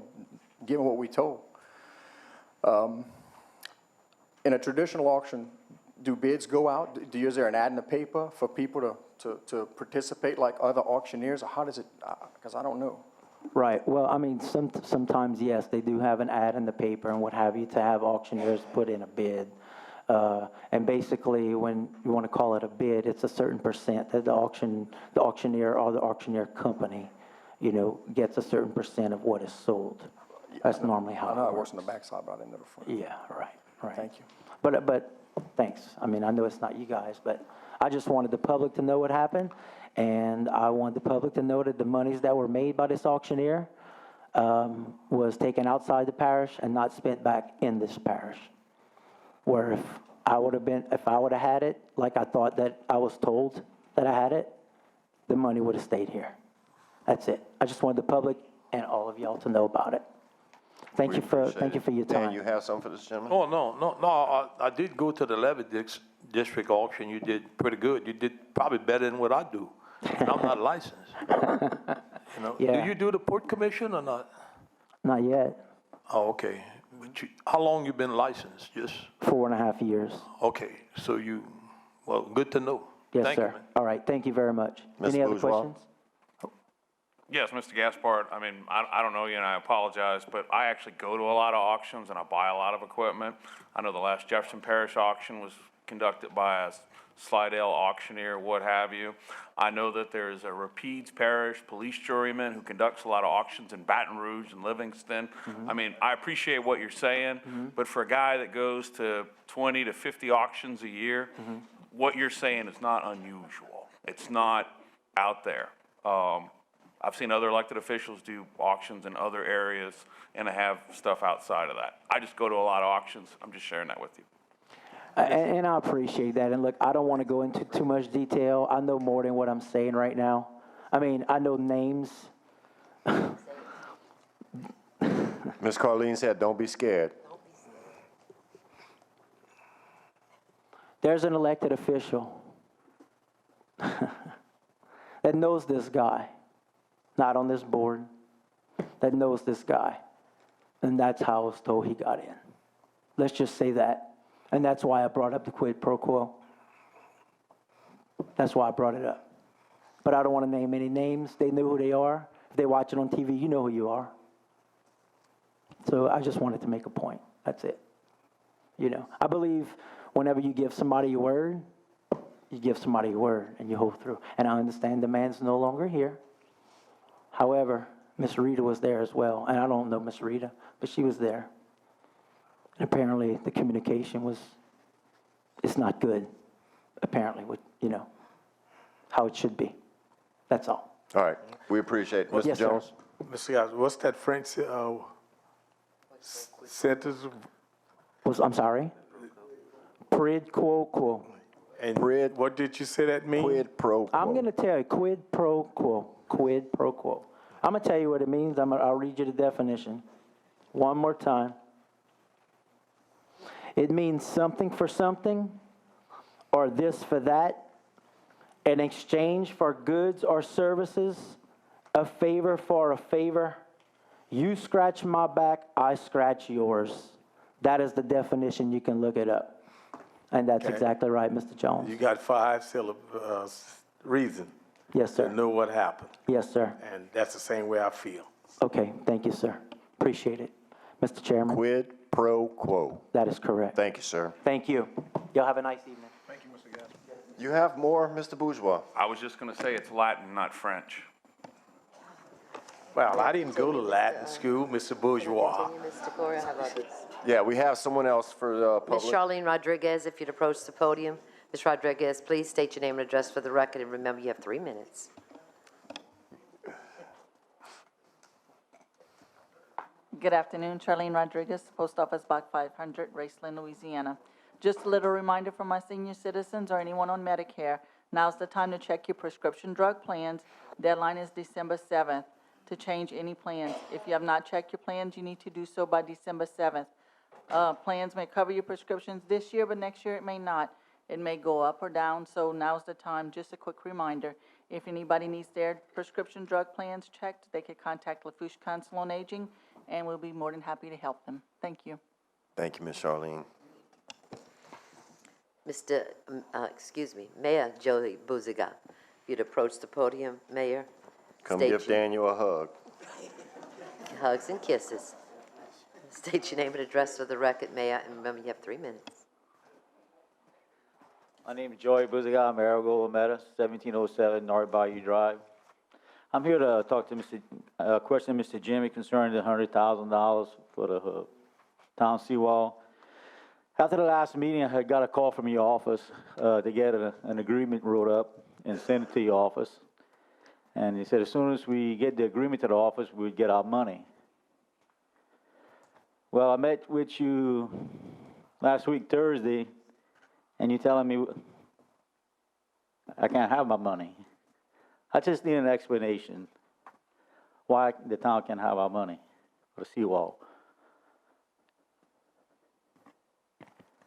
H: give them what we told. In a traditional auction, do bids go out? Is there an ad in the paper for people to participate like other auctioneers, or how does it, because I don't know.
V: Right. Well, I mean, sometimes, yes, they do have an ad in the paper and what have you to have auctioneers put in a bid. And basically, when you want to call it a bid, it's a certain percent that the auctioneer or the auctioneer company, you know, gets a certain percent of what is sold. That's normally how it works.
H: I know it works on the backside, but I didn't know the front.
V: Yeah, right.
H: Thank you.
V: But thanks. I mean, I know it's not you guys, but I just wanted the public to know what happened, and I want the public to know that the monies that were made by this auctioneer was taken outside the parish and not spent back in this parish. Where if I would have had it, like I thought that I was told that I had it, the money would have stayed here. That's it. I just wanted the public and all of y'all to know about it. Thank you for your time.
A: Dan, you have something for this gentleman?
C: Oh, no, I did go to the Levy District auction. You did pretty good. You did probably better than what I do. And I'm not licensed. You know,
V: Yeah.
C: do you do the Port Commission or not?
V: Not yet.
C: Oh, okay. But how long you been licensed? Just
V: 4.5 years.
C: okay. So well, good to know.
V: Yes,
C: Thank
V: sir.
C: you, man.
V: All right, thank you very much.
A: Mr.
V: Any other
A: Bourgeois?
V: questions?
Q: Yes, Mr. Gaspard, I mean, I don't know you and I apologize, but I actually go to a lot of auctions and I buy a lot of equipment. I know the last Jefferson Parish auction was conducted by a Slidell auctioneer, what have you. I know that there's a Rapides Parish police juryman who conducts a lot of auctions in Baton Rouge and Livingston. I mean, I appreciate what you're saying, but for a guy that goes to 20 to 50 auctions a year, what you're saying is not unusual. It's not out there. I've seen other elected officials do auctions in other areas and have stuff outside of that. I just go to a lot of auctions. I'm just sharing that with you.
V: And I appreciate that. And look, I don't want to go into too much detail. I know more than what I'm saying right now. I mean, I know names.
A: Ms. Carlene said, don't be scared.
V: There's an elected official that knows this guy, not on this board, that knows this guy. And that's how I was told he got in. Let's just say that. And that's why I brought up the quid pro quo. That's why I brought it up. But I don't want to name any names. They know who they are. If they watch it on TV, you know who you are. So I just wanted to make a point. That's it. You know, I believe whenever you give somebody your word, you give somebody your word and you hold through. And I understand the man's no longer here. However, Miss Rita was there as well. And I don't know Miss Rita, but she was there. And apparently the communication it's not good, apparently, with, you know, how it should be. That's all.
A: All right, we appreciate it. Mr.
V: Yes, sir.
A: Jones?
P: Mr. Guys, what's that French sentence?
V: I'm sorry? Quid pro quo.
P: And what did you say that means?
A: Quid pro quo.
V: I'm going to tell you, quid pro quo. Quid pro quo. I'm going to tell you what it means. I'll read you the definition one more time. It means something for something, or this for that, in exchange for goods or services, a favor for a favor. You scratch my back, I scratch yours. That is the definition. You can look it up. And that's exactly right, Mr. Jones.
P: You got 5 syllables reason
V: Yes, sir.
P: to know what happened.
V: Yes, sir.
P: And that's the same way I feel.
V: Okay, thank you, sir. Appreciate it. Mr. Chairman?
A: Quid pro quo.
V: That is correct.
A: Thank you, sir.
V: Thank you. Y'all have a nice evening.
A: You have more, Mr. Bourgeois?
Q: I was just going to say it's Latin, not French.
P: Well, I didn't go to Latin school, Mr. Bourgeois.
B: Mr. Cora, how about this?
A: Yeah, we have someone else for the
B: Ms.
A: public.
B: Charlene Rodriguez, if you'd approach the podium. Ms. Rodriguez, please state your name and address for the record, and remember, you have 3 minutes.
J: Good afternoon, Charlene Rodriguez, Post Office Box 500, Raceland, Louisiana. Just a little reminder for my senior citizens or anyone on Medicare, now's the time to check your prescription drug plans. Deadline is December 7th to change any plans. If you have not checked your plans, you need to do so by December 7th. Plans may cover your prescriptions this year, but next year it may not. It may go up or down, so now's the time. Just a quick reminder, if anybody needs their prescription drug plans checked, they could contact Lafourche Council on Aging, and we'll be more than happy to help them. Thank you.
A: Thank you, Ms. Charlene.
B: Mayor Joey Buziga. If you'd approach the podium, Mayor.
A: Come
B: state
A: give
B: your-
A: Daniel a hug.
B: Hugs and kisses. State your name and address for the record, Mayor, and remember you have 3 minutes.
V: My name is Joey Buziga, Marigold Lametta, 1707 North Bayou Drive. I'm here to talk to question Mr. Jimmy concerning the $100,000 for the town seawall. After the last meeting, I had got a call from your office to get an agreement wrote up and sent it to your office. And he said as soon as we get the agreement to the office, we'd get our money. Well, I met with you last week, Thursday, and you're telling me I can't have my money. I just need an explanation why the town can't have our money for the seawall.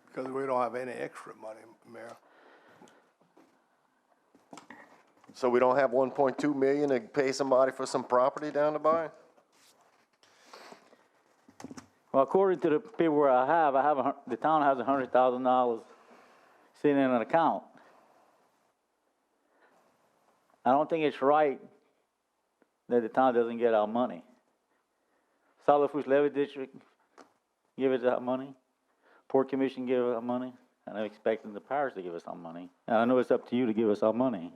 L: Because we don't have any extra money, Mayor.
A: So we don't have 1.2 million to pay somebody for some property down the bay?
V: Well, according to the paperwork I have the town has $100,000 sitting in an account. I don't think it's right that the town doesn't get our money. South Lafourche Levy District give us that money. Port Commission give us our money. And I'm expecting the parish to give us some money. And I know it's up to you to give us our money.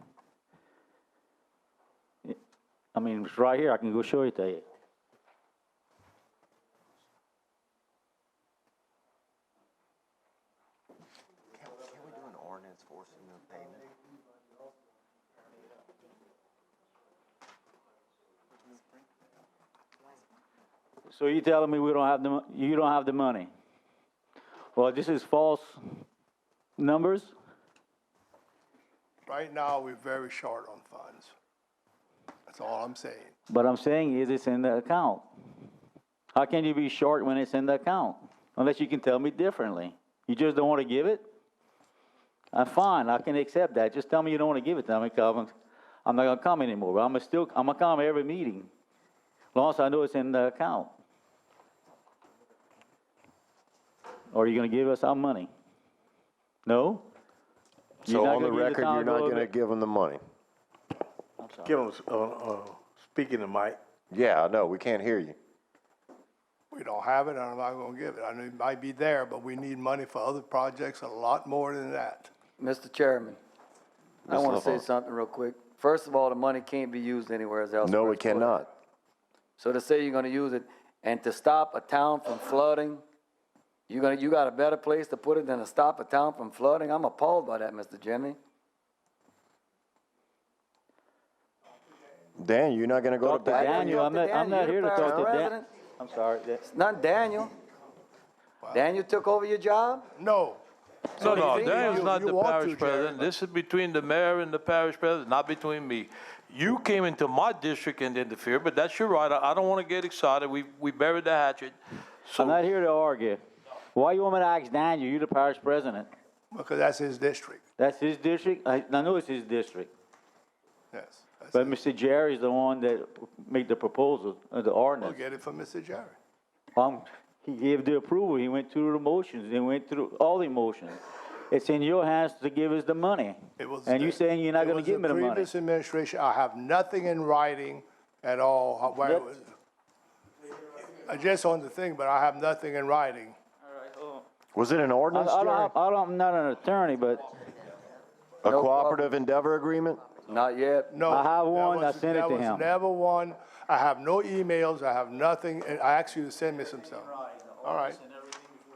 V: I mean, it's right here. I can go show it to you.
A: Can we do an ordinance forcing the payment?
V: So you telling me we don't have you don't have the money? Well, this is false numbers.
L: Right now, we're very short on funds. That's all I'm saying.
V: But I'm saying is it's in the account. How can you be short when it's in the account? Unless you can tell me differently. You just don't want to give it? I'm fine, I can accept that. Just tell me you don't want to give it to me, because I'm not going to come anymore. I'm going to come every meeting, as long as I know it's in the account. Or are you going to give us our money? No?
A: So on the record, you're not going to give them the money?
P: Give them, speaking to Mike.
A: Yeah, I know, we can't hear you.
L: We don't have it, and I'm not gonna give it. I know it might be there, but we need money for other projects, a lot more than that.
N: Mr. Chairman, I
A: Mr.
N: want to say
A: LaFont.
N: something real quick. First of all, the money can't be used anywhere else.
A: No,
N: where
A: it
N: it's put.
A: cannot.
N: So to say you're gonna use it, and to stop a town from flooding, you got a better place to put it than to stop a town from flooding? I'm appalled by that, Mr. Jimmy.
A: Dan, you're not going to go to bat?
V: Daniel, I'm not here to talk to Dan.
N: President.
V: I'm sorry.
N: It's not Daniel. Daniel took over your job?
L: No.
C: No, no,
L: you-
C: Daniel's
L: you-
C: not
L: you
C: the
L: want
C: parish
L: to, Jerry,
C: president. This is between the mayor and the parish president, not between me. You came into my district and interfered, but that's your right. I don't want to get excited. We buried the hatchet.
V: I'm not here to argue. Why you want me to ask Daniel? You're the parish president.
L: Because that's his district,
V: That's his district? I know it's his district.
L: yes.
V: But Mr. Jerry's the one that made the proposal, the
L: We'll
V: ordinance.
L: get it from Mr. Jerry.
V: He gave the approval, he went through the motions, he went through all the motions. It's in your hands to give us the money.
L: It was
V: And you
L: the-
V: saying you're not
L: it
V: gonna
L: was
V: give me the money.
L: Previous administration, I have nothing in writing at all. Just on the thing, but I have nothing in writing.
A: Was it an ordinance, Jerry?
V: I'm not an attorney, but
A: A cooperative endeavor agreement?
N: Not yet.
L: No.
V: I have
L: that
V: one, I
L: was-
V: sent it to
L: That
V: him.
L: was never one. I have no emails, I have nothing, and I asked you to send me some stuff. All right.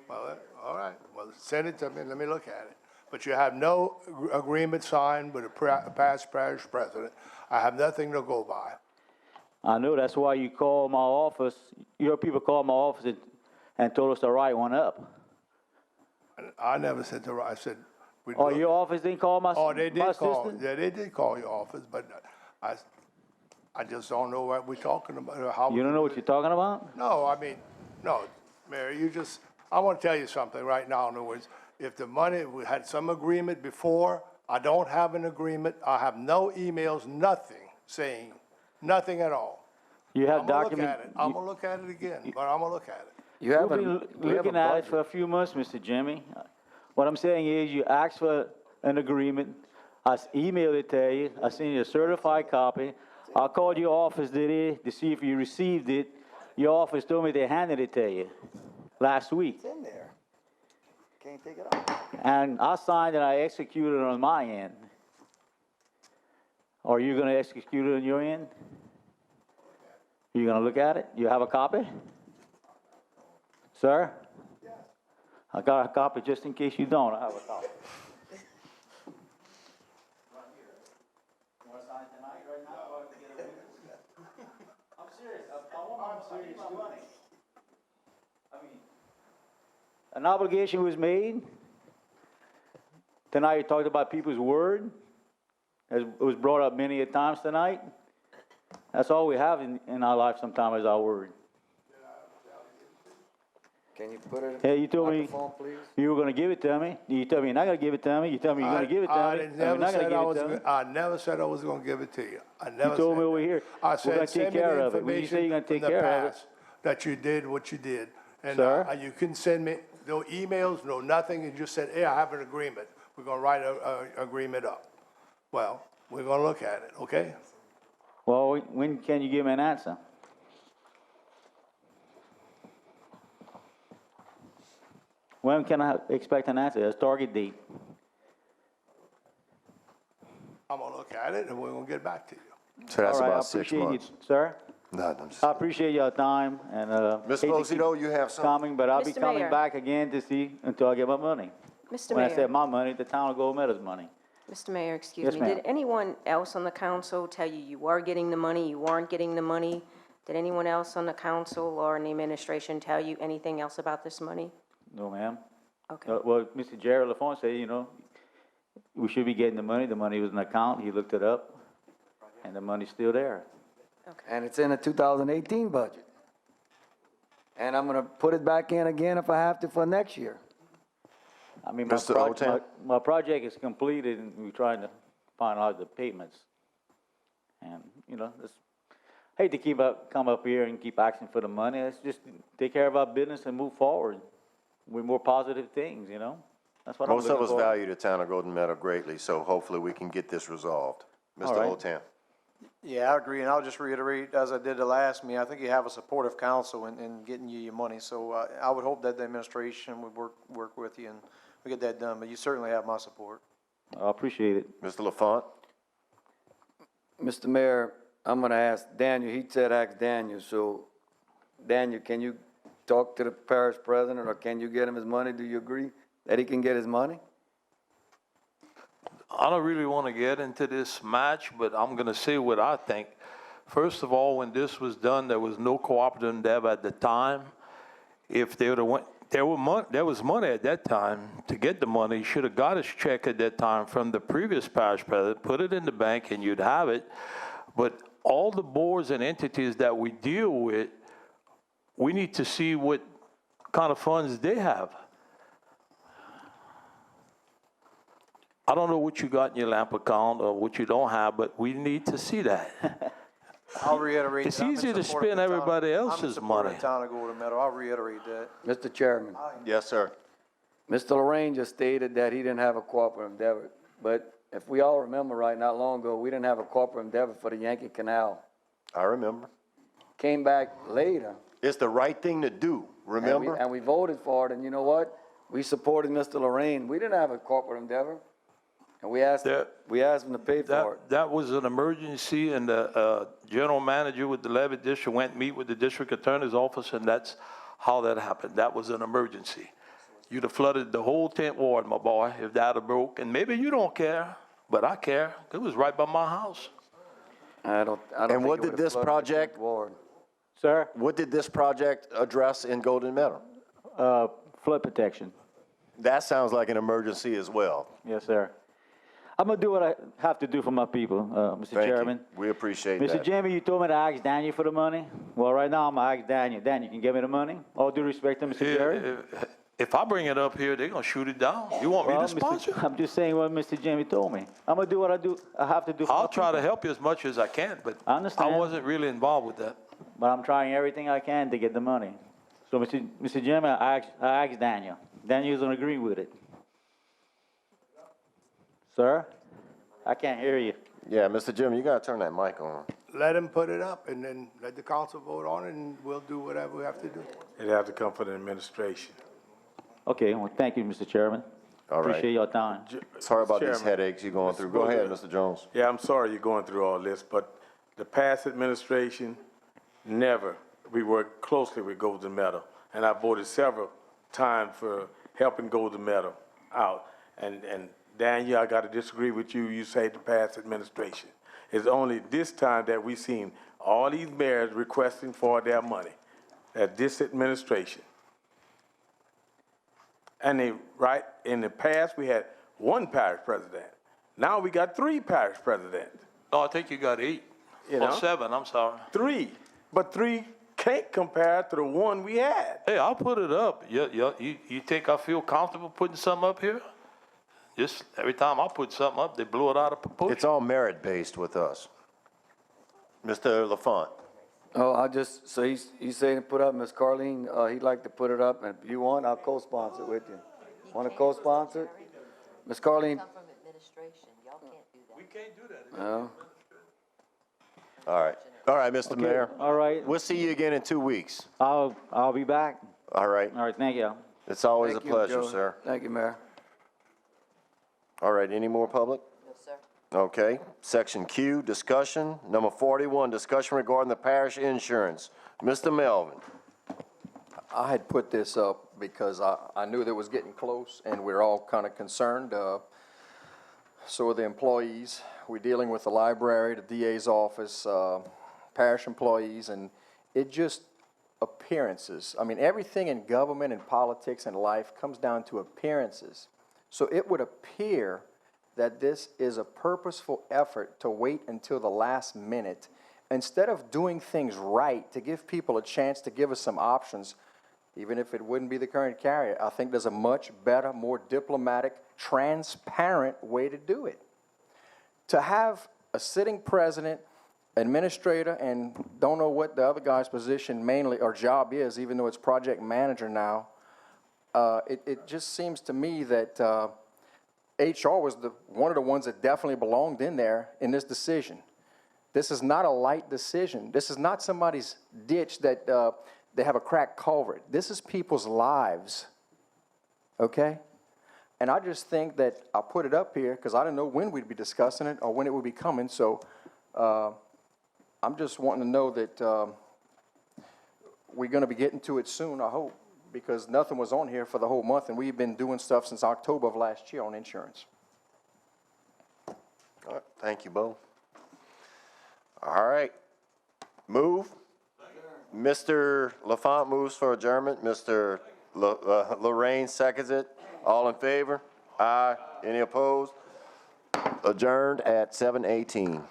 L: Well, all right, well, send it to me, let me look at it. But you have no agreement signed with a past parish president. I have nothing to go by.
V: I know that's why you called my office, your people called my office and told us to write one up.
L: I never said to her, I said. we'd
V: Oh,
L: do it.
V: your office didn't call my,
L: Oh, they
V: my
L: did call,
V: assistant?
L: yeah, they did call your office, but I just don't know what we're talking about, or how.
V: You don't know what you're talking about?
L: No, I mean, no, Mary, I want to tell you something right now, in other words, if the money, we had some agreement before, I don't have an agreement, I have no emails, nothing saying, nothing at all.
V: You have
L: I'm gonna look
V: document.
L: at it, I'm gonna look at it again, but I'm gonna look at it.
N: You have
V: We've
N: a,
V: been
N: we have a
V: looking at it
N: budget.
V: for a few months, Mr. Jimmy. What I'm saying is, you asked for an agreement. I emailed it to you. I sent you a certified copy. I called your office today to see if you received it. Your office told me they handed it to you last week.
N: It's in there. Can't take it off.
V: And I signed and I executed it on my end. Are you gonna execute it on your end? You gonna look at it? You have a copy? Sir? I got a copy just in case you don't. I have a copy. I'm serious. I'm serious. I mean, an obligation was made. Tonight you talked about people's word. As it was brought up many a times tonight. That's all we have in our life sometimes is our word.
N: Can you put it
V: Hey,
N: in
V: you
N: the
V: told me
N: microphone, please?
V: you were gonna give it to me. You told me you're not gonna give it to me. You told me you're gonna give it to me.
L: I
V: You're
L: never
V: not
L: said
V: gonna
L: I
V: give
L: was,
V: it to me.
L: I never said I was gonna give it to you. I never
V: You told me
L: said
V: over
L: that.
V: here,
L: I
V: we're gonna
L: said,
V: take
L: send me
V: care
L: the
V: of it. When you say you're gonna
L: information
V: take
L: from the
V: care of it.
L: past, that you did what you did. And
V: Sir?
L: you couldn't send me no emails, no nothing, you just said, hey, I have an agreement. We're gonna write a agreement up. Well, we're gonna look at it, okay?
V: Well, when can you give me an answer? When can I expect an answer? It's target date.
L: I'm gonna look at it and we're gonna get back to you.
A: So that's
V: All right,
A: about
V: I
A: 6
V: appreciate you,
A: months.
V: sir.
A: No, I'm just,
V: I appreciate your time and,
A: Ms.
V: hate to keep
A: Esposito, you have something?
V: coming, but I'll be
F: Mr.
V: coming
F: Mayor.
V: back again to see until I get my money.
F: Mr.
V: When I
F: Mayor.
V: said my money, the town of Gold Meadow's money.
F: Mr. Mayor, excuse
V: Yes,
F: me.
V: ma'am.
F: Did anyone else on the council tell you you were getting the money, you weren't getting the money? Did anyone else on the council or in the administration tell you anything else about this money?
V: No, ma'am.
F: Okay.
V: Well, Mr. Jerry Lafourche said, you know, we should be getting the money. The money was in the account. He looked it up, and the money's still there.
N: And it's in the 2018 budget. And I'm gonna put it back in again if I have to for next year.
V: I mean,
A: Mr. Otan?
V: my project is completed, and we're trying to finalize the payments. And, you know, it's, hate to come up here and keep asking for the money. Let's just take care of our business and move forward with more positive things, you know? That's what I'm
A: Most of
V: looking
A: us
V: for.
A: value the town of Golden Meadow greatly, so hopefully we can get this resolved. Mr.
V: All right.
A: Otan?
O: Yeah, I agree, and I'll just reiterate, as I did the last meeting, I think you have a supportive council in getting you your money, so I would hope that the administration would work with you and we get that done, but you certainly have my support.
V: I appreciate it.
A: Mr. LaFont?
N: Mr. Mayor, I'm gonna ask Daniel, he said ask Daniel, so Daniel, can you talk to the parish president or can you get him his money? Do you agree that he can get his money?
C: I don't really want to get into this match, but I'm going to say what I think. First of all, when this was done, there was no cooperative endeavor at the time. If they would have went, there was money at that time to get the money. You should have got his check at that time from the previous parish president, put it in the bank, and you'd have it. But all the boards and entities that we deal with, we need to see what kind of funds they have. I don't know what you got in your lamp account or what you don't have, but we need to see that.
O: I'll reiterate.
C: It's
O: that I'm in
C: easier to
O: support of
C: spend
O: the town-
C: everybody
O: I'm in
C: else's
O: support of
C: money.
O: the town of Golden Meadow. I'll reiterate that.
N: Mr. Chairman,
A: Yes, sir.
N: Mr. Lorraine just stated that he didn't have a cooperative endeavor, but if we all remember right, not long ago, we didn't have a cooperative endeavor for the Yankee Canal.
A: I remember.
N: Came back later.
A: It's the right thing to do, remember?
N: And we voted for it, and you know what? We supported Mr. Lorraine. We didn't have a corporate endeavor, and we asked him to pay for it.
C: That was an emergency, and the general manager with the Levitt District went to meet with the district attorney's office, and that's how that happened. That was an emergency. You'd have flooded the whole 10th ward, my boy, if that had broke. And maybe you don't care, but I care. It was right by my house.
N: I don't
A: And
N: think
A: what
N: it
A: did
N: would've
A: this
N: flooded the
A: project,
N: 10th ward.
V: Sir,
A: what did this project address in Golden Meadow?
V: flood protection.
A: That sounds like an emergency as well.
D: Yes, sir. I'm gonna do what I have to do for my people, Mr.
A: Thank
D: Chairman.
A: you. We appreciate
D: Mr.
A: that.
D: Chairman, you told me to ask Daniel for the money. Well, right now, I'm gonna ask Daniel. Daniel, you can give me the money? All due respect to Mr. Jerry.
C: If I bring it up here, they're gonna shoot it down. You want me to sponsor?
D: I'm just saying what Mr. Jamie told me. I'm gonna do what I have to do for my
C: I'll try to
D: people.
C: help you as much as I can, but
D: I understand.
C: I wasn't really involved with that.
D: But I'm trying everything I can to get the money. So, Mr. Jamie, I asked Daniel. Daniel's gonna agree with it. Sir? I can't hear you.
A: Yeah, Mr. Jim, you gotta turn that mic on.
L: Let him put it up, and then let the council vote on it, and we'll do whatever we have to do.
P: It'd have to come from the administration.
D: Okay, well, thank you, Mr. Chairman.
A: All right.
D: Appreciate your time.
A: Sorry about these
P: Chairman.
A: headaches you're going through. Go ahead, Mr. Jones.
P: Yeah, I'm sorry you're going through all this, but the past administration never, we worked closely with Golden Meadow, and I voted several times for helping Golden Meadow out. And Daniel, I gotta disagree with you. You say the past administration. It's only this time that we've seen all these mayors requesting for their money at this administration. And right, in the past, we had one parish president. Now we got 3 parish presidents.
C: No, I think you got 8.
P: You
C: Or
P: know?
C: 7, I'm sorry.
P: 3, but 3 can't compare to the one we had.
C: Hey, I'll put it up. You think I feel comfortable putting something up here? Just every time I put something up, they blow it out of proportion.
A: It's all merit-based with us. Mr. LaFont.
N: Oh, so he's saying to put up, Ms. Carleen, he'd like to put it up, and if you want, I'll co-sponsor it with you. Want to co-sponsor it? Ms. Carleen?
B: Come from administration, y'all can't do that.
C: We can't do that.
N: No?
A: All right. All right, Mr. Mayor.
D: All right.
A: We'll see you again in 2 weeks.
D: I'll be back.
A: All right.
D: All right, thank you.
A: It's always
N: Thank
A: a
N: you,
A: pleasure,
N: Joe.
A: sir.
N: Thank you, Mayor.
A: All right, any more public?
B: No, sir.
A: Okay. Section Q, discussion. Number 41, discussion regarding the parish insurance. Mr. Melvin.
H: I had put this up because I knew that it was getting close, and we're all kind of concerned. So are the employees. We're dealing with the library, the DA's office, parish employees, and it just appearances. I mean, everything in government and politics and life comes down to appearances. So it would appear that this is a purposeful effort to wait until the last minute. Instead of doing things right, to give people a chance to give us some options, even if it wouldn't be the current carrier, I think there's a much better, more diplomatic, transparent way to do it. To have a sitting president, administrator, and don't know what the other guy's position mainly, or job is, even though it's project manager now, it just seems to me that HR was one of the ones that definitely belonged in there in this decision. This is not a light decision. This is not somebody's ditch that they have a cracked culvert. This is people's lives, okay? And I just think that I put it up here because I didn't know when we'd be discussing it or when it would be coming, so I'm just wanting to know that we're going to be getting to it soon, I hope, because nothing was on here for the whole month, and we've been doing stuff since October of last year on insurance.
A: All right, thank you, Bo. All right, move. Mr. LaFont moves for adjournment. Mr. Lorraine seconds it. All in favor? Aye. Any opposed? Adjourned at 7:18.